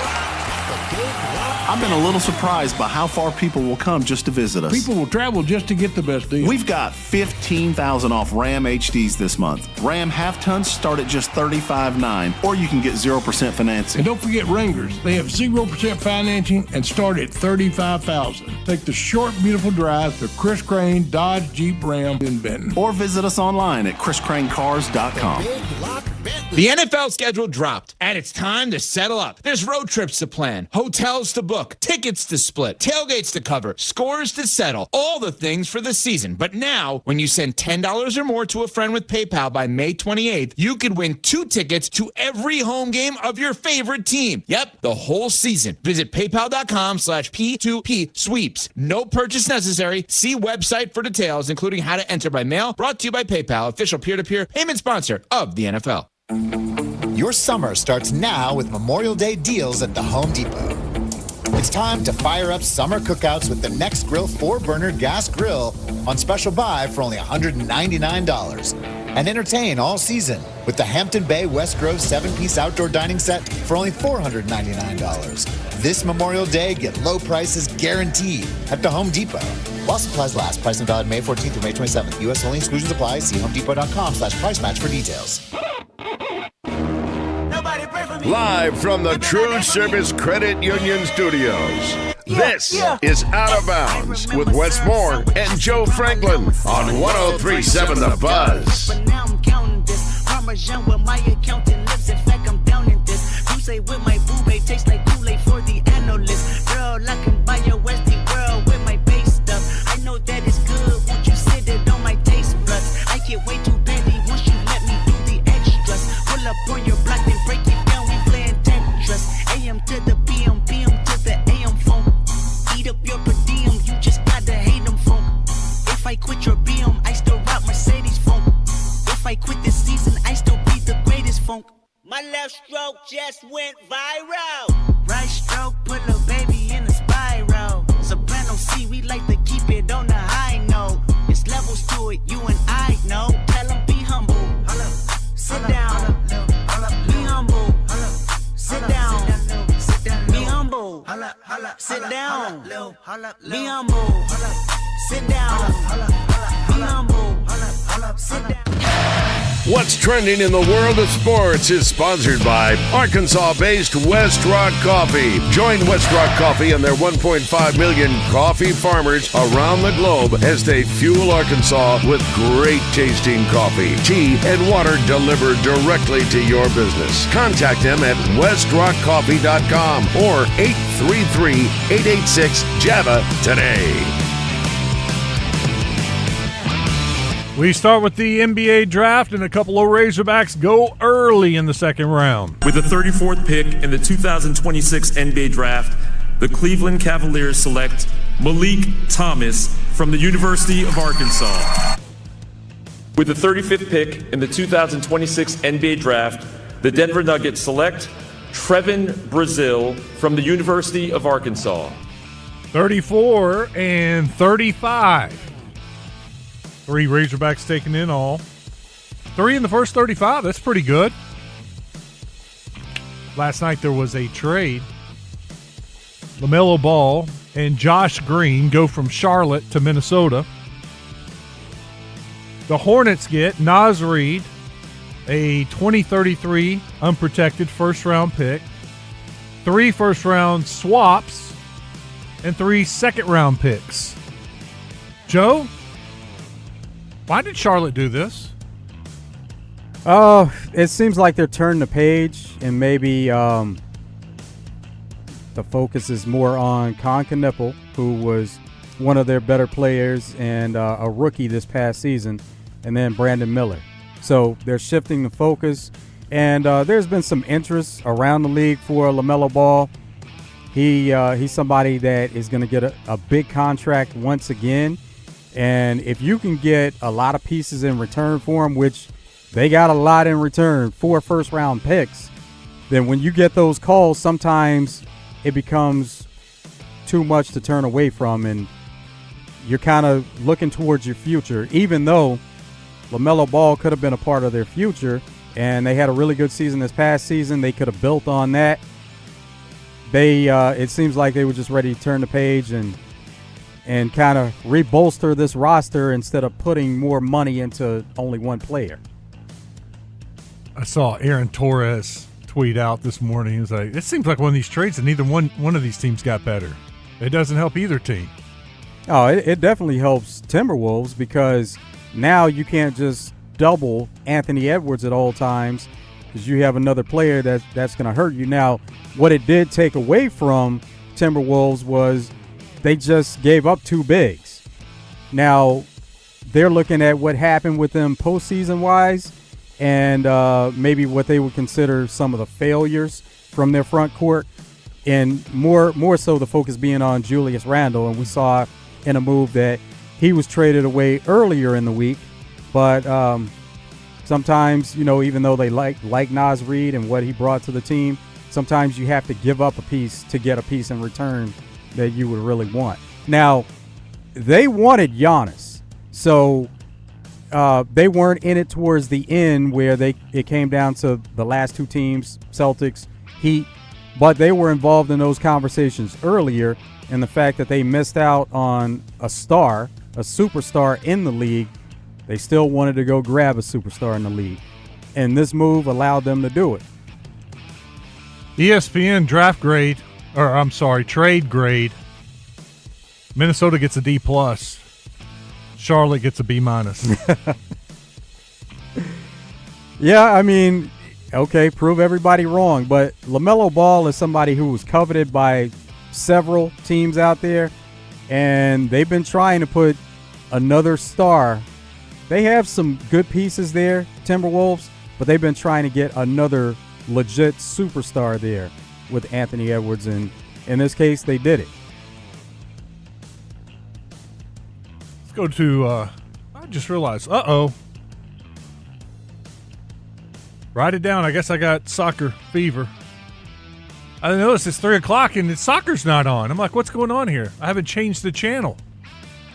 rock, the big rock. I've been a little surprised by how far people will come just to visit us. People will travel just to get the best deal. We've got 15,000 off Ram HDs this month. Ram half-tons start at just $35,900, or you can get 0% financing. And don't forget Wranglers. They have 0% financing and start at $35,000. Take the short, beautiful drive to Chris Crane Dodge Jeep Ram in Benton. Or visit us online at chriscranecars.com. Big Lock Benton. The NFL schedule dropped, and it's time to settle up. There's road trips to plan, hotels to book, tickets to split, tailgates to cover, scores to settle, all the things for the season. But now, when you send $10 or more to a friend with PayPal by May 28th, you could win 2 tickets to every home game of your favorite team. Yep, the whole season. Visit paypal.com/P2P sweeps. No purchase necessary. See website for details, including how to enter by mail. Brought to you by PayPal, official peer-to-peer payment sponsor of the NFL. Your summer starts now with Memorial Day deals at the Home Depot. It's time to fire up summer cookouts with the Next Grill 4-burner gas grill on special buy for only $199. And entertain all season with the Hampton Bay West Grove 7-piece outdoor dining set for only $499. This Memorial Day, get low prices guaranteed at the Home Depot. While supplies last, price and valid May 14th through May 27th. U.S. only, exclusions apply. See homedepot.com/price match for details. Live from the TruService Credit Union Studios, this is Out of Bounds with Wes Moore and Joe Franklin on 103.7 The Buzz. But now I'm counting this. Parmesan with my accountant lips. In fact, I'm down in this. You say with my boo babe tastes like Kool-Aid for the analyst. Girl, I can buy your Westie world with my base stuff. I know that it's good. Won't you sit it on my taste buds? I get way too petty once you let me do the extras. Pull up on your block and break it down. We playing Tetris. AM to the PM, PM to the AM phone. Eat up your per diem. You just gotta hate them phone. If I quit your BM, I still rock Mercedes phone. If I quit this season, I still be the greatest funk. My left stroke just went viral. Right stroke put a baby in a spiral. Soprano C, we like to keep it on the high note. It's levels to it, you and I know. Tell them be humble. Sit down. Be humble. Sit down. Be humble. Sit down. Be humble. Sit down. Be humble. Sit down. What's trending in the world of sports is sponsored by Arkansas-based West Rock Coffee. Join West Rock Coffee and their 1.5 million coffee farmers around the globe as they fuel Arkansas with great tasting coffee, tea, and water delivered directly to your business. Contact them at westrockcoffee.com or 833-886-JAVA today. We start with the NBA draft, and a couple of Razorbacks go early in the second round. With the 34th pick in the 2026 NBA draft, the Cleveland Cavaliers select Malik Thomas from the University of Arkansas. With the 35th pick in the 2026 NBA draft, the Denver Nuggets select Trevin Brazile from the University of Arkansas. 34 and 35. 3 Razorbacks taken in all. 3 in the first 35. That's pretty good. Last night there was a trade. LaMelo Ball and Josh Green go from Charlotte to Minnesota. The Hornets get Naz Reid, a 2033 unprotected first-round pick, 3 first-round swaps, and 3 second-round picks. Joe? Why did Charlotte do this? It seems like they're turning the page, and maybe the focus is more on Con Knueppel, who was one of their better players and a rookie this past season, and then Brandon Miller. So they're shifting the focus, and there's been some interest around the league for LaMelo Ball. He's somebody that is going to get a big contract once again. And if you can get a lot of pieces in return for him, which they got a lot in return, 4 first-round picks, then when you get those calls, sometimes it becomes too much to turn away from, and you're kind of looking towards your future. Even though LaMelo Ball could have been a part of their future, and they had a really good season this past season, they could have built on that. It seems like they were just ready to turn the page and kind of rebolster this roster instead of putting more money into only one player. I saw Aaron Torres tweet out this morning. He was like, it seems like one of these trades that neither one of these teams got better. It doesn't help either team. Oh, it definitely helps Timberwolves because now you can't just double Anthony Edwards at all times because you have another player that's going to hurt you. Now, what it did take away from Timberwolves was they just gave up 2 bigs. Now, they're looking at what happened with them postseason-wise and maybe what they would consider some of the failures from their front court, and more so the focus being on Julius Randle. And we saw in a move that he was traded away earlier in the week. But sometimes, even though they like Naz Reid and what he brought to the team, sometimes you have to give up a piece to get a piece in return that you would really want. Now, they wanted Giannis, so they weren't in it towards the end where it came down to the last 2 teams, Celtics, Heat, but they were involved in those conversations earlier, and the fact that they missed out on a superstar in the league, they still wanted to go grab a superstar in the league, and this move allowed them to do it. ESPN trade grade. Minnesota gets a D+. Charlotte gets a B-. Yeah, I mean, okay, prove everybody wrong, but LaMelo Ball is somebody who was coveted by several teams out there, and they've been trying to put another star. They have some good pieces there, Timberwolves, but they've been trying to get another legit superstar there with Anthony Edwards, and in this case, they did it. Let's go to, I just realized, write it down. I guess I got soccer fever. I noticed it's 3 o'clock and soccer's not on. I'm like, what's going on here? I haven't changed the channel.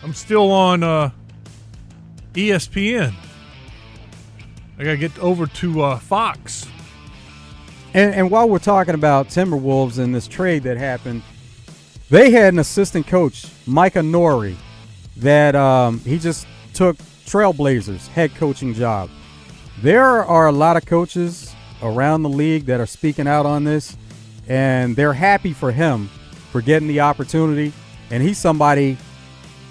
I'm still on ESPN. I got to get over to Fox. And while we're talking about Timberwolves and this trade that happened, they had an assistant coach, Micah Nori, that he just took Trailblazers' head coaching job. There are a lot of coaches around the league that are speaking out on this, and they're happy for him for getting the opportunity. And he's somebody,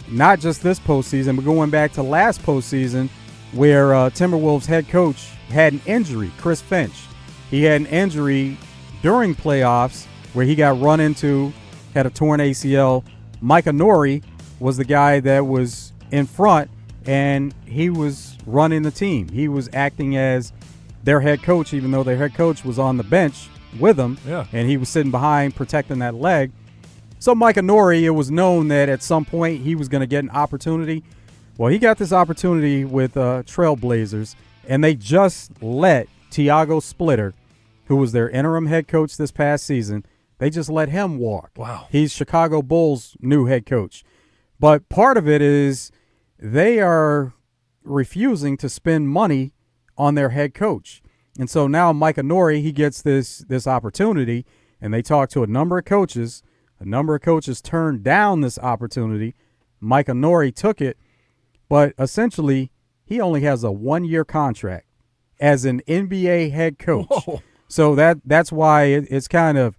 not just this postseason, but going back to last postseason, where Timberwolves head coach had an injury, Chris Finch. He had an injury during playoffs where he got run into, had a torn ACL. Micah Nori was the guy that was in front, and he was running the team. He was acting as their head coach, even though their head coach was on the bench with them, and he was sitting behind protecting that leg. So Micah Nori, it was known that at some point he was going to get an opportunity. Well, he got this opportunity with Trailblazers, and they just let Tiago Splitter, who was their interim head coach this past season, they just let him walk. Wow. He's Chicago Bulls' new head coach. But part of it is they are refusing to spend money on their head coach. And so now Micah Nori, he gets this opportunity, and they talk to a number of coaches. A number of coaches turned down this opportunity. Micah Nori took it, but essentially he only has a 1-year contract as an NBA head coach. Whoa. So that's why it's kind of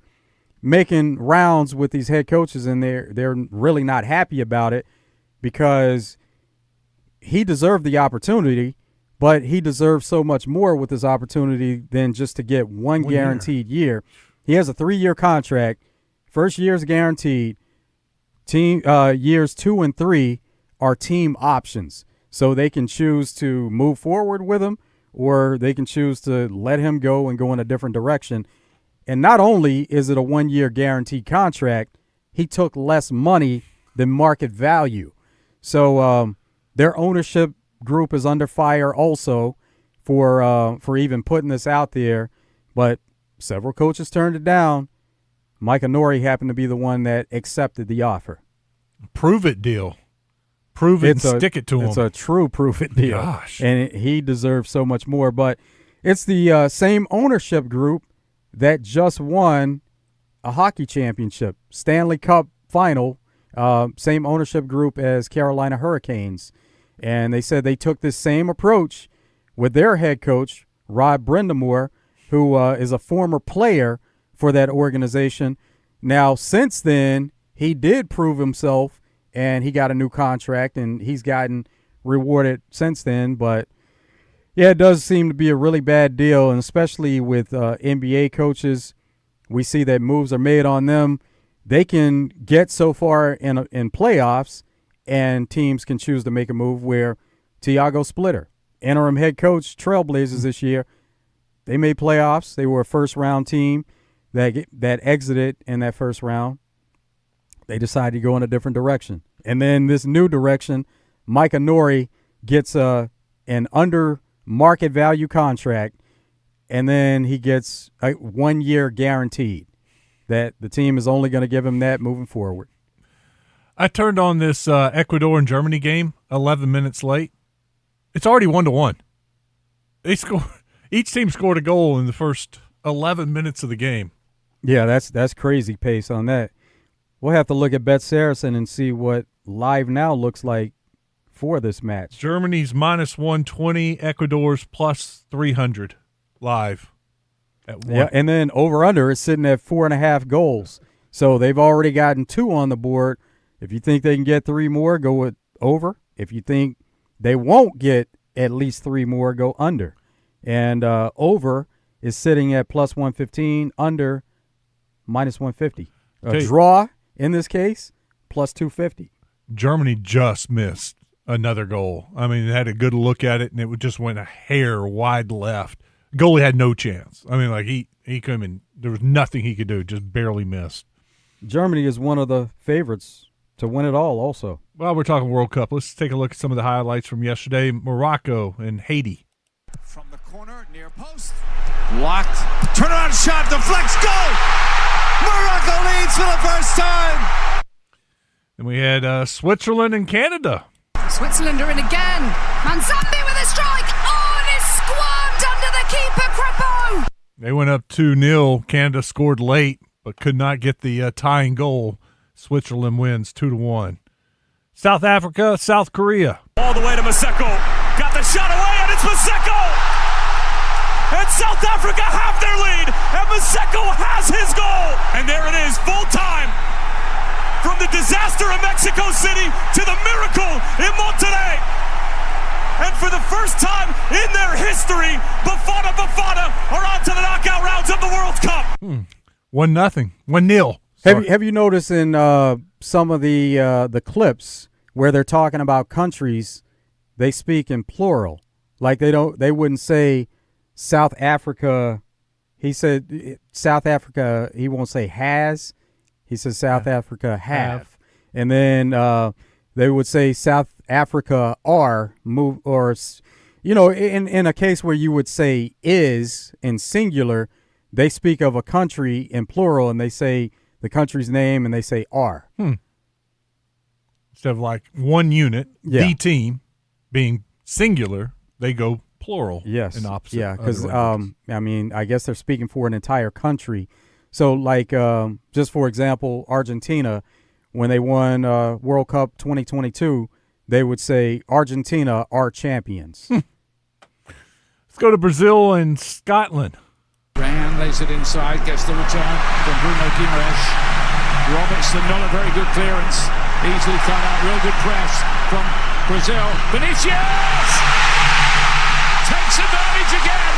making rounds with these head coaches, and they're really not happy about it because he deserved the opportunity, but he deserves so much more with this opportunity than just to get one guaranteed year. He has a 3-year contract. First year is guaranteed. Years 2 and 3 are team options. So they can choose to move forward with him, or they can choose to let him go and go in a different direction. And not only is it a 1-year guaranteed contract, he took less money than market value. So their ownership group is under fire also for even putting this out there. But several coaches turned it down. Micah Nori happened to be the one that accepted the offer. Prove it deal. Prove it and stick it to him. It's a true prove it deal. Gosh. And he deserves so much more. But it's the same ownership group that just won a hockey championship, Stanley Cup final, same ownership group as Carolina Hurricanes. And they said they took this same approach with their head coach, Rod Brindamore, who is a former player for that organization. Now, since then, he did prove himself, and he got a new contract, and he's gotten rewarded since then. But Yeah, it does seem to be a really bad deal, and especially with NBA coaches, we see that moves are made on them. They can get so far in playoffs, and teams can choose to make a move where Tiago Splitter, interim head coach, Trailblazers this year, they made playoffs. They were a first-round team that exited in that first round. They decided to go in a different direction. And then this new direction, Mike Nori gets an under market value contract, and then he gets a 1 year guaranteed that the team is only going to give him that moving forward. I turned on this Ecuador and Germany game 11 minutes late. It's already 1-1. Each team scored a goal in the first 11 minutes of the game. Yeah, that's crazy pace on that. We'll have to look at Bet Saracen and see what Live Now looks like for this match. Germany's -120, Ecuador's +300 live at 1. Yeah, and then over-under is sitting at 4.5 goals. So they've already gotten 2 on the board. If you think they can get 3 more, go with over. If you think they won't get at least 3 more, go under. And over is sitting at +115, under -150. A draw in this case, +250. Germany just missed another goal. I mean, they had a good look at it, and it just went a hair wide left. Goalie had no chance. I mean, like he couldn't even, there was nothing he could do, just barely missed. Germany is one of the favorites to win it all also. Well, we're talking World Cup. Let's take a look at some of the highlights from yesterday. Morocco and Haiti. From the corner, near post. Locked. Turnaround shot, deflects, goal! Morocco leads for the first time! And we had Switzerland and Canada. Switzerland are in again. Manzambi with a strike. Oh, and it's squirmed under the keeper, Crepeau. They went up 2-0. Canada scored late, but could not get the tying goal. Switzerland wins 2-1. South Africa, South Korea. All the way to Maseko. Got the shot away, and it's Maseko! And South Africa have their lead, and Maseko has his goal! And there it is, full time! From the disaster in Mexico City to the miracle in Monterrey. And for the first time in their history, Bafana are on to the knockout rounds of the World Cup. 1-0. 1-0. Have you noticed in some of the clips where they're talking about countries, they speak in plural. Like they wouldn't say South Africa. He said South Africa, he won't say has. He says South Africa have. And then they would say South Africa are move, or, you know, in a case where you would say is in singular, they speak of a country in plural and they say the country's name and they say are. Instead of like one unit, the team being singular, they go plural. Yes. In opposite. Yeah, because, I mean, I guess they're speaking for an entire country. So, like, just for example, Argentina, when they won World Cup 2022, they would say, Argentina are champions. Let's go to Brazil and Scotland. Brand lays it inside, gets the return from Bruno Guimaraes. Robertson, not a very good clearance. Easily cut out, real good press from Brazil. Vinicius! Takes advantage again.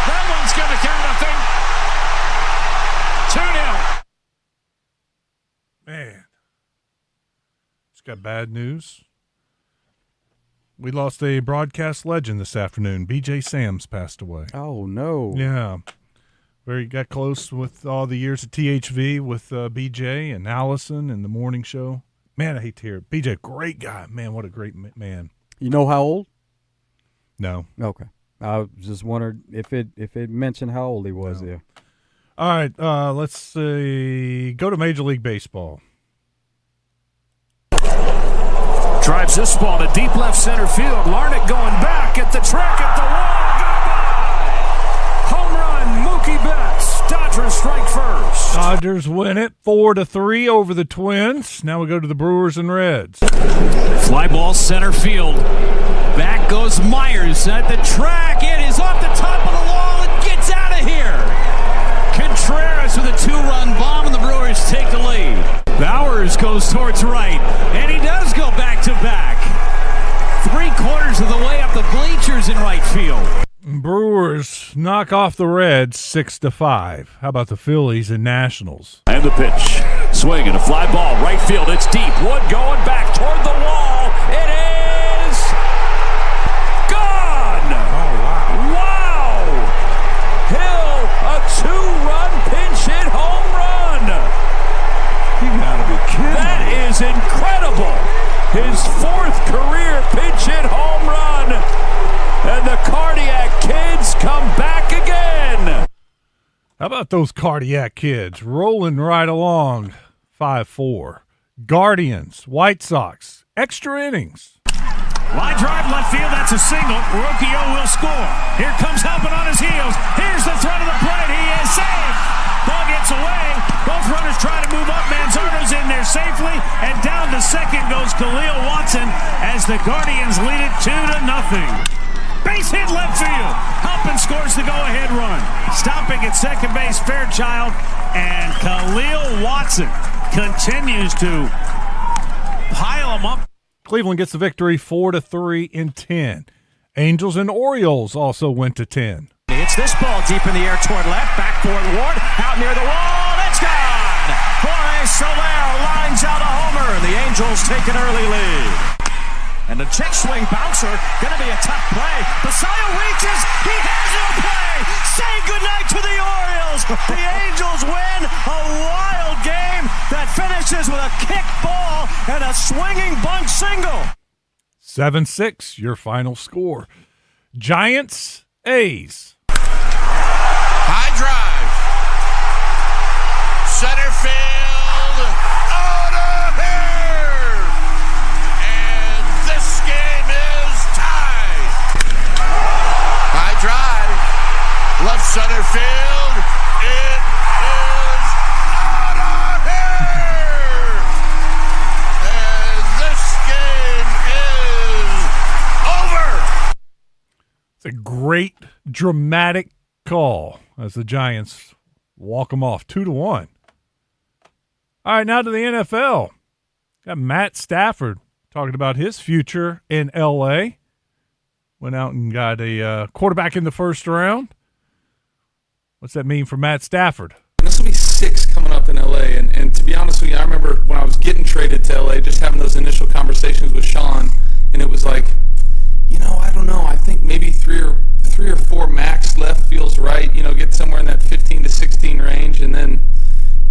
That one's going to count, I think. 2-0. Man, it's got bad news. We lost a broadcast legend this afternoon. B.J. Sams passed away. Oh, no. Yeah. Got close with all the years of THV with B.J. and Allison and the morning show. Man, I hate to hear it. B.J., great guy. Man, what a great man. You know how old? No. Okay. I just wondered if it mentioned how old he was there. All right, let's see. Go to Major League Baseball. Drives this ball to deep left center field. Larnach going back at the track at the wall. Got by. Home run, Mookie Betts. Dodgers strike first. Dodgers win it 4-3 over the Twins. Now we go to the Brewers and Reds. Fly ball center field. Back goes Myers at the track. It is off the top of the wall. It gets out of here. Contreras with a 2-run bomb, and the Brewers take the lead. Bowers goes towards right, and he does go back-to-back. 3/4 of the way up the bleachers in right field. Brewers knock off the Reds 6-5. How about the Phillies and Nationals? And the pitch. Swing and a fly ball. Right field. It's deep. Wood going back toward the wall. It is gone. Oh, wow. Wow. Hill, a 2-run pinch hit home run. You gotta be kidding That me. is incredible. His 4th career pinch hit home run. And the Cardiac Kids come back again. How about those Cardiac Kids rolling right along 5-4? Guardians, White Sox, extra innings. Line drive left field. That's a single. Rocchio will score. Here comes helping on his heels. Here's the threat of the plate. He is safe. Ball gets away. Both runners try to move up. Manzardo's in there safely. And down to second goes Khalil Watson as the Guardians lead it 2-0. Base hit left field. Hoppin scores the go-ahead run. Stopping at second base, Fairchild. And Khalil Watson continues to pile them up. Cleveland gets the victory 4-3 in 10. Angels and Orioles also went to 10. It's this ball deep in the air toward left. Back for Ward. Out near the wall. It's gone. Jorge Soler lines out a homer. The Angels take an early lead. And the check swing bouncer, going to be a tough play. Basayo reaches, he has no play. Say goodnight to the Orioles. The Angels win a wild game that finishes with a kick ball and a swinging bunt single. 7-6, your final score. Giants, A's. High drive. Center field. Out of here. And this game is tied. High drive. Left center field. It is out of here. And this game is over. It's a great, dramatic call as the Giants walk them off 2-1. All right, now to the NFL. Got Matt Stafford talking about his future in L.A. Went out and got a quarterback in the first round. What's that mean for Matt Stafford? This will be 6 coming up in L.A. And to be honest with you, I remember when I was getting traded to L.A., just having those initial conversations with Sean, and it was like, I don't know. I think maybe 3 or 4 max left feels right. Get somewhere in that 15 to 16 range, and then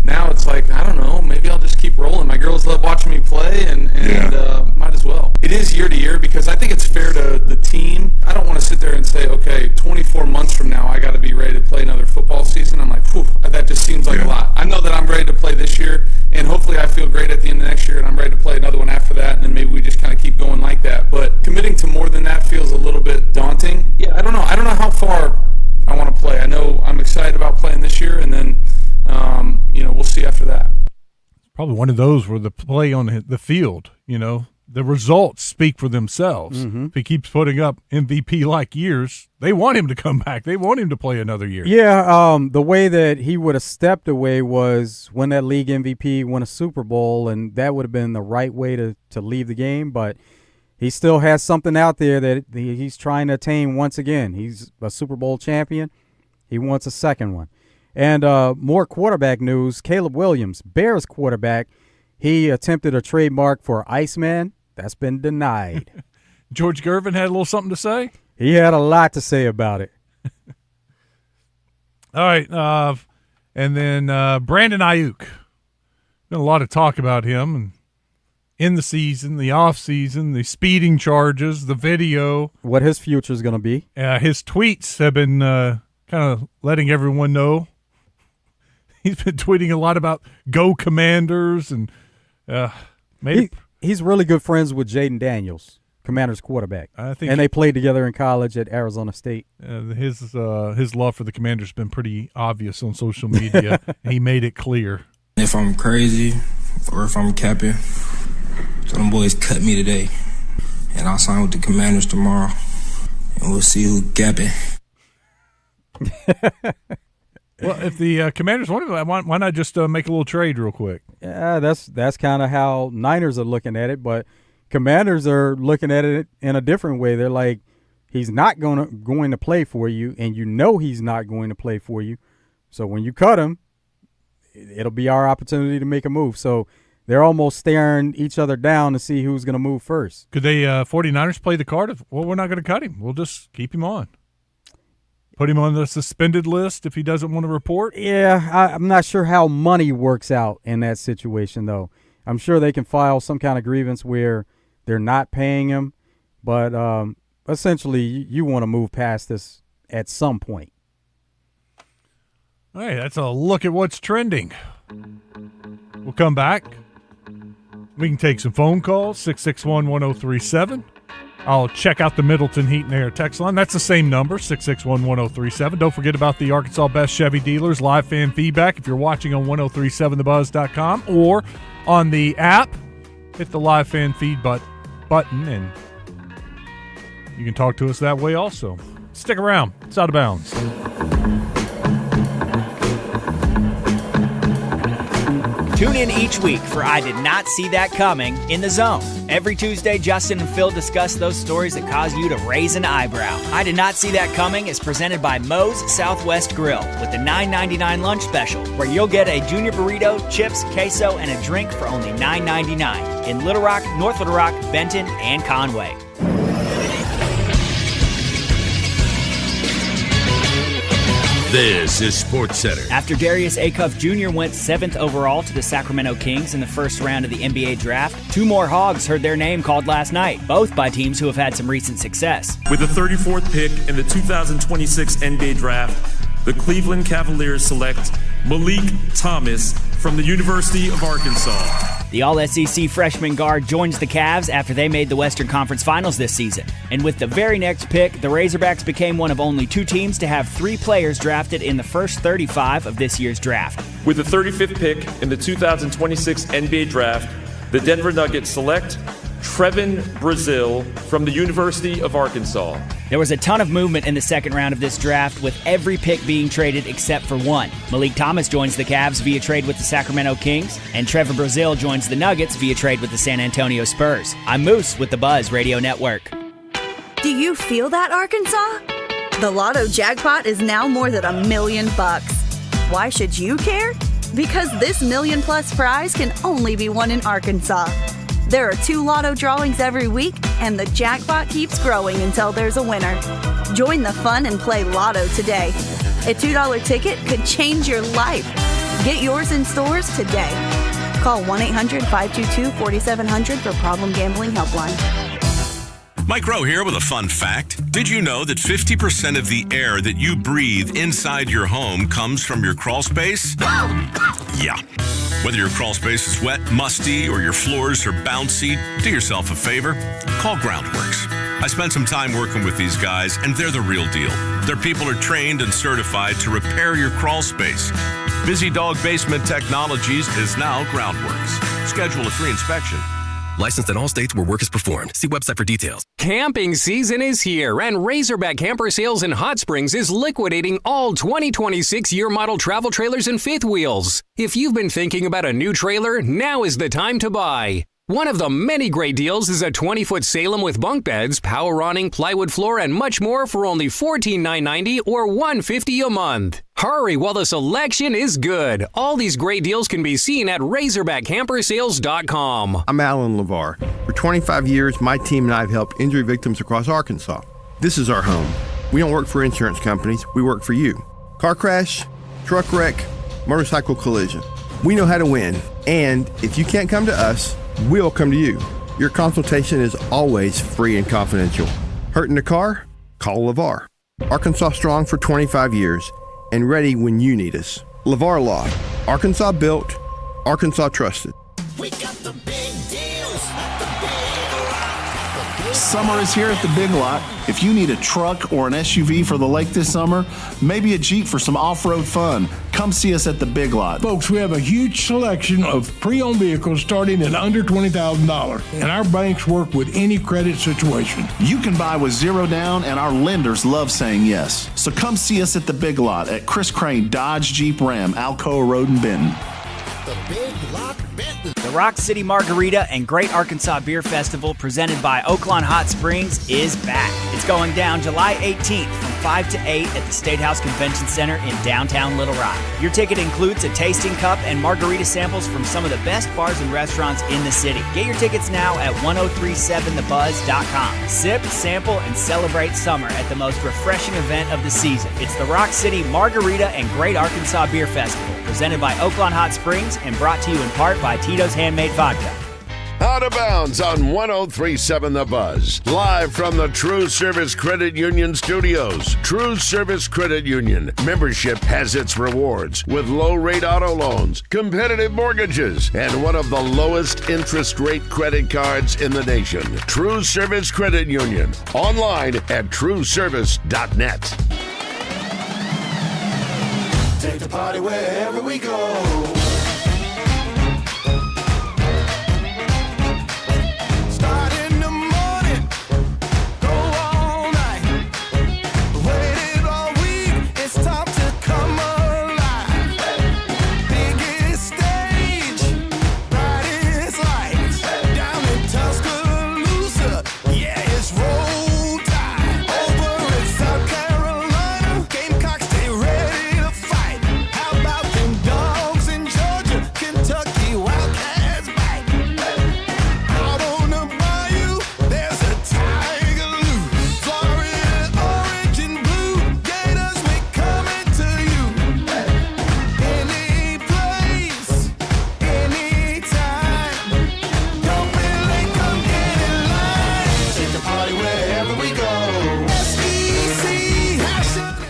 now it's like, I don't know. Maybe I'll just keep rolling. My girls love watching me play, and might as well. It is year to year because I think it's fair to the team. I don't want to sit there and say, okay, 24 months from now I got to be ready to play another football season. I'm like, whew, that just seems like a lot. I know that I'm ready to play this year, and hopefully I feel great at the end of next year, and I'm ready to play another one after that, and then maybe we just kind of keep going like that. But committing to more than that feels a little bit daunting. Yeah, I don't know. I don't know how far I want to play. I know I'm excited about playing this year, and then we'll see after that. Probably one of those where the play on the field, the results speak for themselves. Mm-hmm. If he keeps putting up MVP-like years, they want him to come back. They want him to play another year. Yeah, the way that he would have stepped away was when that league MVP won a Super Bowl, and that would have been the right way to leave the game. But he still has something out there that he's trying to attain once again. He's a Super Bowl champion. He wants a second one. And more quarterback news, Caleb Williams, Bears quarterback, he attempted a trademark for Iceman. That's been denied. George Gervin had a little something to say? He had a lot to say about it. All right. And then Brandon Ayuk. Been a lot of talk about him and in the season, the off season, the speeding charges, the video. What his future is going to be. His tweets have been kind of letting everyone know. He's been tweeting a lot about Go Commanders and maybe he's really good friends with Jaden Daniels, Commanders quarterback. I think, and they played together in college at Arizona State. His love for the Commanders has been pretty obvious on social media. He made it clear. If I'm crazy or if I'm capping, so them boys cut me today, and I'll sign with the Commanders tomorrow, and we'll see who capping. Well, if the Commanders want him, why not just make a little trade real quick? Yeah, that's kind of how Niners are looking at it. But, Commanders are looking at it in a different way. They're like, he's not going to play for you, and you know he's not going to play for you. So when you cut him, it'll be our opportunity to make a move. So they're almost staring each other down to see who's going to move first. Could they 49ers play the card of, well, we're not going to cut him. We'll just keep him on. Put him on the suspended list if he doesn't want to report? Yeah, I'm not sure how money works out in that situation, though. I'm sure they can file some kind of grievance where they're not paying him. But essentially, you want to move past this at some point. All right, that's a look at what's trending. We'll come back. We can take some phone calls, 661-1037. I'll check out the Middleton Heat and Air text line. That's the same number, 661-1037. Don't forget about the Arkansas Best Chevy Dealers live fan feedback. If you're watching on 1037thebuzz.com or on the app, hit the live fan feed button, and you can talk to us that way also. Stick around. It's Out of Bounds. Tune in each week for I Did Not See That Coming in the Zone. Every Tuesday, Justin and Phil discuss those stories that cause you to raise an eyebrow. I Did Not See That Coming is presented by Moe's Southwest Grill with the $9.99 lunch special, where you'll get a junior burrito, chips, queso, and a drink for only $9.99 in Little Rock, North Little Rock, Benton, and Conway. This is SportsCenter. After Darius Acuff Jr. went 7th overall to the Sacramento Kings in the first round of the NBA draft, two more Hogs heard their name called last night, both by teams who have had some recent success. With the 34th pick in the 2026 NBA draft, the Cleveland Cavaliers select Malik Thomas from the University of Arkansas. The All-SEC freshman guard joins the Cavs after they made the Western Conference Finals this season. And with the very next pick, the Razorbacks became one of only two teams to have 3 players drafted in the first 35 of this year's draft. With the 35th pick in the 2026 NBA draft, the Denver Nuggets select Trevin Brazile from the University of Arkansas. There was a ton of movement in the second round of this draft, with every pick being traded except for one. Malik Thomas joins the Cavs via trade with the Sacramento Kings, and Trevor Brazile joins the Nuggets via trade with the San Antonio Spurs. I'm Moose with the Buzz Radio Network. Do you feel that, Arkansas? The Lotto jackpot is now more than $1 million. Why should you care? Because this $1 million+ prize can only be won in Arkansas. There are 2 Lotto drawings every week, and the jackpot keeps growing until there's a winner. Join the fun and play Lotto today. A $2 ticket could change your life. Get yours in stores today. Call 1-800-522-4700 for Problem Gambling Helpline. Mike Rowe here with a fun fact. Did you know that 50% of the air that you breathe inside your home comes from your crawl space? Yeah. Whether your crawl space is wet, musty, or your floors are bouncy, do yourself a favor. Call Groundworks. I spent some time working with these guys, and they're the real deal. Their people are trained and certified to repair your crawl space. Busy Dog Basement Technologies is now Groundworks. Schedule a free inspection. Licensed in all states where work is performed. See website for details. Camping season is here, and Razorback Camper Sales in Hot Springs is liquidating all 2026 year model travel trailers and fifth wheels. If you've been thinking about a new trailer, now is the time to buy. One of the many great deals is a 20-foot Salem with bunk beds, power awning, plywood floor, and much more for only $14,990 or $150 a month. Hurry while the selection is good. All these great deals can be seen at RazorbackCamperSales.com. I'm Alan LeVar. For 25 years, my team and I have helped injury victims across Arkansas. This is our home. We don't work for insurance companies. We work for you. Car crash, truck wreck, motorcycle collision. We know how to win. And if you can't come to us, we'll come to you. Your consultation is always free and confidential. Hurt in the car? Call LeVar. Arkansas strong for 25 years and ready when you need us. LeVar Law. Arkansas built, Arkansas trusted. We got the big deals at the Big Lot. Summer is here at the Big Lot. If you need a truck or an SUV for the lake this summer, maybe a Jeep for some off-road fun, come see us at the Big Lot. Folks, we have a huge selection of pre-owned vehicles starting at under $20,000, and our banks work with any credit situation. You can buy with zero down, and our lenders love saying yes. So come see us at the Big Lot at Chris Crane Dodge Jeep Ram, Alcoa Road in Benton. the Big Lock Benton. The Rock City Margarita and Great Arkansas Beer Festival presented by Oaklawn Hot Springs is back. It's going down July 18th from 5 to 8 at the State House Convention Center in downtown Little Rock. Your ticket includes a tasting cup and margarita samples from some of the best bars and restaurants in the city. Get your tickets now at 1037thebuzz.com. Sip, sample, and celebrate summer at the most refreshing event of the season. It's the Rock City Margarita and Great Arkansas Beer Festival, presented by Oaklawn Hot Springs and brought to you in part by Tito's Handmade Vodka. Out of Bounds on 1037 The Buzz. Live from the TruService Credit Union studios. TruService Credit Union. Membership has its rewards with low-rate auto loans, competitive mortgages, and one of the lowest interest rate credit cards in the nation. TruService Credit Union. Online at TruService.net. Take the party wherever we go.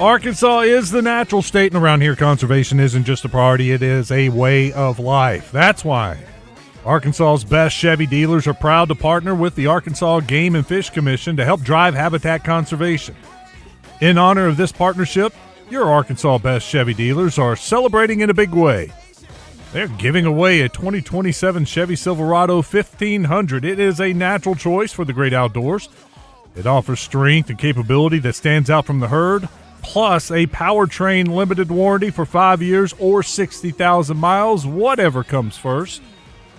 Arkansas is the natural state, and around here, conservation isn't just a priority, it is a way of life. That's why Arkansas's best Chevy dealers are proud to partner with the Arkansas Game and Fish Commission to help drive habitat conservation. In honor of this partnership, your Arkansas best Chevy dealers are celebrating in a big way. They're giving away a 2027 Chevy Silverado 1500. It is a natural choice for the great outdoors. It offers strength and capability that stands out from the herd, plus a powertrain limited warranty for 5 years or 60,000 miles, whatever comes first.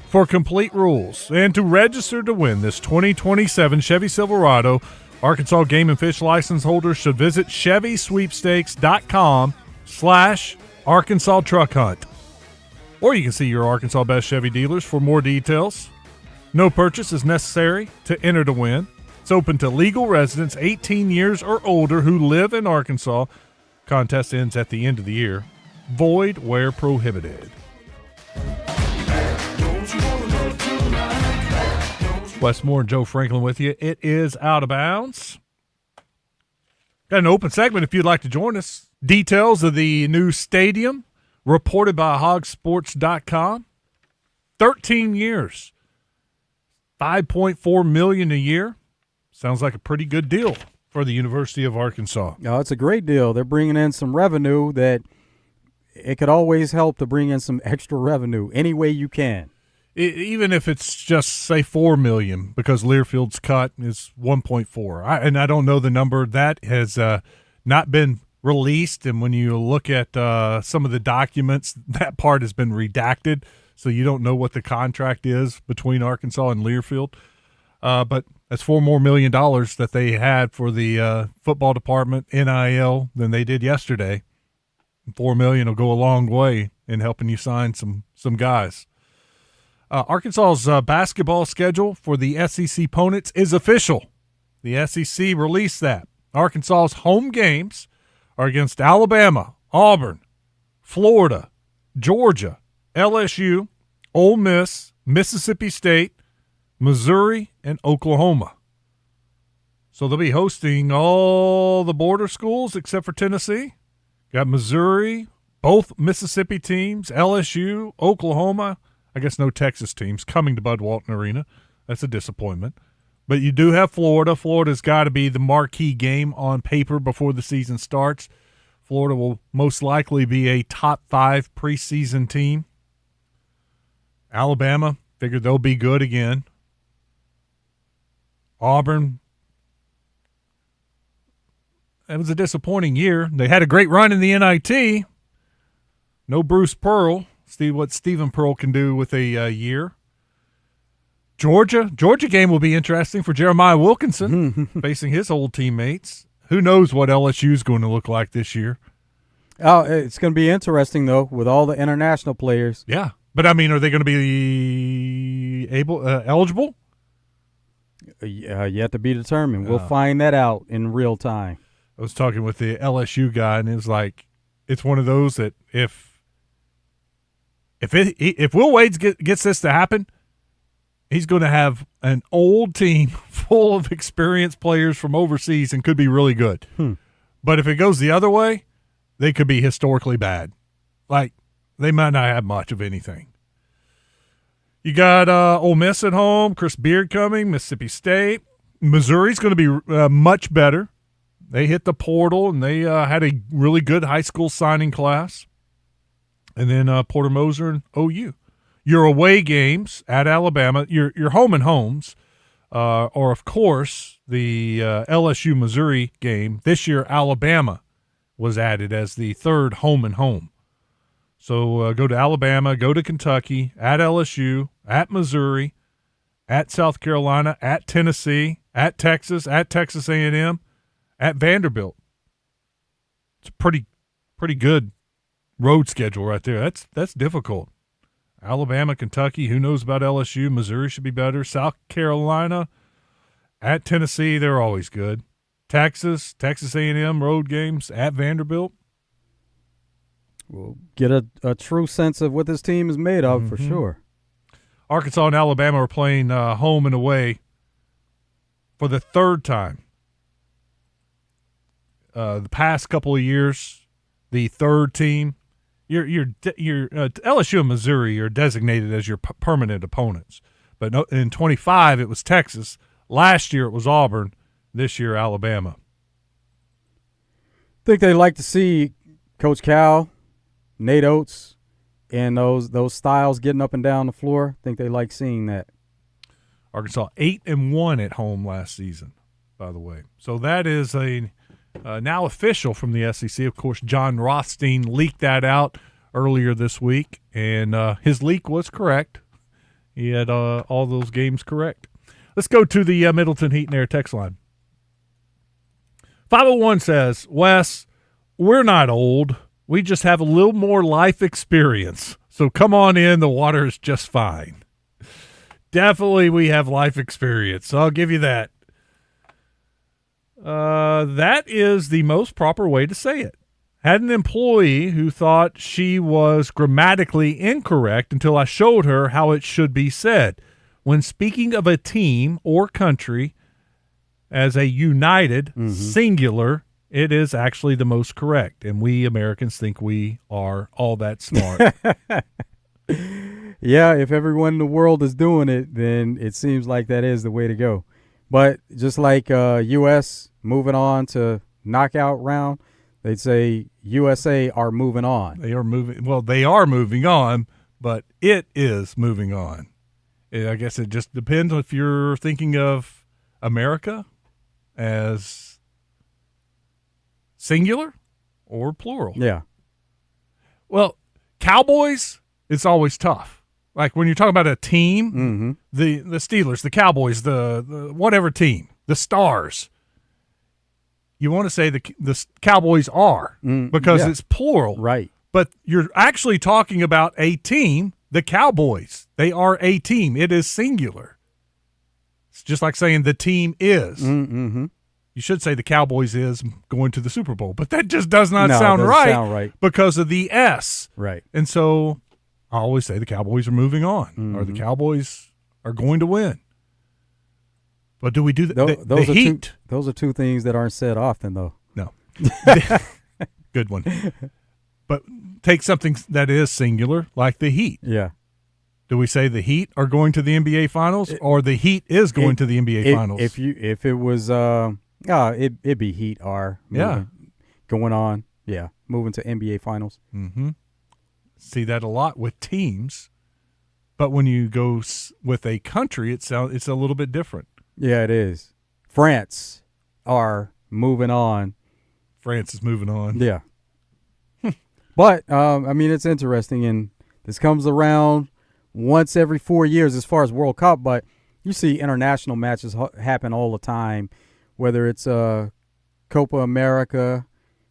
For complete rules and to register to win this 2027 Chevy Silverado, Arkansas Game and Fish license holders should visit ChevySweepstakes.com/Arkansas Truck Hunt. Or you can see your Arkansas Best Chevy dealers for more details. No purchase is necessary to enter to win. It's open to legal residents 18 years or older who live in Arkansas. Contest ends at the end of the year. Void where prohibited. Wes Moore and Joe Franklin with you. It is Out of Bounds. Got an open segment if you'd like to join us. Details of the new stadium reported by hogsports.com. 13 years. $5.4 million a year. Sounds like a pretty good deal for the University of Arkansas. No, it's a great deal. They're bringing in some revenue that it could always help to bring in some extra revenue any way you can. Even if it's just, say, $4 million, because Learfield's cut is $1.4. And I don't know the number. That has not been released. And when you look at some of the documents, that part has been redacted. So you don't know what the contract is between Arkansas and Learfield. But that's $4 million more that they had for the football department, NIL, than they did yesterday. $4 million will go a long way in helping you sign some guys. Arkansas's basketball schedule for the SEC opponents is official. The SEC released that. Arkansas's home games are against Alabama, Auburn, Florida, Georgia, LSU, Ole Miss, Mississippi State, Missouri, and Oklahoma. So they'll be hosting all the border schools except for Tennessee. Got Missouri, both Mississippi teams, LSU, Oklahoma. I guess no Texas teams coming to Bud Walton Arena. That's a disappointment. But you do have Florida. Florida's got to be the marquee game on paper before the season starts. Florida will most likely be a top 5 preseason team. Alabama, figured they'll be good again. Auburn, it was a disappointing year. They had a great run in the NIT. No Bruce Pearl, See what Stephen Pearl can do with a year. Georgia game will be interesting for Jeremiah Wilkinson facing his old teammates. Who knows what LSU is going to look like this year? Oh, it's going to be interesting though with all the international players. Yeah, but I mean, are they going to be eligible? Yet to be determined. We'll find that out in real time. I was talking with the LSU guy, and it was like it's one of those that if Will Wade gets this to happen, he's going to have an old team full of experienced players from overseas and could be really good. But if it goes the other way, they could be historically bad. Like, they might not have much of anything. You got Ole Miss at home, Chris Beard coming, Mississippi State. Missouri's going to be much better. They hit the portal, and they had a really good high school signing class. And then Porter Moser and OU. Your away games at Alabama, your home and homes, or, of course, the LSU-Missouri game. This year, Alabama was added as the third home and home. So go to Alabama, go to Kentucky, at LSU, at Missouri, at South Carolina, at Tennessee, at Texas A&M, at Vanderbilt. It's a pretty good road schedule right there. That's difficult. Alabama, Kentucky, who knows about LSU? Missouri should be better. South Carolina, at Tennessee, they're always good. Texas A&M road games at Vanderbilt. We'll get a true sense of what this team is made of for sure. Arkansas and Alabama are playing home and away for the third time. The past couple of years, the third team, your LSU and Missouri are designated as your permanent opponents. But in 25, it was Texas. Last year, it was Auburn. This year, Alabama. I think they like to see Coach Cal, Nate Oates, and those styles getting up and down the floor. I think they like seeing that. Arkansas 8-1 at home last season, by the way. So that is now official from the SEC. Of course, John Rothstein leaked that out earlier this week, and his leak was correct. He had all those games correct. Let's go to the Middleton Heat and Air text line. 501 says, Wes, we're not old. We just have a little more life experience. So come on in. The water is just fine. Definitely we have life experience. So I'll give you that. That is the most proper way to say it. Had an employee who thought she was grammatically incorrect until I showed her how it should be said. When speaking of a team or country as a united, singular, it is actually the most correct. And we Americans think we are all that smart. Yeah, if everyone in the world is doing it, then it seems like that is the way to go. But just like U.S. moving on to knockout round, they'd say USA are moving on. They are moving. Well, they are moving on, but it is moving on. I guess it just depends if you're thinking of America as singular or plural. Yeah. Well, Cowboys, it's always tough. Like when you're talking about a team, the Steelers, the Cowboys, the whatever team, the Stars, you want to say the Cowboys are because it's plural. Right. But you're actually talking about a team, the Cowboys. They are a team. It is singular. It's just like saying the team is. You should say the Cowboys is going to the Super Bowl, but that just does not sound right because of the S. Right. And so I always say the Cowboys are moving on or the Cowboys are going to win. But do we do that? Those are Heat. Those are two things that aren't said often, though. No. Good one. But take something that is singular, like the Heat. Yeah. Do we say the Heat are going to the NBA Finals, or the Heat is going to the NBA Finals? If it was, it'd be Heat are going on. Yeah, moving to NBA Finals. See that a lot with teams, but when you go with a country, it's a little bit different. Yeah, it is. France are moving on. France is moving on. Yeah. But, I mean, it's interesting, and This comes around once every 4 years as far as World Cup, but you see international matches happen all the time, whether it's Copa America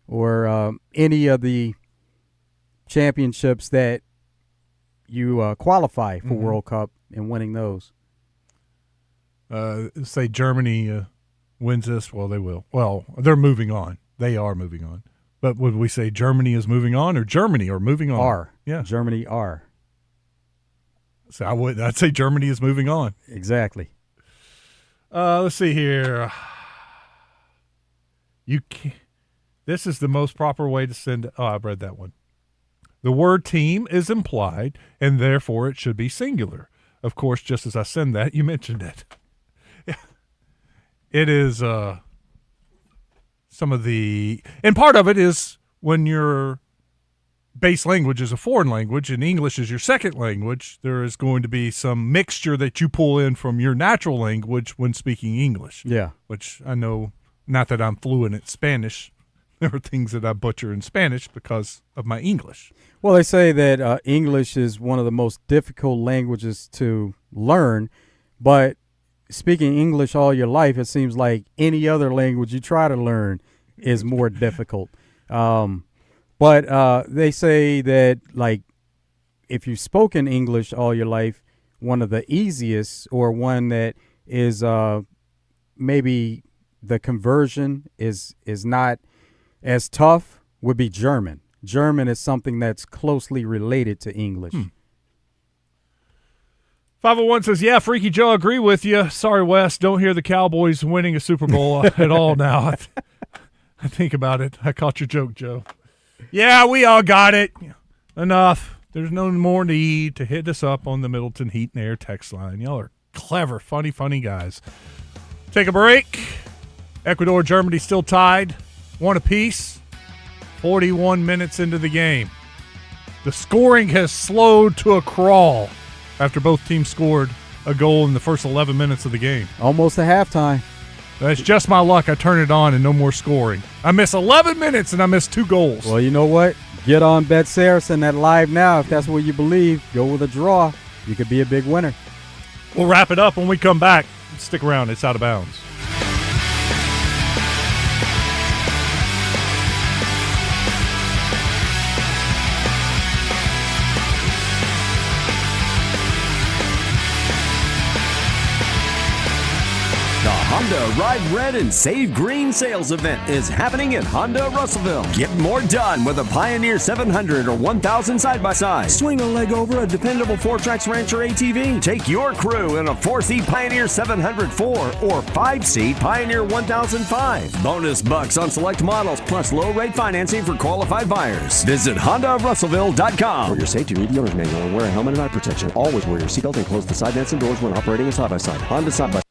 or any of the championships that you qualify for World Cup and winning those. Say Germany wins this. Well, they will. Well, they're moving on. They are moving on. But would we say Germany is moving on or Germany are moving on? Are. Yeah. Germany are. So I'd say Germany is moving on. Exactly. Let's see here. This is the most proper way to send. Oh, I've read that one. The word team is implied, and therefore it should be singular. Of course, just as I send that, you mentioned it. It is some of the – and part of it is when your base language is a foreign language and English is your second language, there is going to be some mixture that you pull in from your natural language when speaking English. Yeah. Which I know, not that I'm fluent in Spanish. There are things that I butcher in Spanish because of my English. Well, they say that English is one of the most difficult languages to learn, but speaking English all your life, it seems like any other language you try to learn is more difficult. But they say that, like, if you've spoken English all your life, one of the easiest or one that is maybe the conversion is not as tough would be German. German is something that's closely related to English. 501 says, yeah, Freaky Joe, I agree with you. Sorry, Wes, don't hear the Cowboys winning a Super Bowl at all now. I think about it. I caught your joke, Joe. Yeah, we all got it. Enough. There's no more need to hit us up on the Middleton Heat and Air text line. Y'all are clever, funny guys. Take a break. Ecuador, Germany still tied. One apiece. 41 minutes into the game. The scoring has slowed to a crawl after both teams scored a goal in the first 11 minutes of the game. Almost a halftime. That's just my luck. I turn it on and no more scoring. I miss 11 minutes and I miss 2 goals. Well, you know what? Get on Bet Saracen at Live Now. If that's what you believe, go with a draw. You could be a big winner. We'll wrap it up when we come back. Stick around. It's Out of Bounds. Honda Ride Red and Save Green sales event is happening at Honda Russellville. Get more done with a Pioneer 700 or 1000 side-by-side. Swing a leg over a dependable 4-Trax Rancher ATV. Take your crew in a 4-seat Pioneer 704 or 5-seat Pioneer 1005. Bonus bucks on select models plus low-rate financing for qualified buyers. Visit HondaRussellville.com. For your safety, read the owner's manual and wear a helmet and eye protection. Always wear your seatbelt and close the side vents and doors when operating a side-by-side. Honda side-by-side.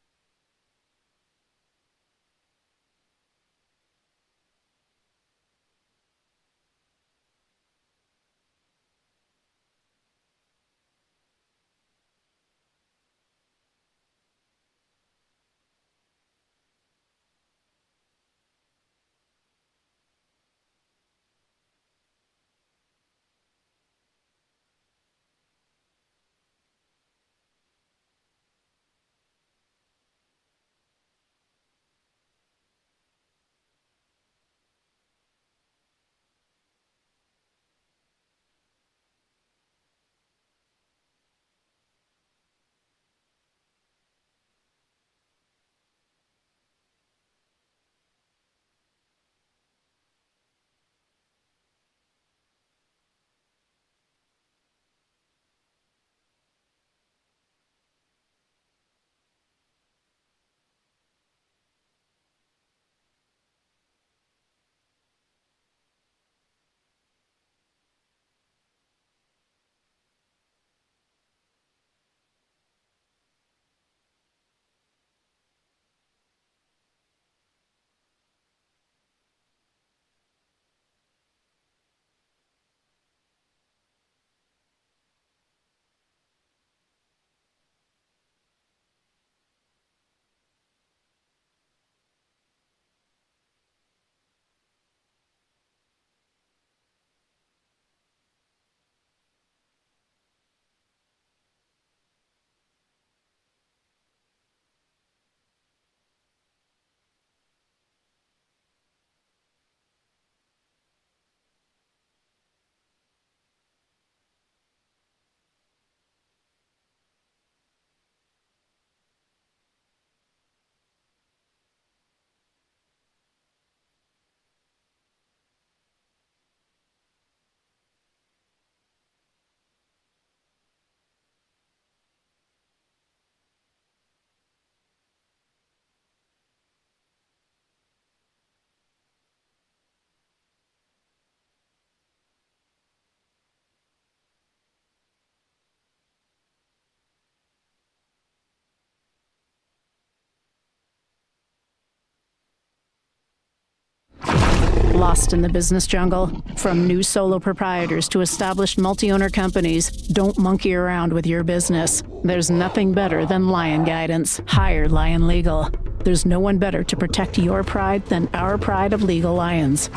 Lost in the business jungle? From new solo proprietors to established multi-owner companies, don't monkey around with your business. There's nothing better than Lion Guidance. Hire Lion Legal. There's no one better to protect your pride than our pride of legal lions.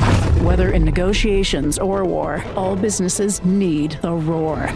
Whether in negotiations or war, all businesses need the roar.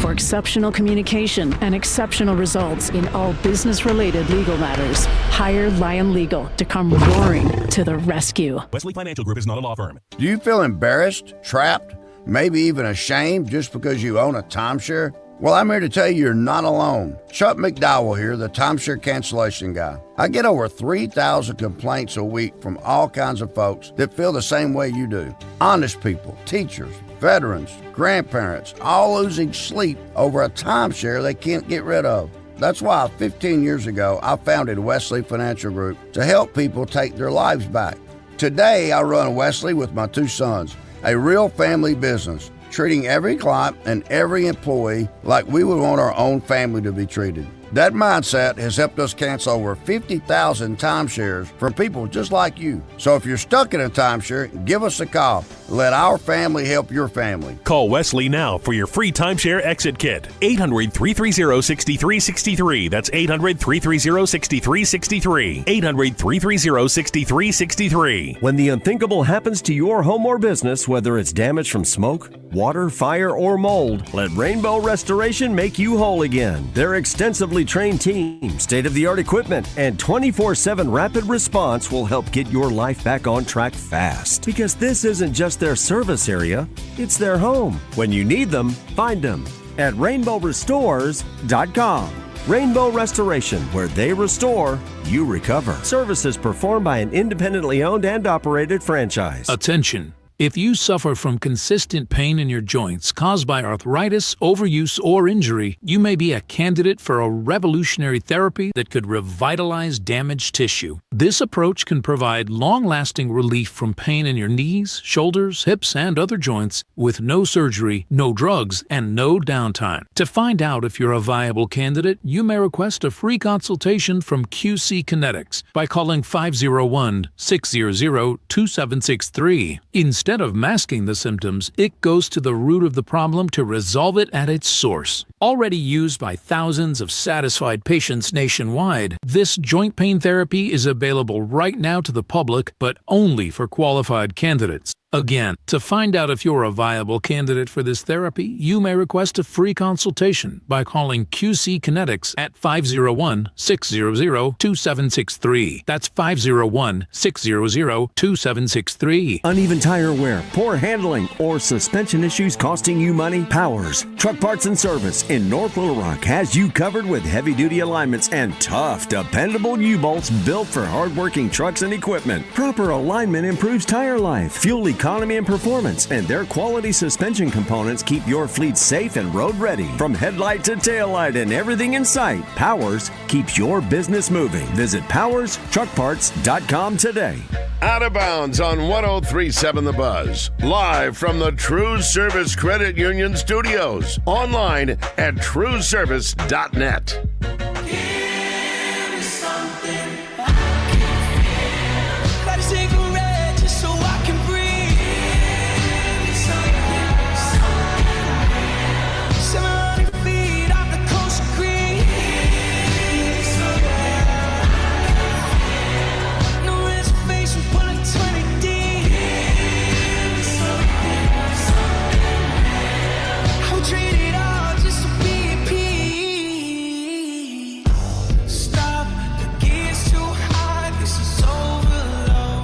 For exceptional communication and exceptional results in all business-related legal matters, hire Lion Legal to come roaring to the rescue. Wesley Financial Group is not a law firm. Do you feel embarrassed, trapped, maybe even ashamed just because you own a timeshare? Well, I'm here to tell you you're not alone. Chuck McDowell here, the timeshare cancellation guy. I get over 3,000 complaints a week from all kinds of folks that feel the same way you do. Honest people, teachers, veterans, grandparents, all losing sleep over a timeshare they can't get rid of. That's why 15 years ago, I founded Wesley Financial Group to help people take their lives back. Today, I run Wesley with my 2 sons, a real family business, treating every client and every employee like we would want our own family to be treated. That mindset has helped us cancel over 50,000 timeshares from people just like you. So if you're stuck in a timeshare, give us a call. Let our family help your family. Call Wesley now for your free timeshare exit kit. 800-330-6363. That's 800-330-6363. 800-330-6363. When the unthinkable happens to your home or business, whether it's damage from smoke, water, fire, or mold, let Rainbow Restoration make you whole again. Their extensively trained team, state-of-the-art equipment, and 24/7 rapid response will help get your life back on track fast. Because this isn't just their service area, it's their home. When you need them, find them at rainbowrestores.com. Rainbow Restoration, where they restore, you recover. Services performed by an independently owned and operated franchise. Attention. If you suffer from consistent pain in your joints caused by arthritis, overuse, or injury, you may be a candidate for a revolutionary therapy that could revitalize damaged tissue. This approach can provide long-lasting relief from pain in your knees, shoulders, hips, and other joints with no surgery, no drugs, and no downtime. To find out if you're a viable candidate, you may request a free consultation from QC Kinetics by calling 501-600-2763. Instead of masking the symptoms, it goes to the root of the problem to resolve it at its source. Already used by thousands of satisfied patients nationwide, this joint pain therapy is available right now to the public, but only for qualified candidates. Again, to find out if you're a viable candidate for this therapy, you may request a free consultation by calling QC Kinetics at 501-600-2763. That's 501-600-2763. Uneven tire wear, poor handling, or suspension issues costing you money? Powers Truck Parts and Service in North Little Rock has you covered with heavy-duty alignments and tough, dependable U-bolts built for hard-working trucks and equipment. Proper alignment improves tire life, fuel economy and performance, and their quality suspension components keep your fleet safe and road ready. From headlight to taillight and everything in sight, Powers keeps your business moving. Visit PowersTruckParts.com today. Out of Bounds on 103.7 The Buzz. Live from the TruService Credit Union Studios. Online at TruService.net.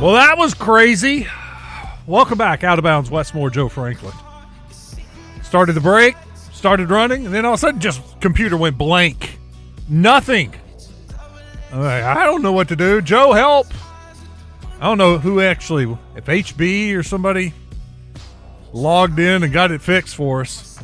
Well, that was crazy. Welcome back, Out of Bounds, Westmore, Joe Franklin. Started the break, started running, and then all of a sudden just computer went blank. Nothing. I don't know what to do. Joe, help. I don't know who actually, if HB or somebody logged in and got it fixed for us.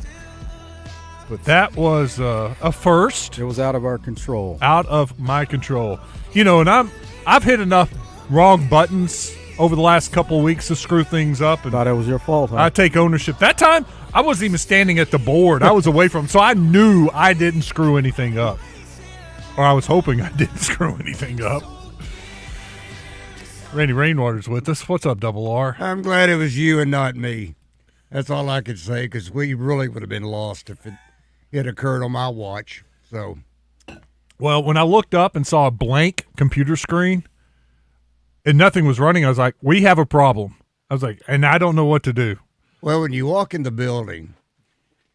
But that was a first. It was out of our control. Out of my control. You know, and I've hit enough wrong buttons over the last couple of weeks to screw things up. And thought it was your fault, huh? I take ownership. That time, I wasn't even standing at the board. I was away from, so I knew I didn't screw anything up. Or I was hoping I didn't screw anything up. Randy Rainwater's with us. What's up, Double R? I'm glad it was you and not me. That's all I could say, because we really would have been lost if it had occurred on my watch. So, well, when I looked up and saw a blank computer screen and nothing was running, I was like, we have a problem. I was like, and I don't know what to do. well, when you walk in the building,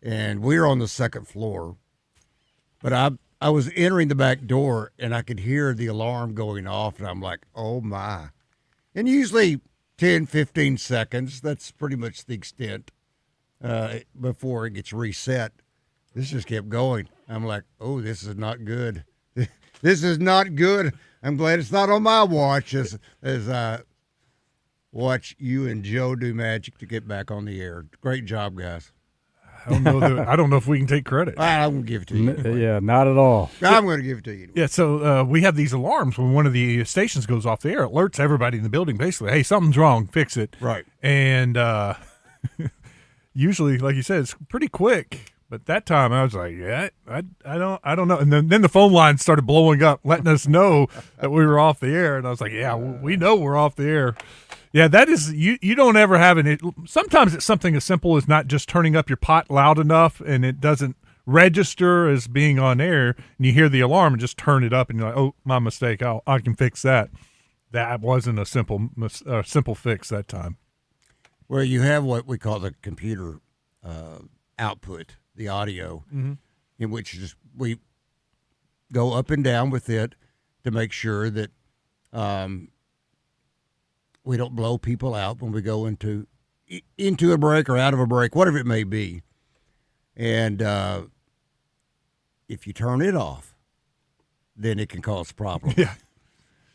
and we're on the second floor, but I was entering the back door, and I could hear the alarm going off, and I'm like, oh, my. And usually 10, 15 seconds, that's pretty much the extent before it gets reset. This just kept going. I'm like, oh, this is not good. This is not good. I'm glad it's not on my watch as I watch you and Joe do magic to get back on the air. Great job, guys. I don't know if we can take credit. I'm going to give it to you. Anyway. Yeah, not at all. I'm going to give it to you. Anyway. Yeah, so we have these alarms when one of the stations goes off the air. It alerts everybody in the building, basically, hey, something's wrong, fix it. Right. And usually, like you said, it's pretty quick. But that time, I was like, yeah, I don't know. And then the phone line started blowing up, letting us know that we were off the air. And I was like, yeah, we know we're off the air. Yeah, that is, you don't ever have sometimes it's something as simple as not just turning up your pot loud enough and it doesn't register as being on air, and you hear the alarm and just turn it up and you're like, oh, my mistake, I can fix that. That wasn't a simple fix that time. Well, you have what we call the computer output, the audio, in which we go up and down with it to make sure that we don't blow people out when we go into a break or out of a break, whatever it may be. And if you turn it off, then it can cause problems. Yeah.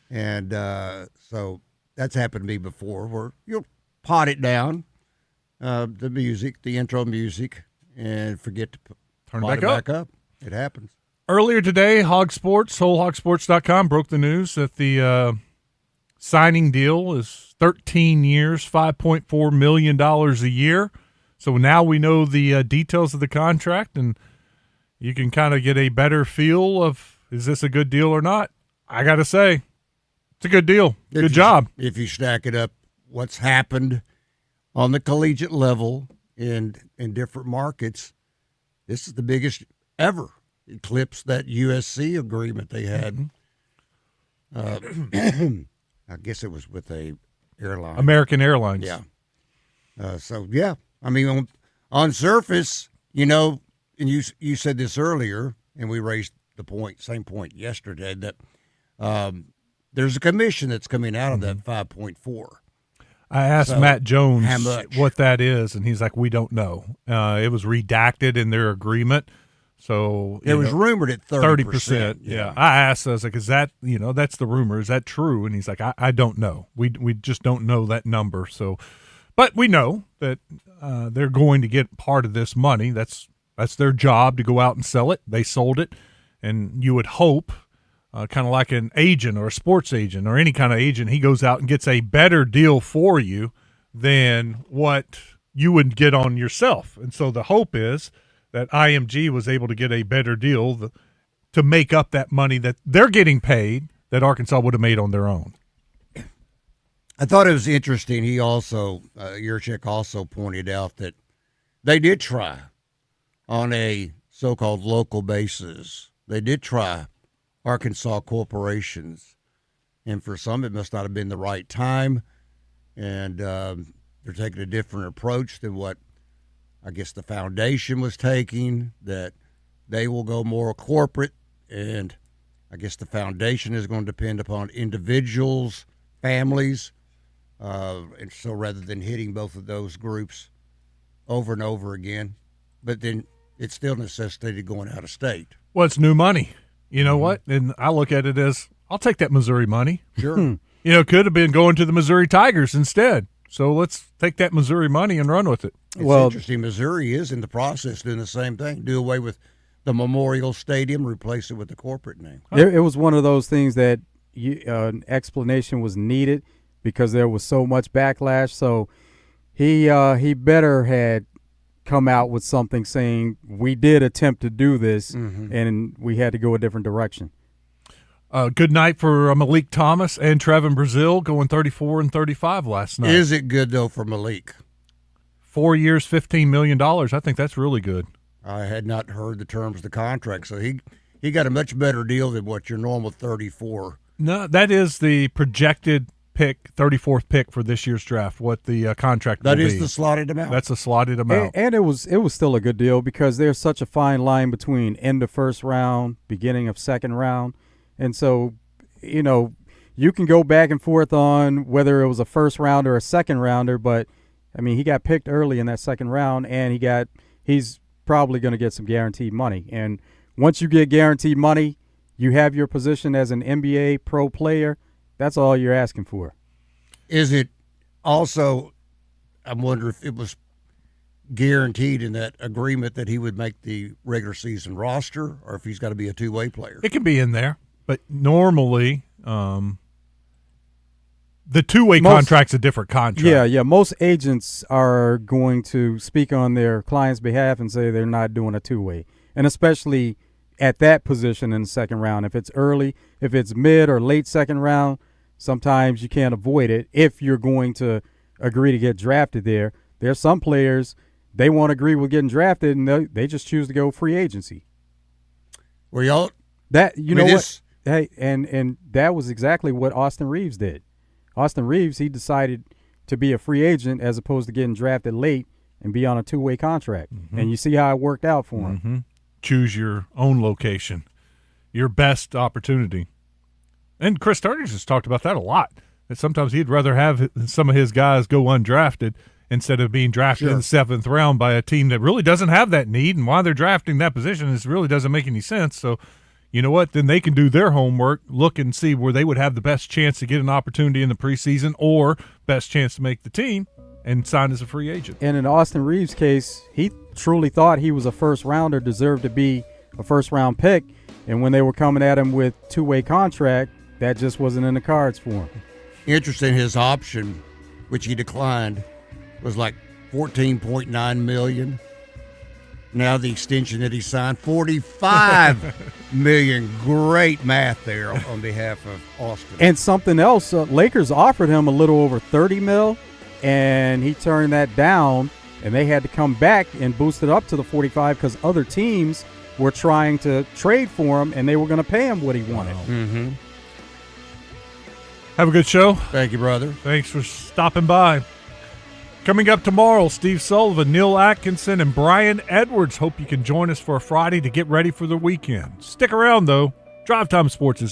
And so that's happened to me before, where you'll pot it down, the music, the intro music, and forget to turn it it back up. It happens. Earlier today, Hog Sports, WholeHogSports.com broke the news that the signing deal is 13 years, $5.4 million a year. So now we know the details of the contract, and you can kind of get a better feel of, is this a good deal or not? I got to say, it's a good deal. Good job. If you stack it up, what's happened on the collegiate level in different markets, this is the biggest ever. Eclipsed that USC agreement they had. I guess it was with a airline. American Airlines. Yeah. I mean, on surface, and you said this earlier, and we raised the same point yesterday, that there's a commission that's coming out of that 5.4. I asked Matt Jones how much? What that is, and he's like, we don't know. It was redacted in their agreement. So it was rumored at 30%. Yeah. I asked, I was like, is that, that's the rumor. Is that true? And he's like, I don't know. We just don't know that number. So, but we know that they're going to get part of this money. That's their job, to go out and sell it. They sold it. And you would hope, kind of like an agent or a sports agent or any kind of agent, he goes out and gets a better deal for you than what you would get on yourself. And so the hope is that IMG was able to get a better deal to make up that money that they're getting paid that Arkansas would have made on their own. I thought it was interesting. He also, Yurchek also pointed out that they did try on a so-called local basis. They did try Arkansas corporations, and for some it must not have been the right time, and they're taking a different approach than what I guess the foundation was taking, that they will go more corporate, and I guess the foundation is going to depend upon individuals, families, and so rather than hitting both of those groups over and over again, but then it's still necessitated going out of state. Well, it's new money. You know what? And I look at it as, I'll take that Missouri money. Sure. Could have been going to the Missouri Tigers instead. So let's take that Missouri money and run with it. It's interesting. Missouri is in the process doing the same thing. Do away with the Memorial Stadium, replace it with the corporate name. It was one of those things that an explanation was needed because there was so much backlash. So he better had come out with something saying we did attempt to do this, and we had to go a different direction. Good night for Malik Thomas and Trevin Brazil, going 34 and 35 last night. Is it good, though, for Malik? 4 years, $15 million. I think that's really good. I had not heard the terms of the contract, so he got a much better deal than what your normal 34. No, that is the projected pick, 34th pick for this year's draft, what the contract will be. That is the slotted amount. That's the slotted amount. And it was still a good deal because there's such a fine line between end of first round, beginning of second round. And so, you can go back and forth on whether it was a first rounder or a second rounder, but I mean, he got picked early in that second round, and he's probably going to get some guaranteed money. And once you get guaranteed money, you have your position as an NBA pro player. That's all you're asking for. Is it also, I wonder if it was guaranteed in that agreement that he would make the regular season roster, or if he's got to be a two-way player? It can be in there, but normally the two-way contract's a different contract. Yeah. Most agents are going to speak on their client's behalf and say they're not doing a two-way, and especially at that position in the second round. If it's early, if it's mid or late second round, sometimes you can't avoid it if you're going to agree to get drafted there. There's some players, they won't agree with getting drafted, and they just choose to go free agency. Well, y'all, what? Hey, and that was exactly what Austin Reeves did. Austin Reeves, he decided to be a free agent as opposed to getting drafted late and be on a two-way contract. Mm-hmm. And you see how it worked out for him. Mm-hmm. Choose your own location, your best opportunity. And Chris Sturgis has talked about that a lot, that sometimes he'd rather have some of his guys go undrafted instead of being drafted in the seventh round by a team that really doesn't have that need. And why they're drafting that position really doesn't make any sense. So, you know what? Then they can do their homework, look and see where they would have the best chance to get an opportunity in the preseason or best chance to make the team and sign as a free agent. And in Austin Reeves' case, he truly thought he was a first-rounder, deserved to be a first-round pick. And when they were coming at him with two-way contract, that just wasn't in the cards for him. Interesting, his option, which he declined, was like $14.9 million. Now the extension that he signed, $45 million. Great math there on behalf of Austin. And something else, Lakers offered him a little over $30 million, and he turned that down, and they had to come back and boost it up to the 45 because other teams were trying to trade for him, and they were going to pay him what he wanted. Wow. Mm-hmm. Have a good show. Thank you, brother. Thanks for stopping by. Coming up tomorrow, Steve Sullivan, Neil Atkinson, and Brian Edwards. Hope you can join us for a Friday to get ready for the weekend. Stick around, though. Drive Time Sports is